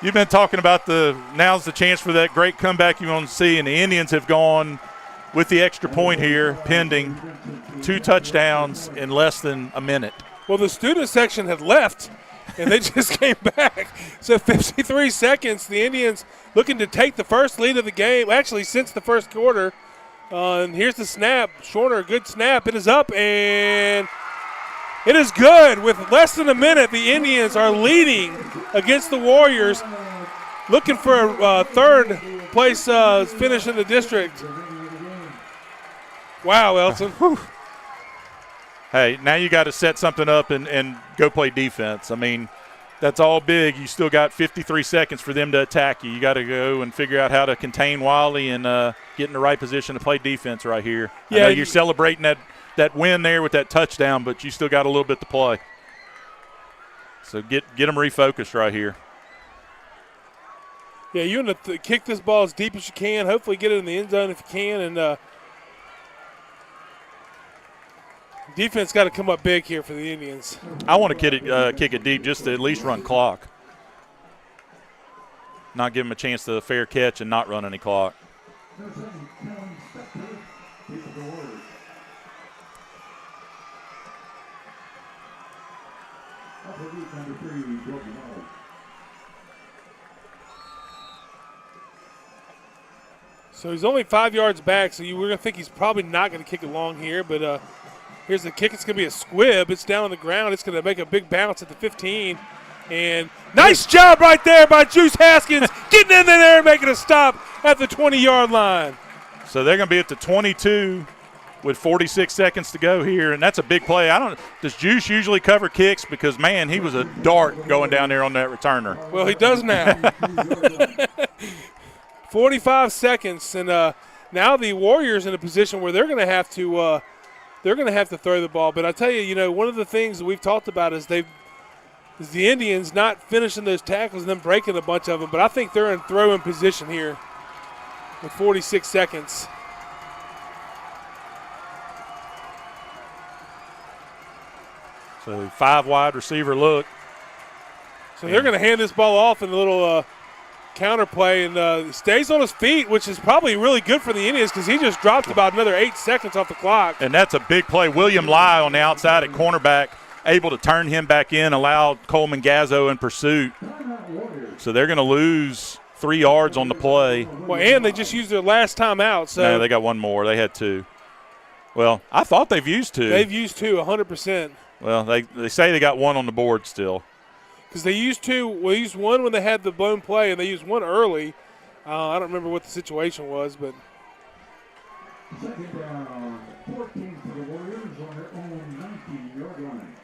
You've been talking about now's the chance for that great comeback you want to see, and the Indians have gone with the extra point here, pending 2 touchdowns in less than a minute. Well, the student section had left, and they just came back. So 53 seconds, the Indians looking to take the first lead of the game, actually since the first quarter. And here's the snap. Shorter, good snap. It is up, and it is good. With less than a minute, the Indians are leading against the Warriors, looking for a third place finish in the district. Wow, Elton. Hey, now you got to set something up and go play defense. I mean, that's all big. You still got 53 seconds for them to attack you. You got to go and figure out how to contain Wiley and get in the right position to play defense right here. Yeah, I know you're celebrating that win there with that touchdown, but you still got a little bit to play. So get them refocused right here. Yeah, you want to kick this ball as deep as you can. Hopefully get it in the end zone if you can. And defense got to come up big here for the Indians. I want to kick it deep just to at least run clock. Not give them a chance to a fair catch and not run any clock. So he's only 5 yards back, so we're going to think he's probably not going to kick it long here. But here's the kick. It's going to be a squib. It's down on the ground. It's going to make a big bounce at the 15. And nice job right there by Juice Haskins getting in there and making a stop at the 20-yard line. So they're going to be at the 22 with 46 seconds to go here, and that's a big play. Does Juice usually cover kicks? Because, man, he was a dart going down there on that returner. Well, he does now. 45 seconds, and now the Warriors in a position where they're going to have to throw the ball. But I tell you, one of the things that we've talked about is the Indians not finishing those tackles and then breaking a bunch of them. But I think they're in throwing position here with 46 seconds. So 5 wide receiver look. So they're going to hand this ball off in a little counter play, and stays on his feet, which is probably really good for the Indians because he just dropped about another 8 seconds off the clock. And that's a big play. William Lai on the outside at cornerback, able to turn him back in, allowed Coleman Gazzo in pursuit. So they're going to lose 3 yards on the play. Well, and they just used their last time out. So no, they got one more. They had 2. Well, I thought they've used 2. They've used 2, 100%. Well, they say they got 1 on the board still. Because they used 2. Well, they used 1 when they had the blown play, and they used 1 early. I don't remember what the situation was, but. Second down, 14 for the Warriors on their own 19-yard line.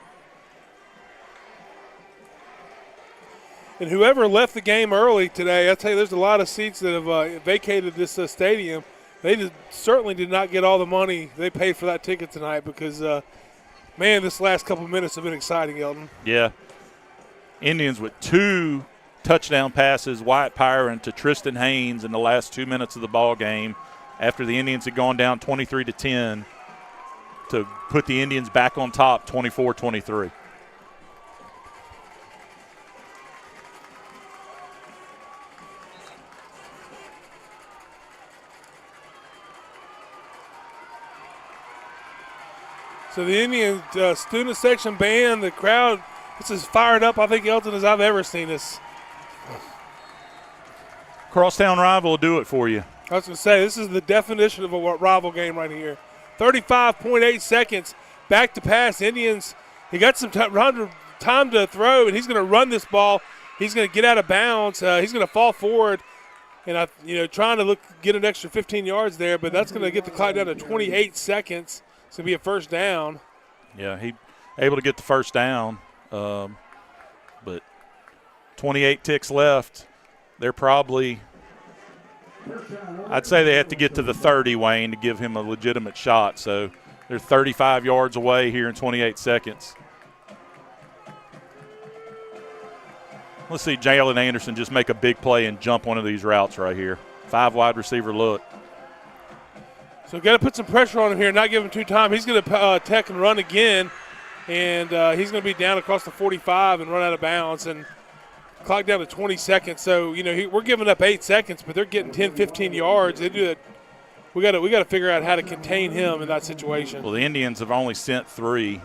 And whoever left the game early today, I tell you, there's a lot of seats that have vacated this stadium. They certainly did not get all the money they paid for that ticket tonight because, man, this last couple minutes have been exciting, Eldon. Yeah. Indians with 2 touchdown passes, Wyatt Pyron to Tristan Haynes in the last 2 minutes of the ball game after the Indians had gone down 23-10 to put the Indians back on top 24-23. So the Indian student section band, the crowd, this is fired up, I think, Elton, as I've ever seen this. Crosstown rival will do it for you. I was going to say, this is the definition of a rival game right here. 35.8 seconds, back to pass. Indians, he got some time to throw, and he's going to run this ball. He's going to get out of bounds. He's going to fall forward, and trying to get an extra 15 yards there, but that's going to get the clock down to 28 seconds. It's going to be a first down. Yeah, he able to get the first down, but 28 ticks left. They're probably – I'd say they have to get to the 30, Wayne, to give him a legitimate shot. So they're 35 yards away here in 28 seconds. Let's see Jalen Anderson just make a big play and jump one of these routes right here. 5 wide receiver look. So got to put some pressure on him here, not give him too time. He's going to tech and run again, and he's going to be down across the 45 and run out of bounds. And clock down to 20 seconds. So, we're giving up 8 seconds, but they're getting 10, 15 yards. They do that. We got to figure out how to contain him in that situation. Well, the Indians have only sent 3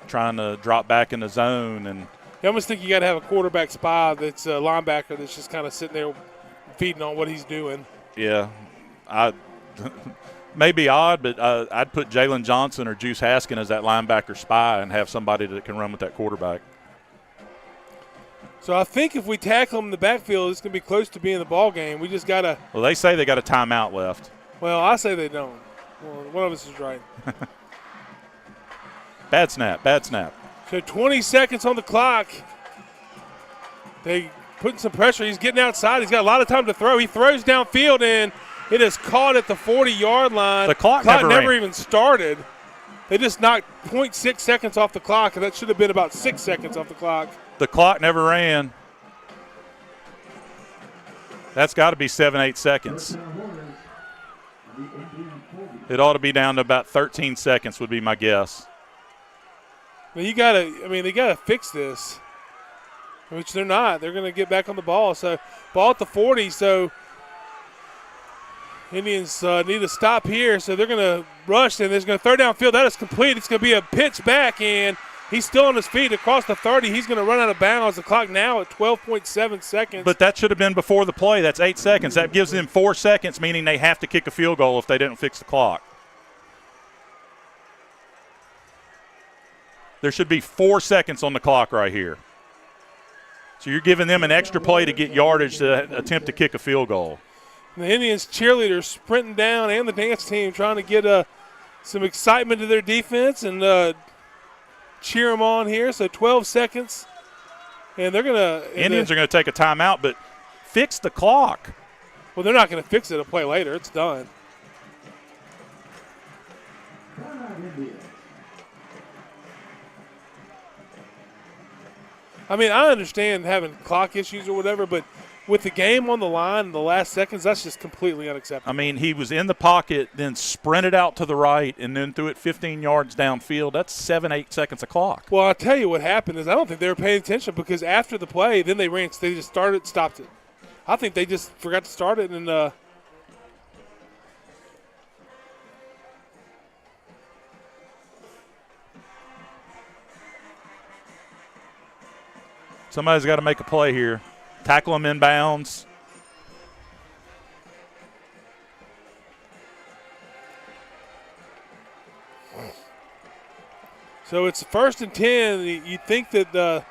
trying to drop back in the zone. And I almost think you got to have a quarterback spy that's a linebacker that's just kind of sitting there feeding on what he's doing. Yeah. May be odd, but I'd put Jalen Johnson or Juice Haskin as that linebacker spy and have somebody that can run with that quarterback. So I think if we tackle him in the backfield, it's going to be close to being the ball game. We just got to – Well, they say they got a timeout left. Well, I say they don't. Well, one of us is right. Bad snap. So 20 seconds on the clock. They putting some pressure. He's getting outside. He's got a lot of time to throw. He throws downfield, and it is caught at the 40-yard line. The clock never even started. They just knocked 0.6 seconds off the clock, and that should have been about 6 seconds off the clock. The clock never ran. That's got to be 7-8 seconds. It ought to be down to about 13 seconds would be my guess. Well, they got to fix this, which they're not. They're going to get back on the ball. So ball at the 40, so Indians need to stop here. So they're going to rush, and they're going to throw downfield. That is complete. It's going to be a pitch back, and he's still on his feet across the 30. He's going to run out of bounds. The clock now at 12.7 seconds. But that should have been before the play. That's 8 seconds. That gives them 4 seconds, meaning they have to kick a field goal if they didn't fix the clock. There should be 4 seconds on the clock right here. So you're giving them an extra play to get yardage to attempt to kick a field goal. And the Indians cheerleaders sprinting down, and the dance team trying to get some excitement to their defense and cheer them on here. So 12 seconds, and they're going to – Indians are going to take a timeout, but fix the clock. Well, they're not going to fix it a play later. It's done. I mean, I understand having clock issues or whatever, but with the game on the line in the last seconds, that's just completely unacceptable. I mean, he was in the pocket, then sprinted out to the right, and then threw it 15 yards downfield. That's 7-8 seconds of clock. Well, I'll tell you what happened is I don't think they were paying attention because after the play, then they just started, stopped it. I think they just forgot to start it and somebody's got to make a play here. Tackle him inbounds. So it's 1st and 10. You'd think that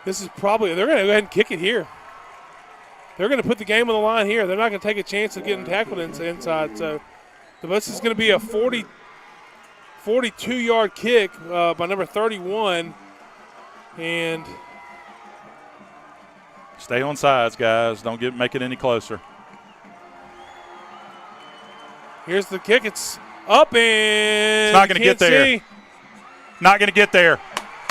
this is probably – they're going to go ahead and kick it here. They're going to put the game on the line here. They're not going to take a chance of getting tackled inside. So this is going to be a 42-yard kick by number 31. And – stay on sides, guys. Don't make it any closer. Here's the kick. It's up and it's not going to get there. Not going to get there.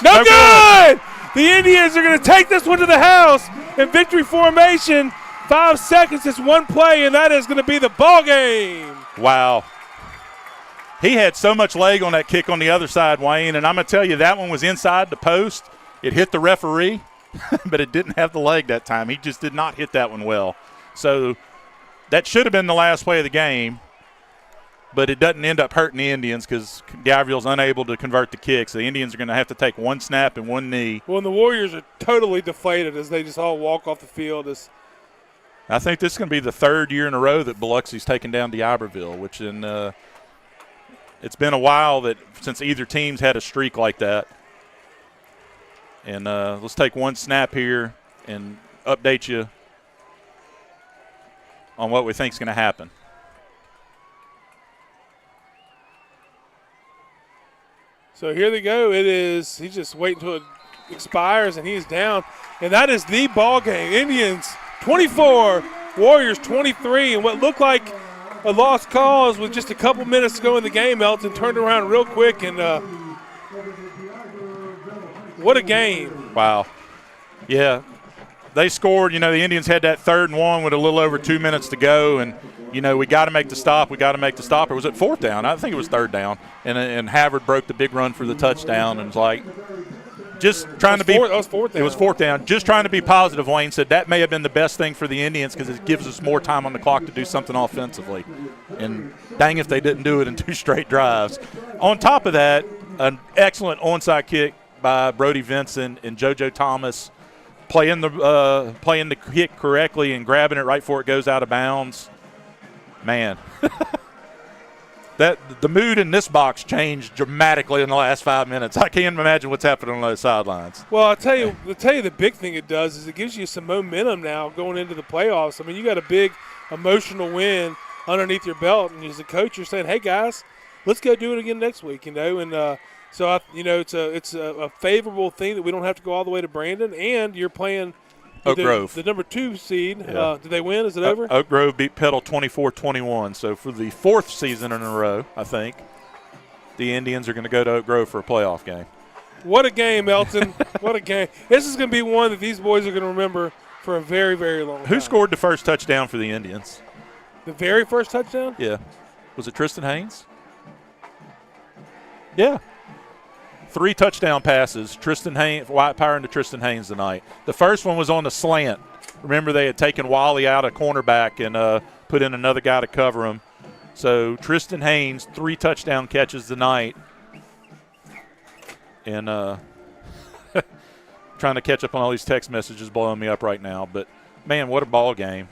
No good! The Indians are going to take this one to the house in victory formation. 5 seconds. It's one play, and that is going to be the ball game. Wow. He had so much leg on that kick on the other side, Wayne, and I'm going to tell you that one was inside the post. It hit the referee. But it didn't have the leg that time. He just did not hit that one well. So that should have been the last play of the game. but it doesn't end up hurting the Indians because DIberville's unable to convert the kicks. The Indians are going to have to take one snap and one knee. Well, and the Warriors are totally deflated as they just all walk off the field. I think this is going to be the third year in a row that Biloxi's taken down DIberville, which it's been a while since either team's had a streak like that. And let's take one snap here and update you on what we think is going to happen. So here they go. He's just waiting until it expires, and he's down. And that is the ball game. Indians 24, Warriors 23, and what looked like a lost cause with just a couple minutes to go in the game. Elton turned around real quick, and what a game. Wow. Yeah. They scored. The Indians had that 3rd and 1 with a little over 2 minutes to go, and we got to make the stop. We got to make the stop. It was at 4th down. I think it was 3rd down. And Havard broke the big run for the touchdown, and was like, just trying to be. That was 4th down. It was 4th down. Just trying to be positive. Wayne said that may have been the best thing for the Indians because it gives us more time on the clock to do something offensively. And dang if they didn't do it in 2 straight drives. On top of that, an excellent onside kick by Brody Vincent and JoJo Thomas. Playing the kick correctly and grabbing it right before it goes out of bounds. Man, the mood in this box changed dramatically in the last 5 minutes. I can't imagine what's happening on those sidelines. Well, I'll tell you the big thing it does is it gives you some momentum now going into the playoffs. I mean, you got a big emotional win underneath your belt, and as a coach, you're saying, "Hey guys, let's go do it again next week." And so it's a favorable thing that we don't have to go all the way to Brandon, and you're playing Oak Grove, the number 2 seed. Yeah. Did they win? Is it over? Oak Grove beat Petal 24-21. So for the 4th season in a row, I think the Indians are going to go to Oak Grove for a playoff game. What a game, Elton! What a game! This is going to be one that these boys are going to remember for a very, very long time. Who scored the first touchdown for the Indians? The very first touchdown? Yeah, was it Tristan Haynes? Yeah. 3 touchdown passes, Wyatt Power into Tristan Haynes tonight. The first one was on the slant. Remember, they had taken Wally out of cornerback and put in another guy to cover him. So Tristan Haynes, 3 touchdown catches tonight. And trying to catch up on all these text messages blowing me up right now. But, man, what a ball game.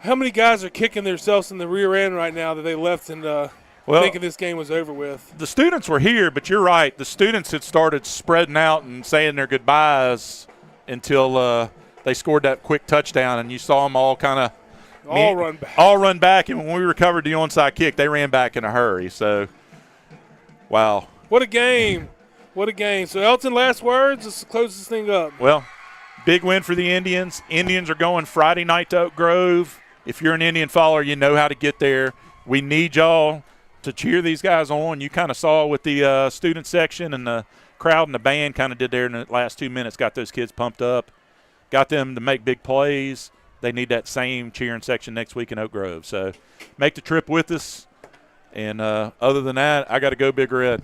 How many guys are kicking themselves in the rear end right now that they left and thinking this game was over with? The students were here, but you're right. The students had started spreading out and saying their goodbyes until they scored that quick touchdown, and you saw them all kind of run back. And when we recovered the onside kick, they ran back in a hurry. So, wow. What a game. What a game. So, Elton, last words. Let's close this thing up. Well, big win for the Indians. Indians are going Friday night to Oak Grove. If you're an Indian follower, you know how to get there. We need y'all to cheer these guys on. You kind of saw with the student section and the crowd and the band kind of did there in the last 2 minutes, got those kids pumped up, got them to make big plays. They need that same cheering section next week in Oak Grove. So make the trip with us. And other than that, I got to go Big Red.